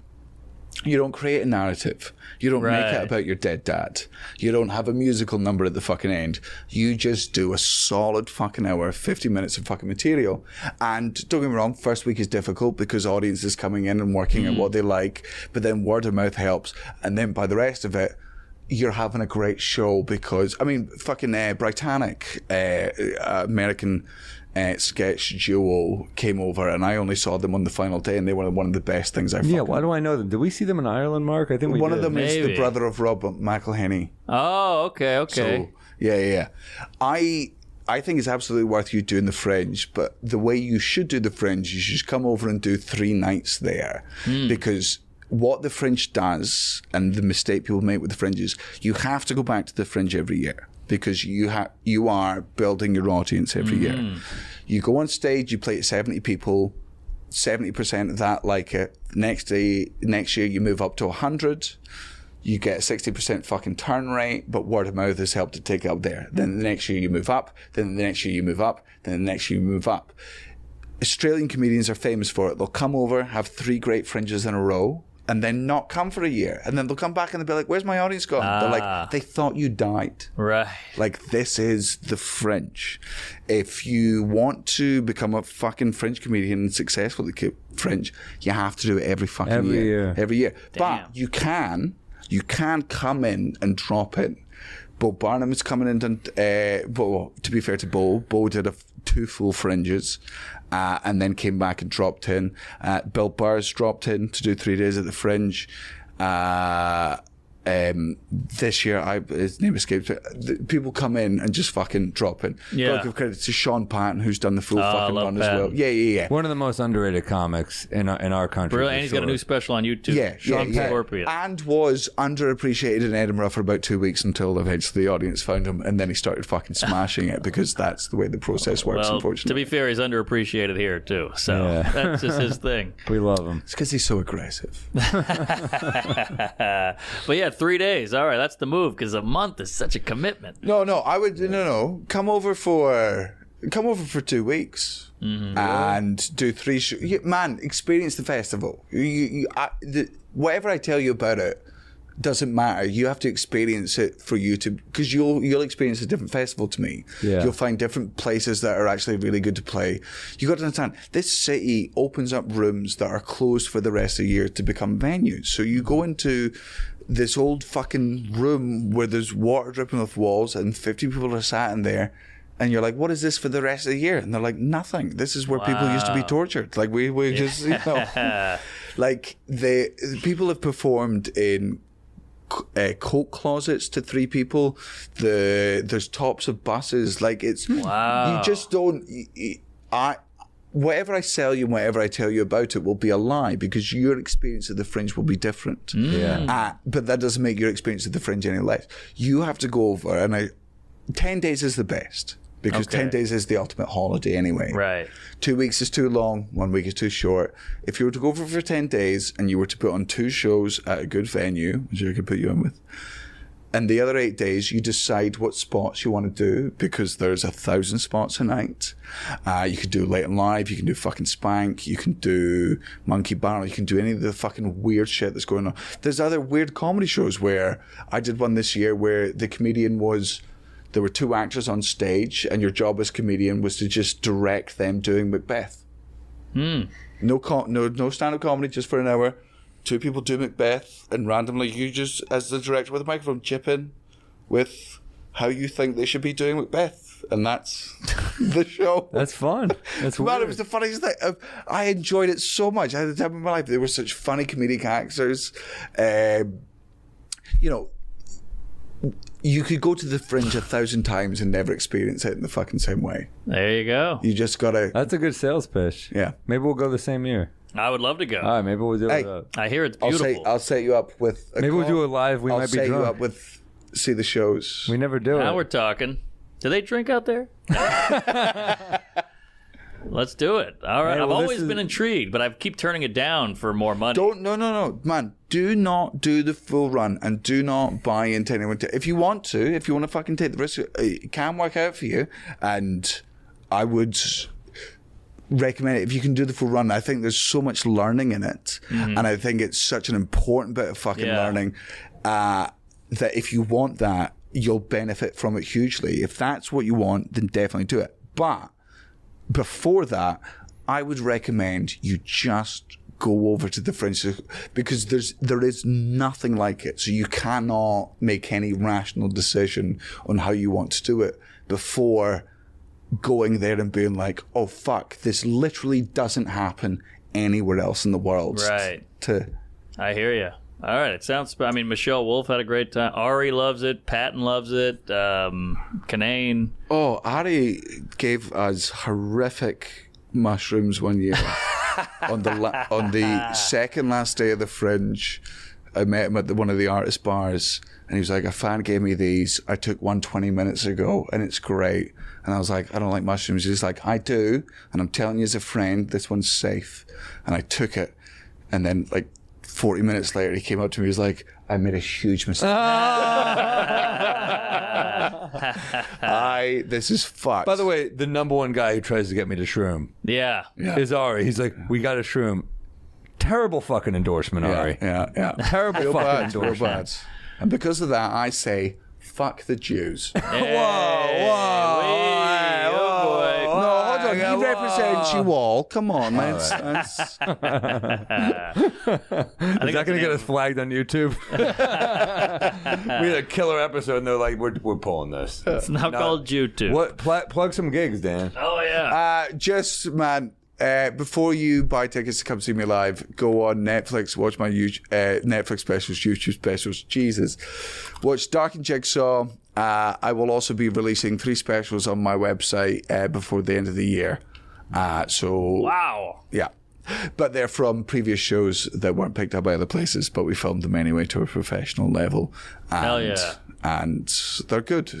You don't create a narrative. You don't make it about your dead dad. You don't have a musical number at the fucking end. You just do a solid fucking hour, 50 minutes of fucking material. And don't get me wrong, first week is difficult because audience is coming in and working at what they like, but then word of mouth helps. And then by the rest of it, you're having a great show because, I mean, fucking Britannic, American sketch duo came over, and I only saw them on the final day, and they were one of the best things I've. Yeah, why do I know them? Did we see them in Ireland, Mark? I think we one did. of them is the brother of Rob McElhenney. Oh, okay. So, yeah. I think it's absolutely worth you doing the Fringe, but the way you should do the Fringe, you should just come over and do 3 nights there, because what the Fringe does, and the mistake people make with the Fringe is, you have to go back to the Fringe every year. Because you are building your audience every year. You go on stage, you play to 70 people, 70% of that like it. Next year you move up to 100. You get a 60% fucking turn rate, but word of mouth has helped to take it up there. Then the next year you move up, then the next year you move up, then the next year you move up. Australian comedians are famous for it. They'll come over, have 3 great Fringes in a row, and then not come for a year. And then they'll come back and they'll be like, where's my audience gone? They're like, they thought you died. Right. Like, this is the Fringe. If you want to become a fucking Fringe comedian and successful at Fringe, you have to do it every fucking year. Every year. Damn. But you can come in and drop in. Bo Barnum is coming in, to be fair to Bo did 2 full Fringes. And then came back and dropped in. Bill Burr's dropped in to do 3 days at the Fringe. This year, his name escapes me. People come in and just fucking drop in. Yeah. Gotta give credit to Sean Patton, who's done the full fucking run Patton. as well. Yeah. One of the most underrated comics in our country. Really? And he's got a new special on YouTube. Sean Scorpion. And was underappreciated in Edinburgh for about 2 weeks until eventually the audience found him, and then he started fucking smashing it because that's the way the process works, Well, unfortunately. to be fair, he's underappreciated here too. So that's just his thing. We love him. It's because he's so aggressive. But yeah, 3 days. All right, that's the move because a month is such a commitment. No. I would come over for 2 weeks and do 3 shows. Man, experience the festival. Whatever I tell you about it doesn't matter. You have to experience it for you to, because you'll experience a different festival to me. Yeah. You'll find different places that are actually really good to play. You got to understand, this city opens up rooms that are closed for the rest of the year to become venues. So you go into this old fucking room where there's water dripping off walls and 50 people are sat in there, and you're like, what is this for the rest of the year? And they're like, nothing. This is where people used to be tortured. Like we just, like the people have performed in coat closets to 3 people. There's tops of buses. Like it's, you just don't, whatever I sell you and whatever I tell you about it will be a lie because your experience of the Fringe will be different. But that doesn't make your experience of the Fringe any less. You have to go over, and 10 days is the best because 10 days is the ultimate holiday anyway. Right. 2 weeks is too long, 1 week is too short. If you were to go over for 10 days and you were to put on 2 shows at a good venue, which I could put you in with, and the other 8 days, you decide what spots you want to do because there's 1,000 spots a night. You can do Late and Live, you can do fucking Spank, you can do Monkey Bar, you can do any of the fucking weird shit that's going on. There's other weird comedy shows where I did one this year where the comedian was, there were 2 actors on stage and your job as comedian was to just direct them doing Macbeth. No stand-up comedy just for an hour. two people do Macbeth, and randomly you just, as the director with the microphone, chip in with how you think they should be doing Macbeth, and that's the show. That's fun. That's Man, weird. it was the funniest thing. I enjoyed it so much. I had the time of my life. They were such funny comedic actors. You know, you could go to the Fringe 1,000 times and never experience it in the fucking same way. There you go. You just gotta. That's a good sales pitch. Yeah. Maybe we'll go the same year. I would love to go. All right, maybe we'll do Hey. it. I hear it's beautiful. I'll set you up with. Maybe we'll do it live. We I'll might be set you drunk. up with. See the shows. We never do Now it. we're talking. Do they drink out there? Let's do it. All right. Hey, I've well, this always is- been intrigued, but I keep turning it down for more money. No, man. Do not do the full run and do not buy into anyone. If you want to fucking take the risk, it can work out for you. And I would recommend it if you can do the full run. I think there's so much learning in it, and I think it's such an important bit of fucking learning that if you want that, you'll benefit from it hugely. If that's what you want, then definitely do it. But before that, I would recommend you just go over to the Fringe, because there is nothing like it. So you cannot make any rational decision on how you want to do it before going there and being like, oh fuck, this literally doesn't happen anywhere else in the world. Right. I hear you. All right. It sounds. I mean, Michelle Wolf had a great time. Ari loves it. Patton loves it. Conan. Oh, Ari gave us horrific mushrooms one year on the second last day of the Fringe. I met him at one of the artist bars, and he was like, a fan gave me these. I took one 20 minutes ago, and it's great. And I was like, I don't like mushrooms. He's like, I do, and I'm telling you as a friend, this one's safe. And I took it, and then like 40 minutes later, he came up to me. He was like, I made a huge mistake. This is fucked. By the way, the number one guy who tries to get me to shroom Yeah. is Ari. He's like, we got a shroom. Terrible fucking endorsement, Ari. Yeah. Terrible Real fucking bad, real endorsement. bad. And because of that, I say, fuck the Jews. Whoa. Oh boy. No, hold on. He represents you all. Come on, man. Is that going to get us flagged on YouTube? We had a killer episode, and they're like, "We're pulling this." It's now called YouTube. What? Plug some gigs, Dan. Oh yeah. Just, man, before you buy tickets to come see me live, go on Netflix, watch my Netflix specials, YouTube specials. Jesus. Watch Dark and Jigsaw. I will also be releasing 3 specials on my website before the end of the year. Wow. Yeah. But they're from previous shows that weren't picked up by other places, but we filmed them anyway to a professional level. And, Hell yeah. And they're good.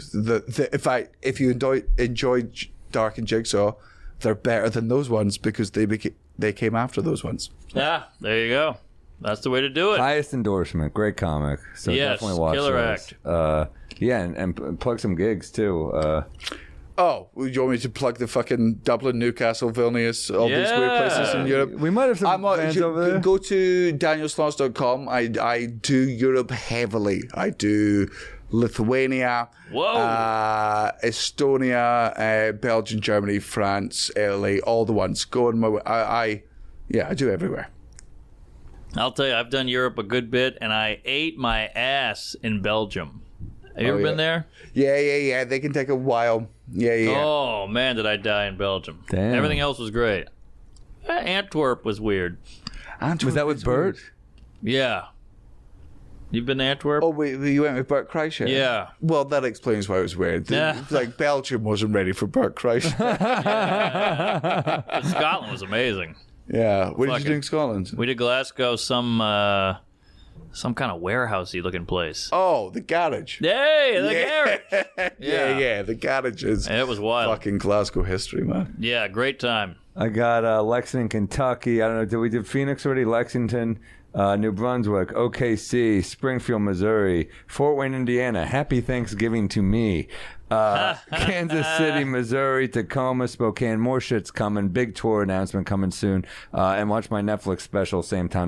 If you enjoyed Dark and Jigsaw, they're better than those ones because they came after those ones. Yeah. There you go. That's the way to do it. Highest endorsement. Great comic. So Yes, definitely watch killer those. act. Yeah, and plug some gigs too. Oh, you want me to plug the fucking Dublin, Newcastle, Vilnius, all these weird places in Europe? We might have some fans over there. Go to danielsloss.com. I do Europe heavily. I do Lithuania, Estonia, Belgium, Germany, France, Italy, all the ones. Go on my way. I do everywhere. I'll tell you, I've done Europe a good bit, and I ate my ass in Belgium. Have you ever been there? Yeah. They can take a while. Yeah. Oh, man, did I die in Belgium. Damn. Everything else was great. Antwerp was weird. Was that with Bert? Yeah. You've been to Antwerp? Oh, wait, you went with Bert Kreischer? Yeah. Well, that explains why it was weird. Yeah. Like, Belgium wasn't ready for Bert Kreischer. But Scotland was amazing. Yeah. What did you do in Scotland? We did Glasgow, some kind of warehousey looking place. Oh, the garage. Hey, the garage. Yeah. The garage is It was wild. fucking Glasgow history, man. Yeah, great time. I got Lexington, Kentucky. I don't know. Did we do Phoenix already? Lexington, New Brunswick, OKC, Springfield, Missouri, Fort Wayne, Indiana. Happy Thanksgiving to me. Kansas City, Missouri, Tacoma, Spokane. More shit's coming. Big tour announcement coming soon. And watch my Netflix special same time.